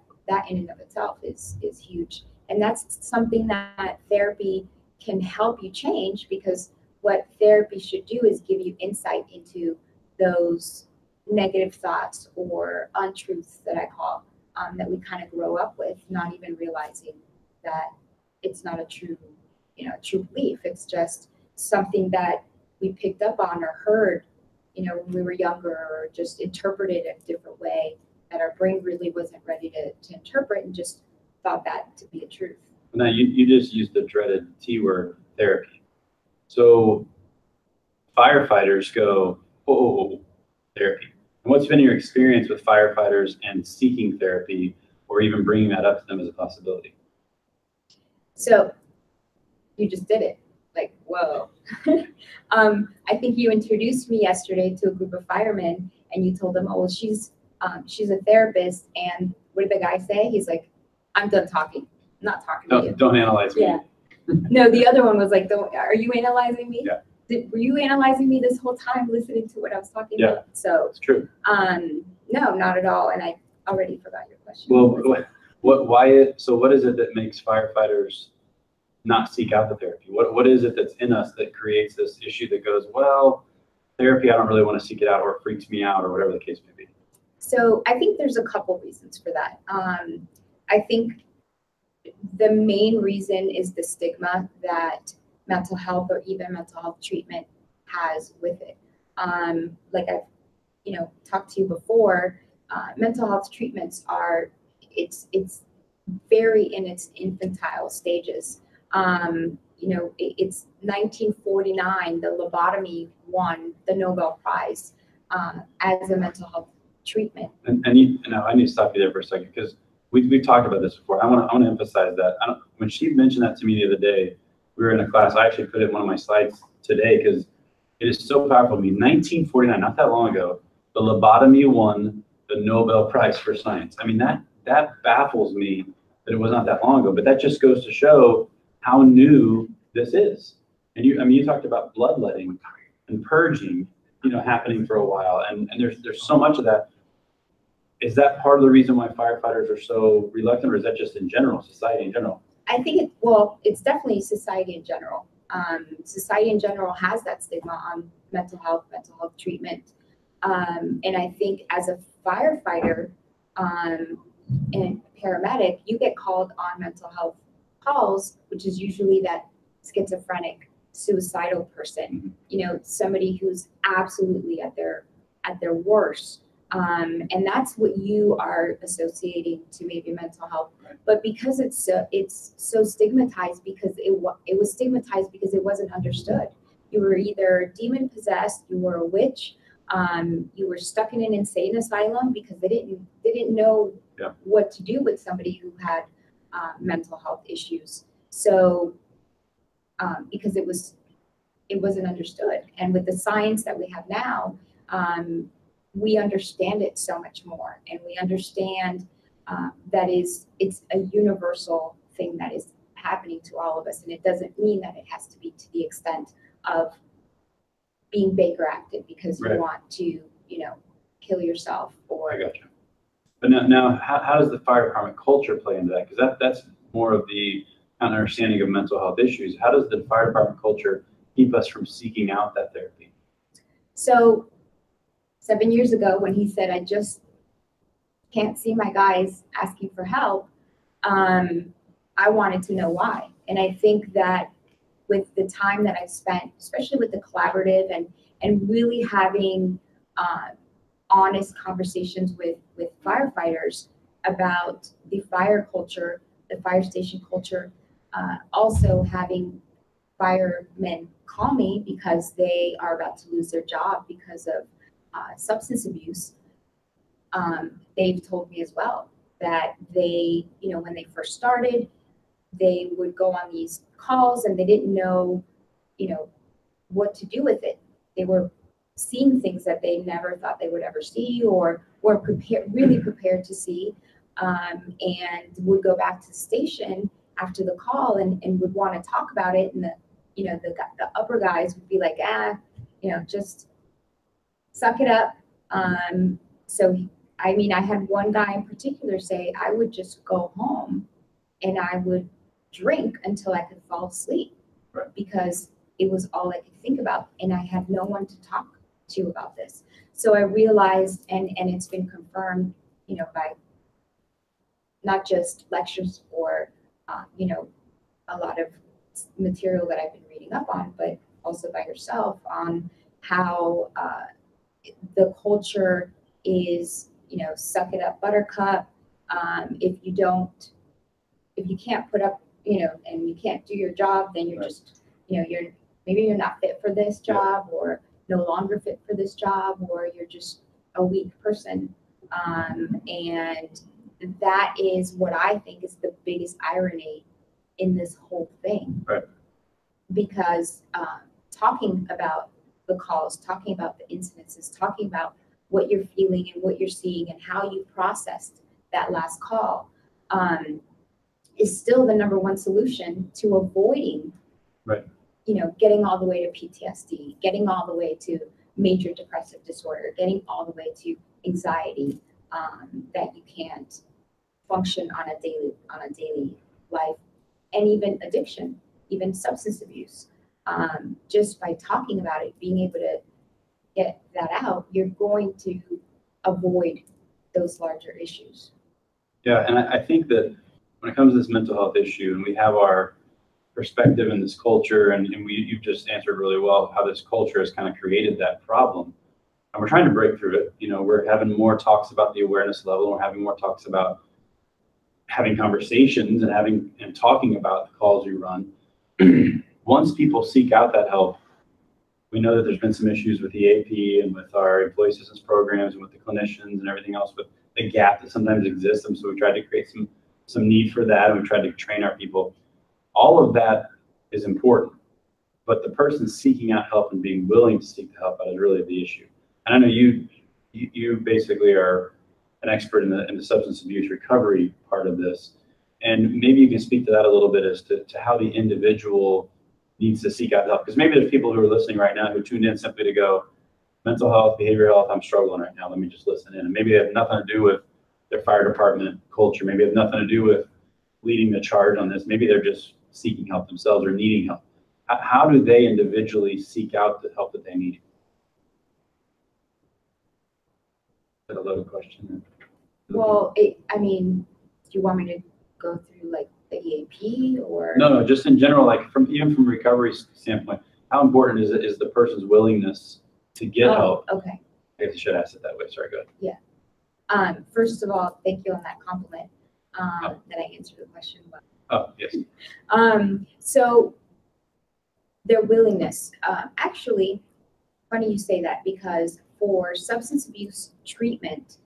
in and of itself is huge. And that's something that therapy can help you change, because what therapy should do is give you insight into those negative thoughts or untruths that I call, that we kind of grow up with, not even realizing that it's not a true belief. It's just something that we picked up on or heard, when we were younger, or just interpreted a different way that our brain really wasn't ready to interpret, and just thought that to be a truth. Now, you just used the dreaded T word, therapy. So firefighters go, oh, therapy. And what's been your experience with firefighters and seeking therapy, or even bringing that up to them as a possibility? So you just did it. Like, whoa. I think you introduced me yesterday to a group of firemen, and you told them, oh, well, she's a therapist. And what did the guy say? He's like, I'm done talking. I'm not talking to you. Don't analyze me. Yeah. No, the other one was like, are you analyzing me? Yeah. Were you analyzing me this whole time, listening to what I was talking about? So it's true. No, not at all. And I already forgot your question. Well, what is it that makes firefighters not seek out the therapy? What is it that's in us that creates this issue that goes, well, therapy, I don't really want to seek it out, or it freaks me out, or whatever the case may be? So I think there's a couple reasons for that. I think the main reason is the stigma that mental health or even mental health treatment has with it. Like I've, talked to you before, mental health treatments it's very in its infantile stages. It's 1949, the lobotomy won the Nobel Prize as a mental health treatment. And I need to stop you there for a second, because we've talked about this before. I want to emphasize that. When she mentioned that to me the other day, we were in a class. I actually put it in one of my slides today because it is so powerful to me. 1949, not that long ago, the lobotomy won the Nobel Prize for Science. I mean, that baffles me that it was not that long ago, but that just goes to show how new this is. And you talked about bloodletting and purging, happening for a while, and there's so much of that. Is that part of the reason why firefighters are so reluctant, or is that just in general, society in general? I think it's definitely society in general. Society in general has that stigma on mental health treatment. And I think as a firefighter and paramedic, you get called on mental health calls, which is usually that schizophrenic, suicidal person, somebody who's absolutely at their worst. And that's what you are associating to maybe mental health. But because it's so stigmatized, because it was stigmatized because it wasn't understood. You were either demon possessed, you were a witch, you were stuck in an insane asylum because they didn't know what to do with somebody who had mental health issues. So because it wasn't understood. And with the science that we have now, we understand it so much more, and we understand that it's a universal thing that is happening to all of us, and it doesn't mean that it has to be to the extent of being Baker acted because you want to, kill yourself. Or I got you. But now, how does the fire department culture play into that? Because that's more of the understanding of mental health issues. How does the fire department culture keep us from seeking out that therapy? So 7 years ago, when he said, I just can't see my guys asking for help, I wanted to know why. And I think that with the time that I've spent, especially with the collaborative and really having honest conversations with firefighters about the fire culture the fire station culture. Also having firemen call me because they are about to lose their job because of substance abuse. They've told me as well that they, when they first started, they would go on these calls and they didn't know, what to do with it. They were seeing things that they never thought they would ever see or were really prepared to see, and would go back to the station after the call and would want to talk about it. And the upper guys would be like, just suck it up. So, I had one guy in particular say, I would just go home and I would drink until I could fall asleep, right, because it was all I could think about. And I had no one to talk to about this. So I realized, and it's been confirmed, by not just lectures or, a lot of material that I've been reading up on, but also by yourself on how the culture is, suck it up, buttercup. If you can't put up, and you can't do your job, then you're just, maybe you're not fit for this job or no longer fit for this job, or you're just a weak person. And that is what I think is the biggest irony in this whole thing. Right. Because talking about the calls, talking about the incidences, talking about what you're feeling and what you're seeing and how you processed that last call is still the number one solution to avoiding, right, getting all the way to PTSD, getting all the way to major depressive disorder, getting all the way to anxiety, that you can't function on a daily life, and even addiction, even substance abuse. Just by talking about it, being able to get that out, you're going to avoid those larger issues. Yeah, and I think that when it comes to this mental health issue, and we have our perspective in this culture, and you've just answered really well how this culture has kind of created that problem. And we're trying to break through it. We're having more talks about the awareness level. We're having more talks about having conversations and talking about the calls we run. Once people seek out that help, we know that there's been some issues with the AP and with our employee assistance programs and with the clinicians and everything else, but the gap that sometimes exists. And so we tried to create some need for that, and we tried to train our people. All of that is important, but the person seeking out help and being willing to seek the help out is really the issue. And I know you basically are an expert in the substance abuse recovery part of this, and maybe you can speak to that a little bit as to how the individual needs to seek out help. Because maybe there's people who are listening right now who tuned in simply to go, mental health, behavioral health, I'm struggling right now, let me just listen in. And maybe they have nothing to do with their fire department culture. Maybe they have nothing to do with leading the charge on this. Maybe they're just seeking help themselves or needing help. How do they individually seek out the help that they need? Is that a loaded question? Well, do you want me to go through like the EAP or? No, just in general, like even from recovery standpoint, how important is the person's willingness to get help? Okay. I guess I should ask it that way. Sorry, go ahead. Yeah. First of all, thank you on that compliment that I answered the question well. Oh, yes. So their willingness, actually, funny you say that, because for substance abuse treatment,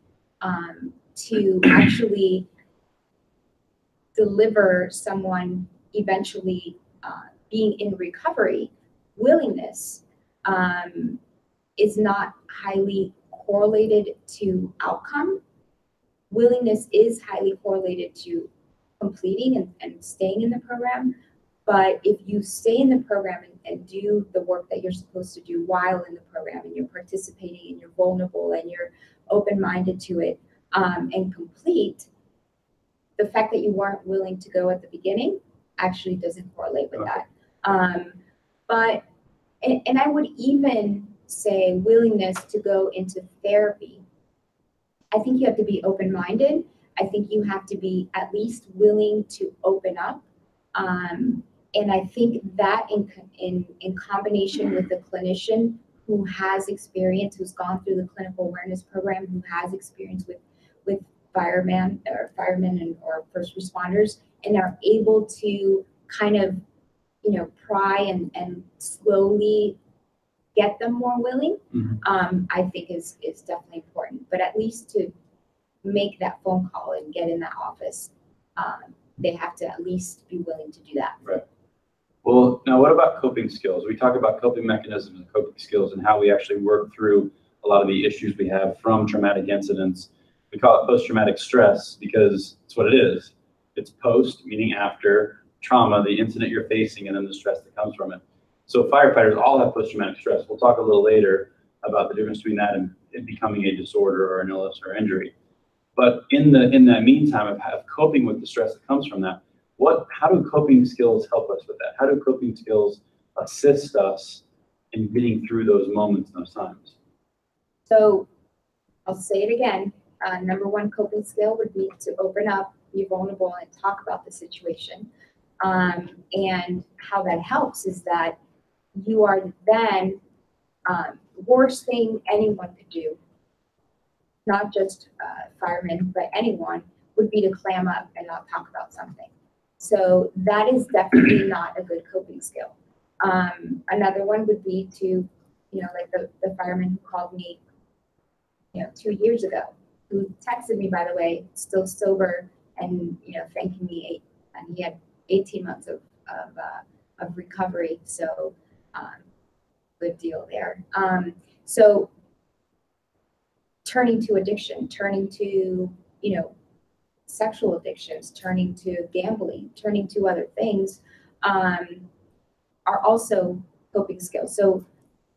to actually deliver someone eventually being in recovery, willingness is not highly correlated to outcome. Willingness is highly correlated to completing and staying in the program. But if you stay in the program and do the work that you're supposed to do while in the program, and you're participating and you're vulnerable and you're open-minded to it, and complete, the fact that you weren't willing to go at the beginning actually doesn't correlate with that. But I would even say willingness to go into therapy. I think you have to be open-minded. I think you have to be at least willing to open up. And I think that in combination with the clinician who has experience, who's gone through the clinical awareness program, who has experience with firemen or first responders, and are able to kind of, pry and slowly get them more willing, I think is definitely important. But at least to make that phone call and get in that office, they have to at least be willing to do that. Right. Well, now what about coping skills? We talk about coping mechanisms and coping skills and how we actually work through a lot of the issues we have from traumatic incidents. We call it post-traumatic stress because it's what it is. It's post, meaning after trauma, the incident you're facing, and then the stress that comes from it. So firefighters all have post-traumatic stress. We'll talk a little later about the difference between that and it becoming a disorder or an illness or injury. But in that meantime of coping with the stress that comes from that, how do coping skills help us with that? How do coping skills assist us in getting through those moments and those times? So I'll say it again. Number one coping skill would be to open up, be vulnerable, and talk about the situation. And how that helps is that you are then, worst thing anyone could do, not just firemen, but anyone, would be to clam up and not talk about something. So that is definitely not a good coping skill. Another one would be to, like the fireman who called me, 2 years ago, who texted me, by the way, still sober, and, thanking me, and he had 18 months of recovery. So good deal there. So turning to addiction, turning to, sexual addictions, turning to gambling, turning to other things, are also coping skills. So,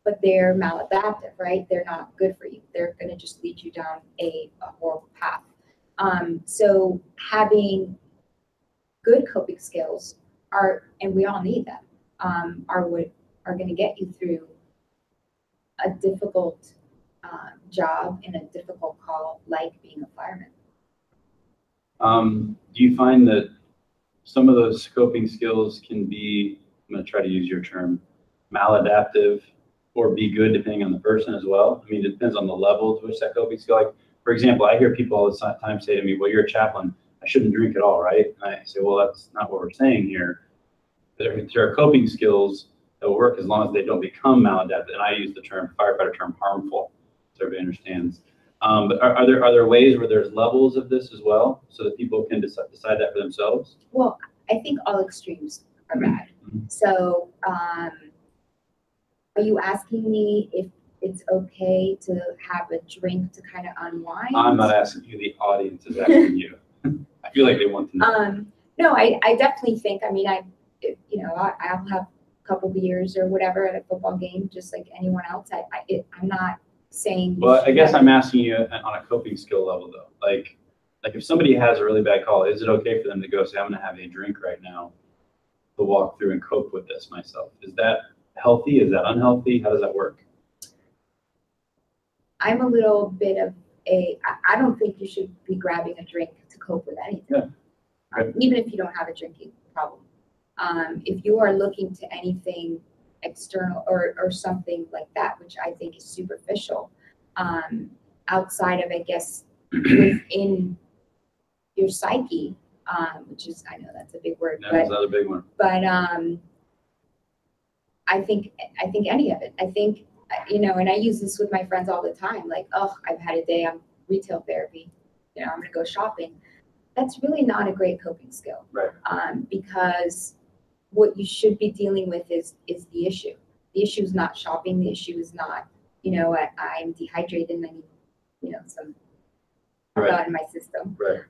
but they're maladaptive, right? They're not good for you. They're going to just lead you down a horrible path. So having good coping skills and we all need them, are going to get you through a difficult job and a difficult call, like being a fireman. Do you find that some of those coping skills can be, I'm going to try to use your term, maladaptive, or be good depending on the person as well? I mean, it depends on the level to which that coping skill, like, for example, I hear people all the time say to me, well, you're a chaplain, I shouldn't drink at all, right? And I say, well, that's not what we're saying here. There are coping skills that will work as long as they don't become maladaptive. And I use the firefighter term, harmful, so everybody understands. But are there ways where there's levels of this as well, so that people can decide that for themselves? Well, I think all extremes are bad. So are you asking me if it's okay to have a drink to kind of unwind? I'm not asking you, the audience is asking you. I feel like they want to know. No, I definitely think, I mean, I'll have a couple beers or whatever at a football game, just like anyone else. I'm not saying. Well, I guess I'm asking you on a coping skill level though. Like if somebody has a really bad call, is it okay for them to go say, I'm going to have a drink right now to walk through and cope with this myself? Is that healthy? Is that unhealthy? How does that work? I'm a little bit of I don't think you should be grabbing a drink to cope with anything. Yeah. Even if you don't have a drinking problem. If you are looking to anything external or something like that, which I think is superficial, outside of, I guess, within your psyche, which is, I know that's a big word, that's another big one. But I think any of it. I think, and I use this with my friends all the time, like, oh, I've had a day on retail therapy, I'm going to go shopping. That's really not a great coping skill. Right. Because what you should be dealing with is the issue. The issue is not shopping. The issue is not, I'm dehydrated and I need, some out in my system. Right.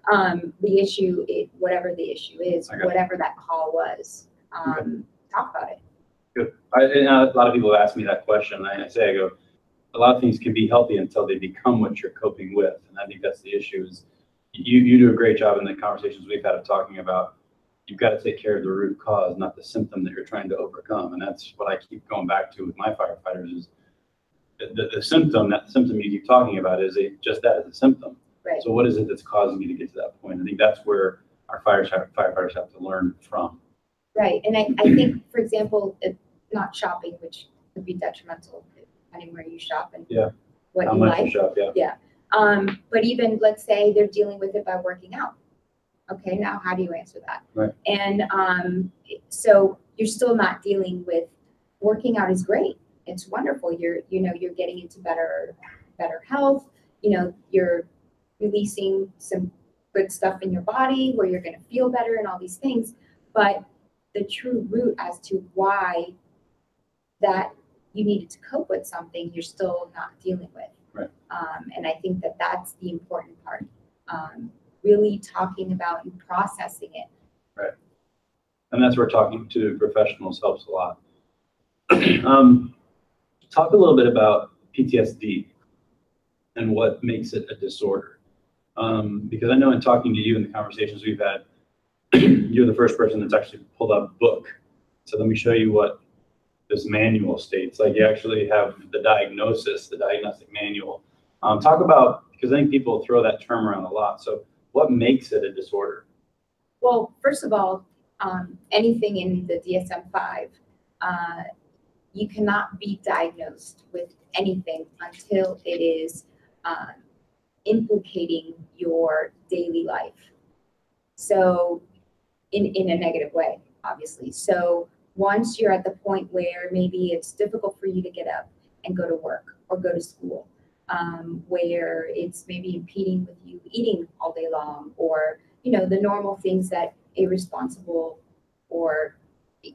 The issue, whatever the issue is, whatever that call was, talk about it. Good. A lot of people ask me that question. I go, a lot of things can be healthy until they become what you're coping with. And I think that's the issue is you do a great job in the conversations we've had of talking about you've got to take care of the root cause, not the symptom that you're trying to overcome. And that's what I keep going back to with my firefighters is the symptom, that symptom you keep talking about is just that, is a symptom. Right. So what is it that's causing you to get to that point? I think that's where our firefighters have to learn from. Right. And I think, for example, not shopping, which would be detrimental depending where you shop and what how you much like. You shop, Yeah. But even, let's say they're dealing with it by working out. Okay, now how do you answer that? Right. And so you're still not dealing with, working out is great. It's wonderful. You're getting into better health. You're releasing some good stuff in your body where you're going to feel better and all these things. But the true root as to why that you needed to cope with something, you're still not dealing with. Right. And I think that that's the important part. Really talking about and processing it. Right. And that's where talking to professionals helps a lot. Talk a little bit about PTSD and what makes it a disorder. Because I know in talking to you in the conversations we've had, you're the first person that's actually pulled up a book. So let me show you what this manual states. Like, you actually have the diagnosis, the diagnostic manual. Talk about, because I think people throw that term around a lot. So what makes it a disorder? Well, first of all, anything in the DSM-5, you cannot be diagnosed with anything until it is implicating your daily life. So in a negative way, obviously. So once you're at the point where maybe it's difficult for you to get up and go to work or go to school, where it's maybe impeding with you eating all day long, or, the normal things that a responsible or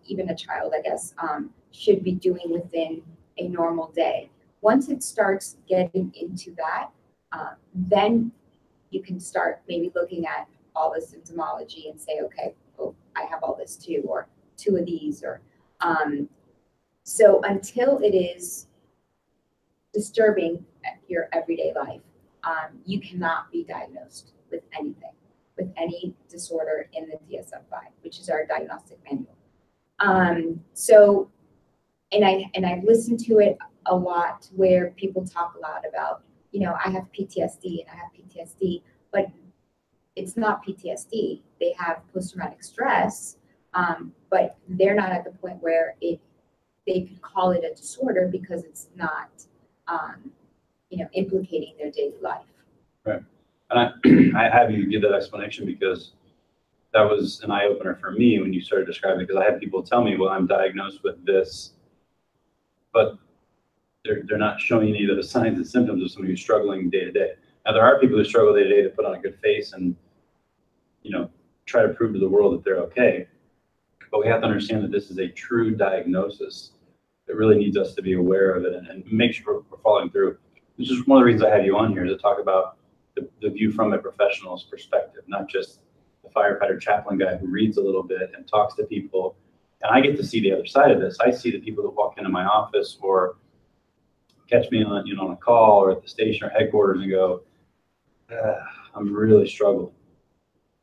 even a child, I guess, should be doing within a normal day. Once it starts getting into that, then you can start maybe looking at all the symptomology and say, okay, oh, I have all this too, or two of these, or so until it is disturbing your everyday life, you cannot be diagnosed with anything, with any disorder in the DSM-5, which is our diagnostic manual. So, and I've listened to it a lot where people talk a lot about, I have PTSD and I have PTSD, but it's not PTSD. They have post-traumatic stress, but they're not at the point where they could call it a disorder because it's not, implicating their daily life. Right. And I have you give that explanation because that was an eye-opener for me when you started describing it, because I had people tell me, well, I'm diagnosed with this, but they're not showing any of the signs and symptoms of somebody who's struggling day to day. Now, there are people who struggle day to day to put on a good face and, try to prove to the world that they're okay. But we have to understand that this is a true diagnosis. It really needs us to be aware of it and make sure we're following through. This is one of the reasons I have you on here, to talk about the view from a professional's perspective, not just the firefighter chaplain guy who reads a little bit and talks to people. And I get to see the other side of this. I see the people that walk into my office or catch me on, on a call or at the station or headquarters and go, I'm really struggling.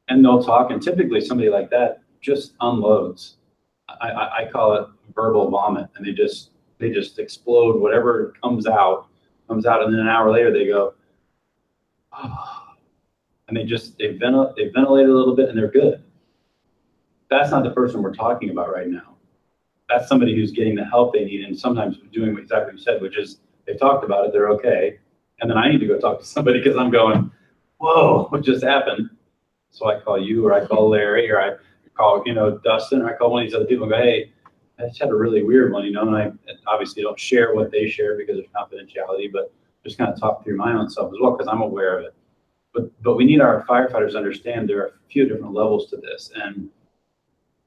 And they'll talk, and typically somebody like that just unloads. I call it verbal vomit, and they just explode. Whatever comes out, and then an hour later they go, oh, and they ventilate a little bit, and they're good. That's not the person we're talking about right now. That's somebody who's getting the help they need, and sometimes doing exactly what you said, which is they talked about it, they're okay, and then I need to go talk to somebody because I'm going, whoa, what just happened? So I call you, or I call Larry, or I call, Dustin, or I call one of these other people and go, hey, I just had a really weird one, and I obviously don't share what they share because of confidentiality, but just kind of talk through my own self as well, because I'm aware of it. But we need our firefighters to understand there are a few different levels to this. And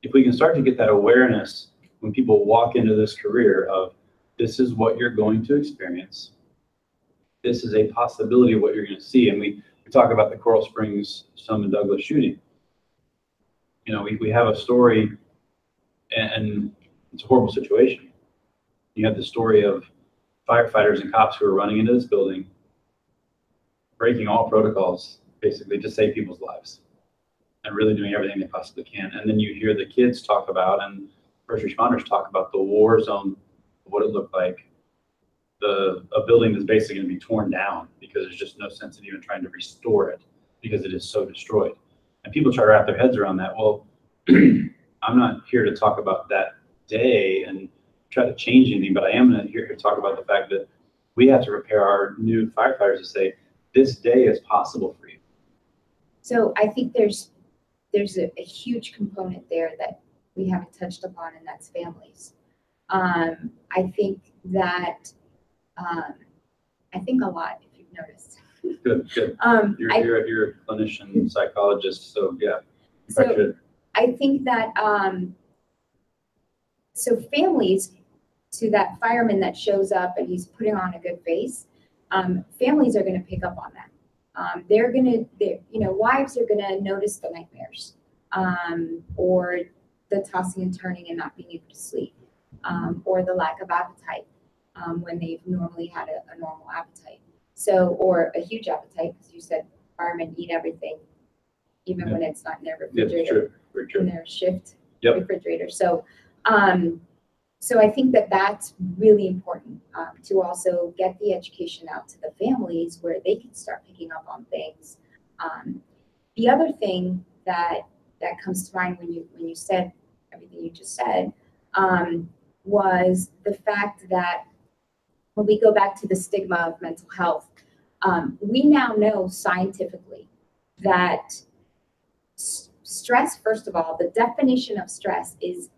if we can start to get that awareness when people walk into this career of, this is what you're going to experience, this is a possibility of what you're going to see. And we talk about the Coral Springs Stoneman Douglas shooting. We have a story, and it's a horrible situation. You have the story of firefighters and cops who are running into this building, breaking all protocols, basically, to save people's lives, and really doing everything they possibly can. And then you hear the kids talk about, and first responders talk about, the war zone, what it looked like, a building that's basically going to be torn down because there's just no sense in even trying to restore it because it is so destroyed. And people try to wrap their heads around that. Well, I'm not here to talk about that day and try to change anything, but I am here to talk about the fact that we have to prepare our new firefighters to say, this day is possible for you? So I think there's a huge component there that we haven't touched upon, and that's families. I think that, I think a lot, if you've noticed. Good, good. You're a clinician, psychologist, so yeah. So I think that, so families, to that fireman that shows up and he's putting on a good face, families are going to pick up on that. Wives are going to notice the nightmares, or the tossing and turning and not being able to sleep, or the lack of appetite when they've normally had a normal appetite. So, or a huge appetite, because you said firemen eat everything, even when it's not in their refrigerator, in their shift refrigerator. So, so I think that that's really important, to also get the education out to the families where they can start picking up on things. The other thing that comes to mind when you said everything you just said, was the fact that when we go back to the stigma of mental health, we now know scientifically that stress, first of all, the definition of stress is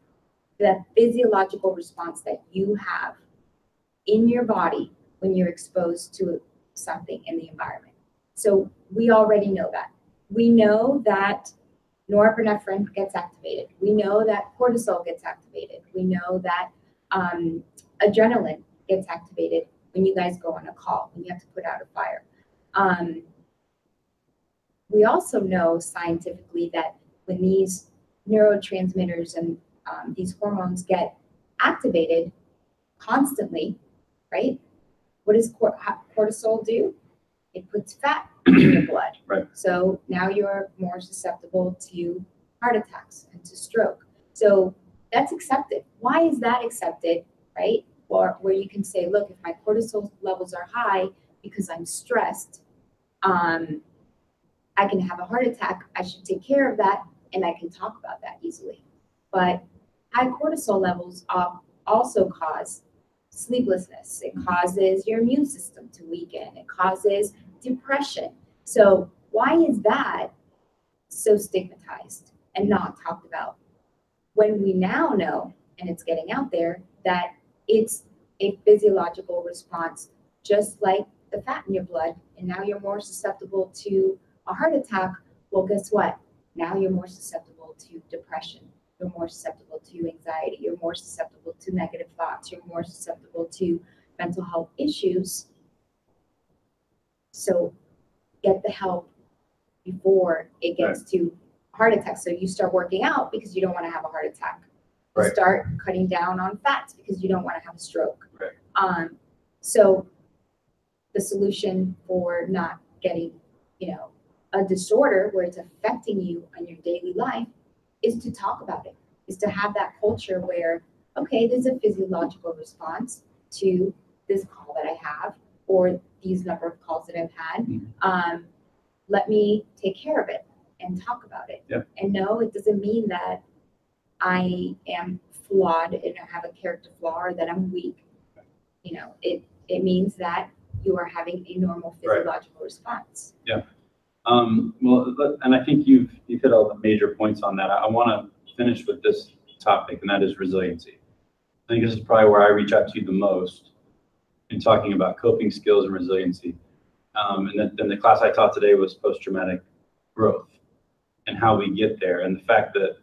the physiological response that you have in your body when you're exposed to something in the environment. So we already know that. We know that norepinephrine gets activated. We know that cortisol gets activated. We know that adrenaline gets activated when you guys go on a call, when you have to put out a fire. We also know scientifically that when these neurotransmitters and these hormones get activated constantly, right? What does cortisol do? It puts fat in your blood. Right. So now you're more susceptible to heart attacks and to stroke. So that's accepted. Why is that accepted, right? Or where you can say, look, if my cortisol levels are high because I'm stressed, I can have a heart attack. I should take care of that, and I can talk about that easily. But high cortisol levels also cause sleeplessness. It causes your immune system to weaken. It causes depression. So why is that so stigmatized and not talked about? When we now know, and it's getting out there, that it's a physiological response, just like the fat in your blood, and now you're more susceptible to a heart attack. Well, guess what? Now you're more susceptible to depression. You're more susceptible to anxiety. You're more susceptible to negative thoughts. You're more susceptible to mental health issues. So get the help before it gets to heart attack. So you start working out because you don't want to have a heart attack. You start cutting down on fats because you don't want to have a stroke. Right. So the solution for not getting, a disorder where it's affecting you on your daily life is to talk about it, is to have that culture where, okay, there's a physiological response to this call that I have, or these number of calls that I've had. Let me take care of it and talk about it. Yep. And no, it doesn't mean that I am flawed and I have a character flaw or that I'm weak. It means that you are having a normal physiological response. Yeah. Well, and I think you've hit all the major points on that. I want to finish with this topic, and that is resiliency. I think this is probably where I reach out to you the most in talking about coping skills and resiliency. And then the class I taught today was post-traumatic growth and how we get there, and the fact that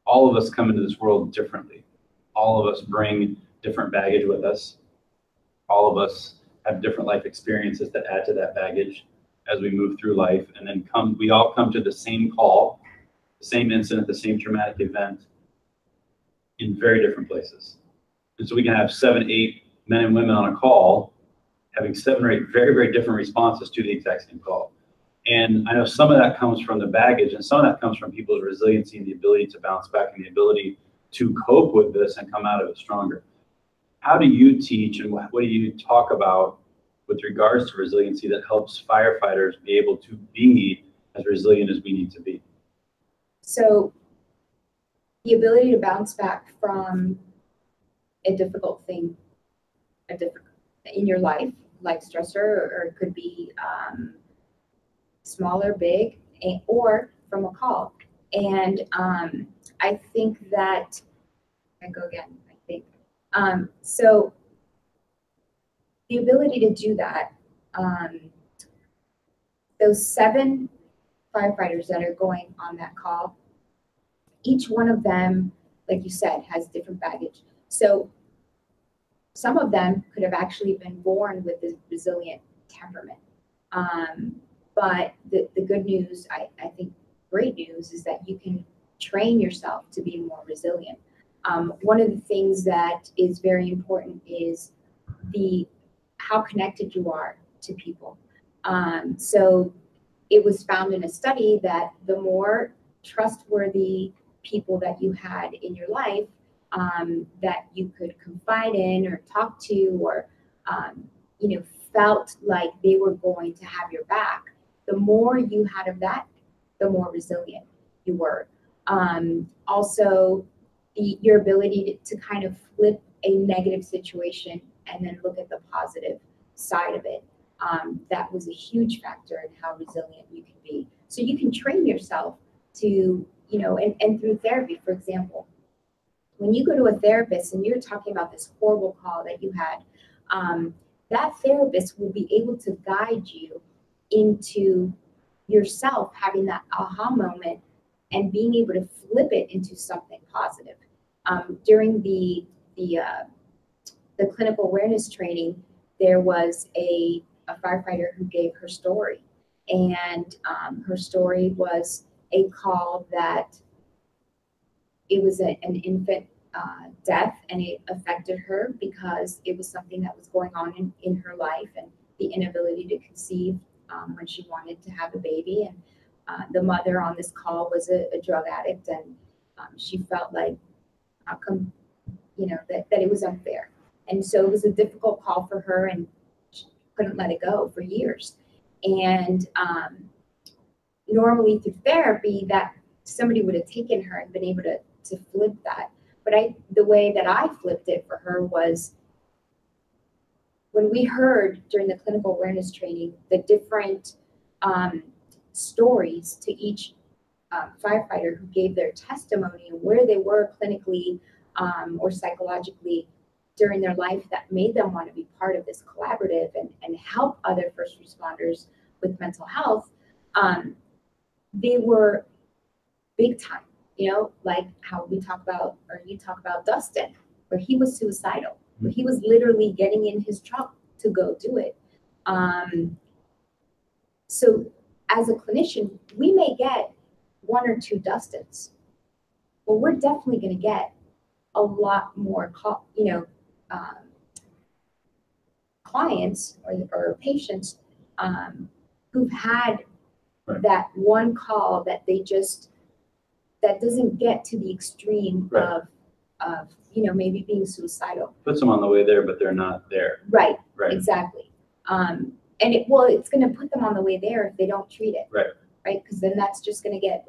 all of us come into this world differently. All of us bring different baggage with us. All of us have different life experiences that add to that baggage as we move through life, and then we all come to the same call, the same incident, the same traumatic event in very different places. And so we can have 7, 8 men and women on a call having 7 or 8 very, very different responses to the exact same call. And I know some of that comes from the baggage, and some of that comes from people's resiliency and the ability to bounce back and the ability to cope with this and come out of it stronger. How do you teach, and what do you talk about with regards to resiliency that helps firefighters be able to be as resilient as we need to be? So the ability to bounce back from a difficult thing in your life, life stressor, or it could be small or big, or from a call. And I think that, I go again, I think. So the ability to do that, those 7 firefighters that are going on that call, each one of them, like you said, has different baggage. So some of them could have actually been born with this resilient temperament. But the good news, I think great news, is that you can train yourself to be more resilient. One of the things that is very important is how connected you are to people. So it was found in a study that the more trustworthy people that you had in your life, that you could confide in or talk to, or felt like they were going to have your back, the more you had of that, the more resilient you were. Also, your ability to kind of flip a negative situation and then look at the positive side of it. That was a huge factor in how resilient you can be. So you can train yourself to, and through therapy, for example, when you go to a therapist and you're talking about this horrible call that you had, that therapist will be able to guide you into yourself having that aha moment and being able to flip it into something positive. During the clinical awareness training, there was a firefighter who gave her story, and her story was a call that it was an infant death, and it affected her because it was something that was going on in her life, and the inability to conceive when she wanted to have a baby. And the mother on this call was a drug addict, and she felt like, how come, that it was unfair. And so it was a difficult call for her, and she couldn't let it go for years. And normally through therapy, that somebody would have taken her and been able to flip that. But the way that I flipped it for her was when we heard during the clinical awareness training the different stories to each firefighter who gave their testimony and where they were clinically or psychologically during their life, that made them want to be part of this collaborative and help other first responders with mental health. They were big time, like how we talk about, or you talk about Dustin, where he was suicidal, where he was literally getting in his truck to go do it. So as a clinician, we may get 1 or 2 Dustins, but we're definitely going to get a lot more, clients or patients who've had that one call that that doesn't get to the extreme of maybe being suicidal. Puts them on the way there, but they're not there. Right. Exactly. And it's going to put them on the way there if they don't treat it. Right. Because then that's just going to get,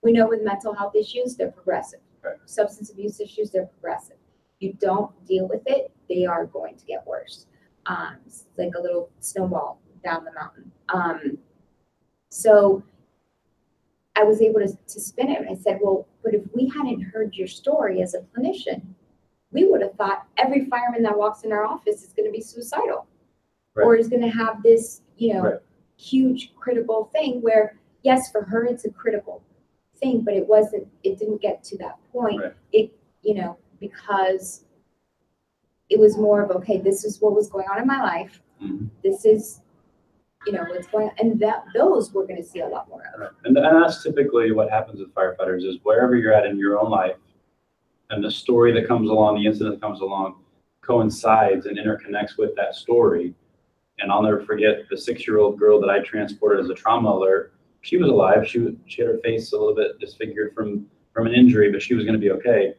we know with mental health issues, they're progressive. Substance abuse issues, they're progressive. You don't deal with it, they are going to get worse. It's like a little snowball down the mountain. So I was able to spin it. I said, well, but if we hadn't heard your story as a clinician, we would have thought every fireman that walks in our office is going to be suicidal, or is going to have this, huge critical thing where, yes, for her, it's a critical thing, but it didn't get to that point. Because it was more of, okay, this is what was going on in my life. This is, what's going on. And those we're going to see a lot more of. And that's typically what happens with firefighters, is wherever you're at in your own life, and the story that comes along, the incident that comes along, coincides and interconnects with that story. And I'll never forget the 6-year-old girl that I transported as a trauma alert. She was alive. She had her face a little bit disfigured from an injury, but she was going to be okay.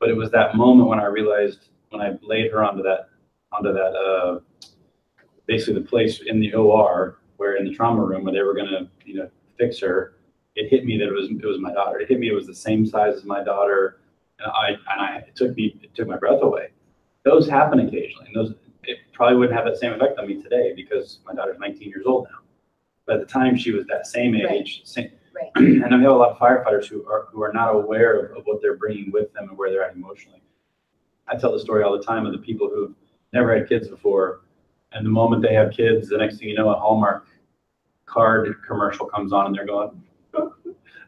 But it was that moment when I realized, when I laid her onto that basically the place in the OR, where in the trauma room where they were going to fix her, it hit me that it was my daughter. It hit me it was the same size as my daughter, and it took my breath away. Those happen occasionally, and it probably wouldn't have that same effect on me today because my daughter's 19 years old now. But at the time she was that same age, same, Right. and I have a lot of firefighters who are not aware of what they're bringing with them and where they're at emotionally. I tell the story all the time of the people who've never had kids before, and the moment they have kids, the next thing you know, a Hallmark card commercial comes on, and they're going,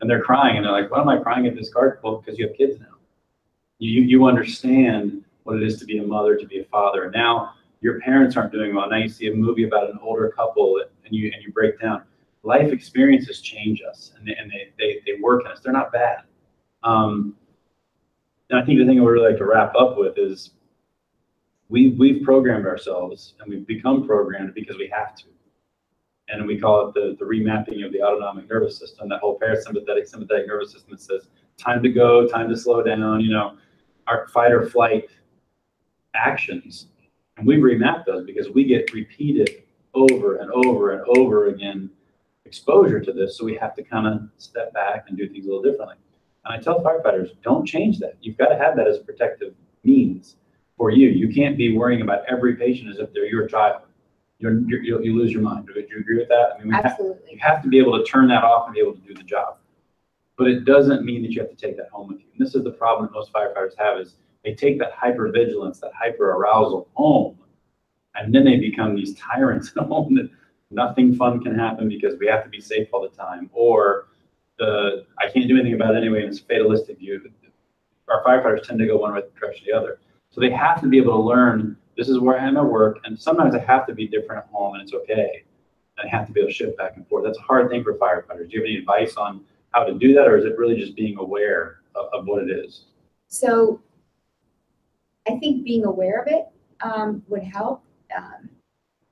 and they're crying, and they're like, "Why am I crying at this card?" Well, because you have kids now. You understand what it is to be a mother, to be a father, and now your parents aren't doing well. Now you see a movie about an older couple, and you break down. Life experiences change us, and they work in us. They're not bad. And I think the thing I would really like to wrap up with is we've programmed ourselves, and we've become programmed because we have to. And we call it the remapping of the autonomic nervous system, that whole parasympathetic, sympathetic nervous system that says, time to go, time to slow down, you know, our fight or flight actions. And we've remapped those because we get repeated over and over and over again exposure to this. So we have to kind of step back and do things a little differently. And I tell firefighters, don't change that. You've got to have that as a protective means for you. You can't be worrying about every patient as if they're your child. You lose your mind. Do you agree with that? I mean, Absolutely. You have to be able to turn that off and be able to do the job. But it doesn't mean that you have to take that home with you. And this is the problem that most firefighters have, is they take that hypervigilance, that hyper-arousal home, and then they become these tyrants at home that nothing fun can happen because we have to be safe all the time. Or I can't do anything about it anyway, and it's a fatalistic view. Our firefighters tend to go one direction or the other. So they have to be able to learn, this is where I am at work, and sometimes I have to be different at home, and it's okay. And I have to be able to shift back and forth. That's a hard thing for firefighters. Do you have any advice on how to do that, or is it really just being aware of what it is? So I think being aware of it would help.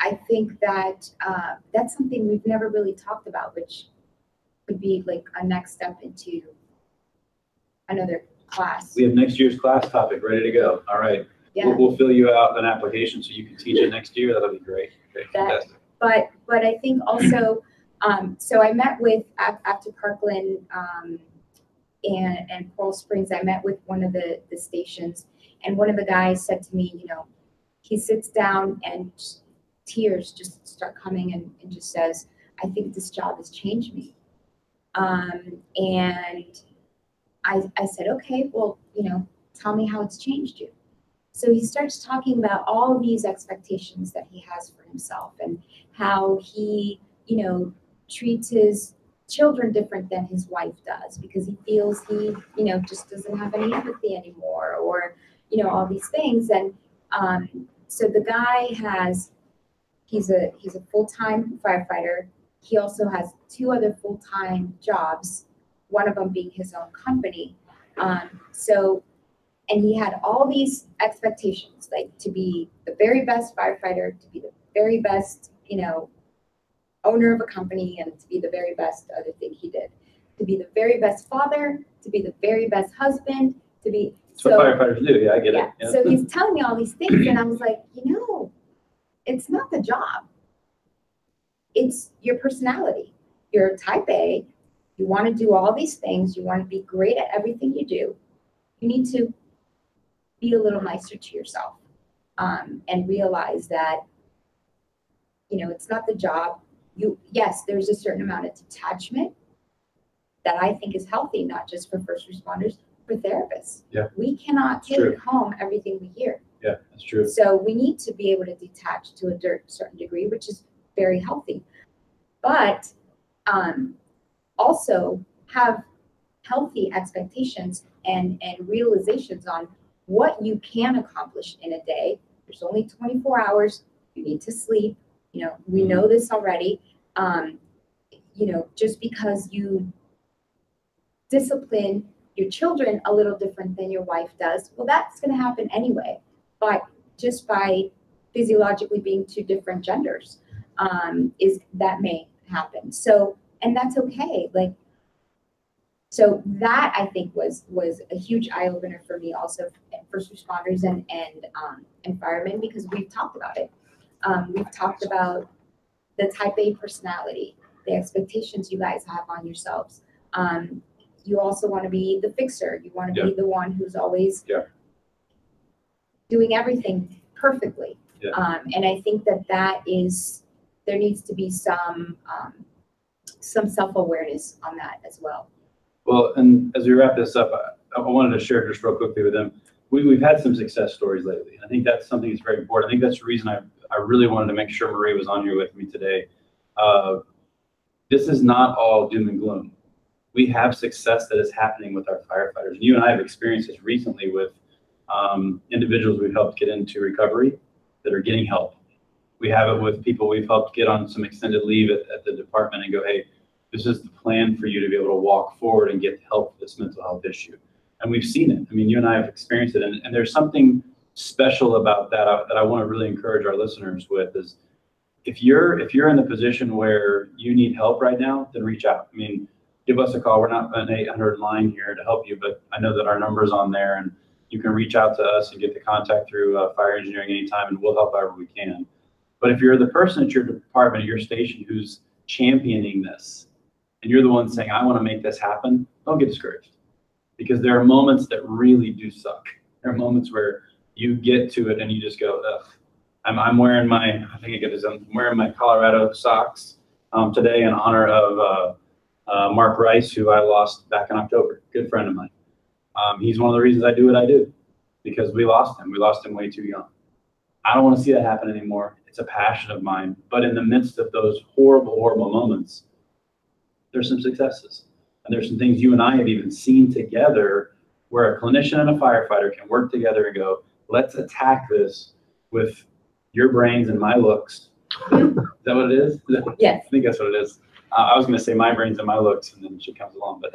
I think that that's something we've never really talked about, which would be like a next step into another class. We have next year's class topic ready to go. All right. Yeah. We'll fill you out an application so you can teach it next year. That'll be great. Okay, fantastic. But I think also, so I met with, after Parkland and Coral Springs, I met with one of the stations, and one of the guys said to me, you know, he sits down and tears just start coming and just says, I think this job has changed me. And I said, okay, well, you know, tell me how it's changed you. So he starts talking about all these expectations that he has for himself and how he, you know, treats his children different than his wife does because he feels he, you know, just doesn't have any empathy anymore, or, you know, all these things. And so the guy he's a full-time firefighter. He also has 2 other full-time jobs, one of them being his own company. And he had all these expectations, like to be the very best firefighter, to be the very best, you know, owner of a company, and to be the very best other thing he did, to be the very best father, to be the very best husband, to be. That's what firefighters do. Yeah, I get it. Yeah. So he's telling me all these things, and I was like, you know, it's not the job. It's your personality. You're type A. You want to do all these things. You want to be great at everything you do. You need to be a little nicer to yourself, and realize that, you know, it's not the job. Yes, there's a certain amount of detachment that I think is healthy, not just for first responders, for therapists. Yeah. We cannot take True. home everything we hear. Yeah, that's true. So we need to be able to detach to a certain degree, which is very healthy. But also have healthy expectations and realizations on what you can accomplish in a day. There's only 24 hours. You need to sleep. You know, we know this already. You know, just because you discipline your children a little different than your wife does, well, that's going to happen anyway. But just by physiologically being 2 different genders, that may happen. So, and that's okay. Like, so that I think was a huge eye opener for me, also first responders and firemen, because we've talked about it. We've talked about the type A personality, the expectations you guys have on yourselves. You also want to be the fixer. You want to be the one who's always doing everything perfectly. Yeah. And I think that there needs to be some self-awareness on that as well. Well, and as we wrap this up, I wanted to share just real quickly with them. We've had some success stories lately. I think that's something that's very important. I think that's the reason I really wanted to make sure Marie was on here with me today. This is not all doom and gloom. We have success that is happening with our firefighters. You and I have experienced this recently with individuals we've helped get into recovery that are getting help. We have it with people we've helped get on some extended leave at the department and go, hey, this is the plan for you to be able to walk forward and get help with this mental health issue. And we've seen it. I mean, you and I have experienced it. And there's something special about that that I want to really encourage our listeners with is if you're in the position where you need help right now, then reach out. I mean, give us a call. We're not an 800 line here to help you, but I know that our number's on there and you can reach out to us and get the contact through fire engineering anytime and we'll help however we can. But if you're the person at your department, at your station who's championing this and you're the one saying, I want to make this happen, don't get discouraged. Because there are moments that really do suck. There are moments where you get to it and you just go, ugh. I'm wearing my, I'm wearing my Colorado socks today in honor of Mark Rice, who I lost back in October, good friend of mine. He's one of the reasons I do what I do, because we lost him. We lost him way too young. I don't want to see that happen anymore. It's a passion of mine. But in the midst of those horrible, horrible moments, there's some successes. And there's some things you and I have even seen together where a clinician and a firefighter can work together and go, let's attack this with your brains and my looks. Is that what it is? Yes. I think that's what it is. I was going to say my brains and my looks, and then she comes along. But,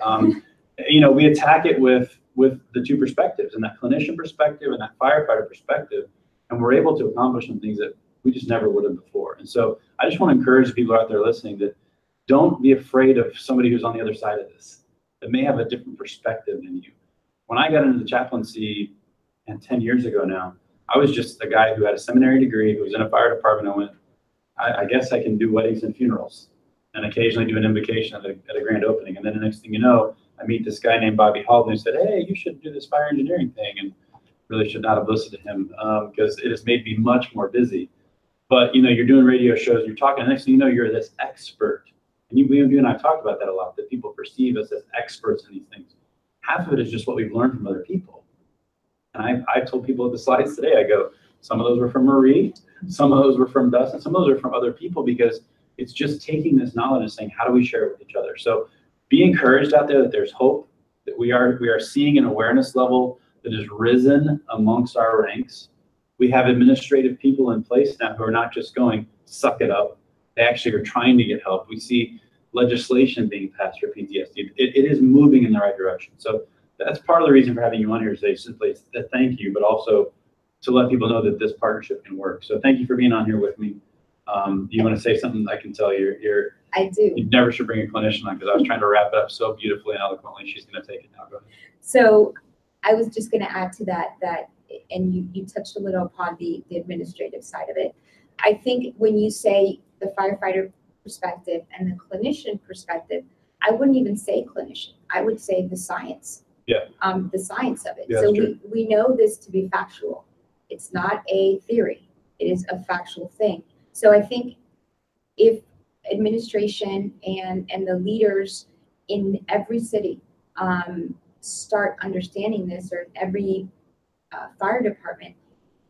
you know, we attack it with the two perspectives, and that clinician perspective and that firefighter perspective, and we're able to accomplish some things that we just never would have before. And so I just want to encourage people out there listening that don't be afraid of somebody who's on the other side of this, that may have a different perspective than you. When I got into the chaplaincy, and 10 years ago now, I was just a guy who had a seminary degree, who was in a fire department. I went, I guess I can do weddings and funerals and occasionally do an invocation at a grand opening. And then the next thing you know, I meet this guy named Bobby Halden who said, hey, you should do this fire engineering thing. And really should not have listened to him because it has made me much more busy. But, you know, you're doing radio shows, you're talking, and next thing you know, you're this expert. And you and I talked about that a lot, that people perceive us as experts in these things. Half of it is just what we've learned from other people. And I told people at the slides today, I go, some of those were from Marie, some of those were from Dustin, some of those are from other people, because it's just taking this knowledge and saying, how do we share it with each other? So be encouraged out there that there's hope, that we are seeing an awareness level that has risen amongst our ranks. We have administrative people in place now who are not just going, suck it up. They actually are trying to get help. We see legislation being passed for PTSD. It is moving in the right direction. So that's part of the reason for having you on here today, simply to thank you, but also to let people know that this partnership can work. So thank you for being on here with me. Do you want to say something? I can tell you, I do. You never should bring a clinician on, because I was trying to wrap it up so beautifully and eloquently. She's going to take it now. Go ahead. So I was just going to add to that, and you touched a little upon the administrative side of it. I think when you say the firefighter perspective and the clinician perspective, I wouldn't even say clinician. I would say the science. Yeah. The science of it. Yeah, so true. we know this to be factual. It's not a theory. It is a factual thing. So I think if administration and the leaders in every city start understanding this, or every fire department,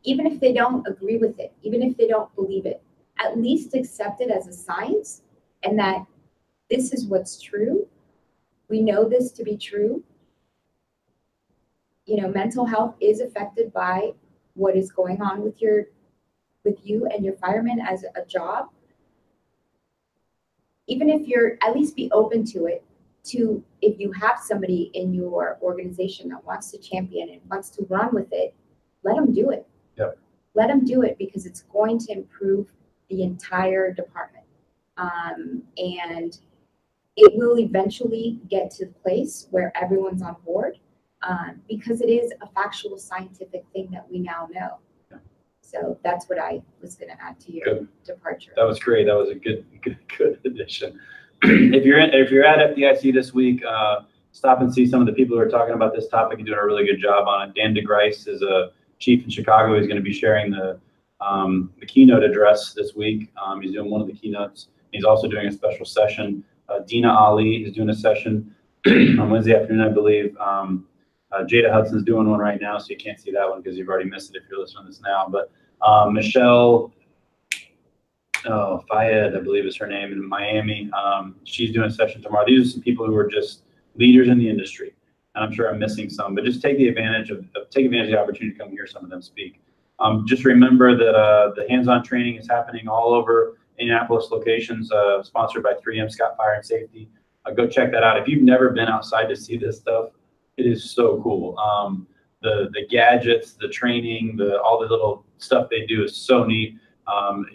even if they don't agree with it, even if they don't believe it, at least accept it as a science, and that this is what's true. We know this to be true. You know, mental health is affected by what is going on with you and your firemen as a job. Even if you're, at least be open to it, to if you have somebody in your organization that wants to champion and wants to run with it, let them do it. Yep. Let them do it, because it's going to improve the entire department. And it will eventually get to the place where everyone's on board, because it is a factual scientific thing that we now know. Yeah. So that's what I was going to add to your departure. That was great. That was a good addition. If you're at FDIC this week, stop and see some of the people who are talking about this topic and doing a really good job on it. Dan DeGrice is a chief in Chicago. He's going to be sharing the the keynote address this week. He's doing one of the keynotes. He's also doing a special session. Dina Ali is doing a session on Wednesday afternoon, I believe. Jada Hudson's doing one right now, so you can't see that one because you've already missed it if you're listening to this now. But Michelle Fayed, I believe is her name, in Miami. She's doing a session tomorrow. These are some people who are just leaders in the industry. And I'm sure I'm missing some, but just take advantage of the opportunity to come hear some of them speak. Just remember that the hands-on training is happening all over Indianapolis locations, sponsored by 3M Scott Fire and Safety. Go check that out. If you've never been outside to see this stuff, it is so cool. The gadgets, the training, all the little stuff they do is so neat.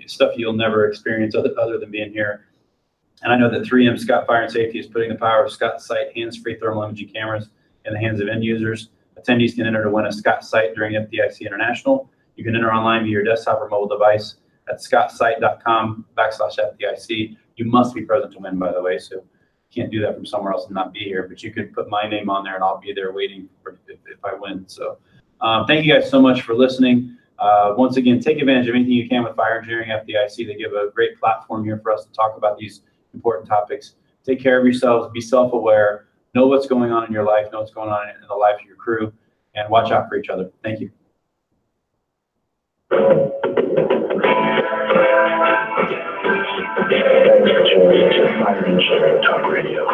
Stuff you'll never experience other than being here. And I know that 3M Scott Fire and Safety is putting the power of Scott Sight hands-free thermal imaging cameras in the hands of end users. Attendees can enter to win a Scott Sight during FDIC International. You can enter online via your desktop or mobile device at scottsight.com/FDIC. You must be present to win, by the way, so you can't do that from somewhere else and not be here, but you could put my name on there and I'll be there waiting for if I win. So thank you guys so much for listening. Once again, take advantage of anything you can with Fire Engineering FDIC. They give a great platform here for us to talk about these important topics. Take care of yourselves, be self-aware, know what's going on in your life, know what's going on in the life of your crew, and watch out for each other. Thank you. Thanks for tuning into Fire Engineering Talk Radio.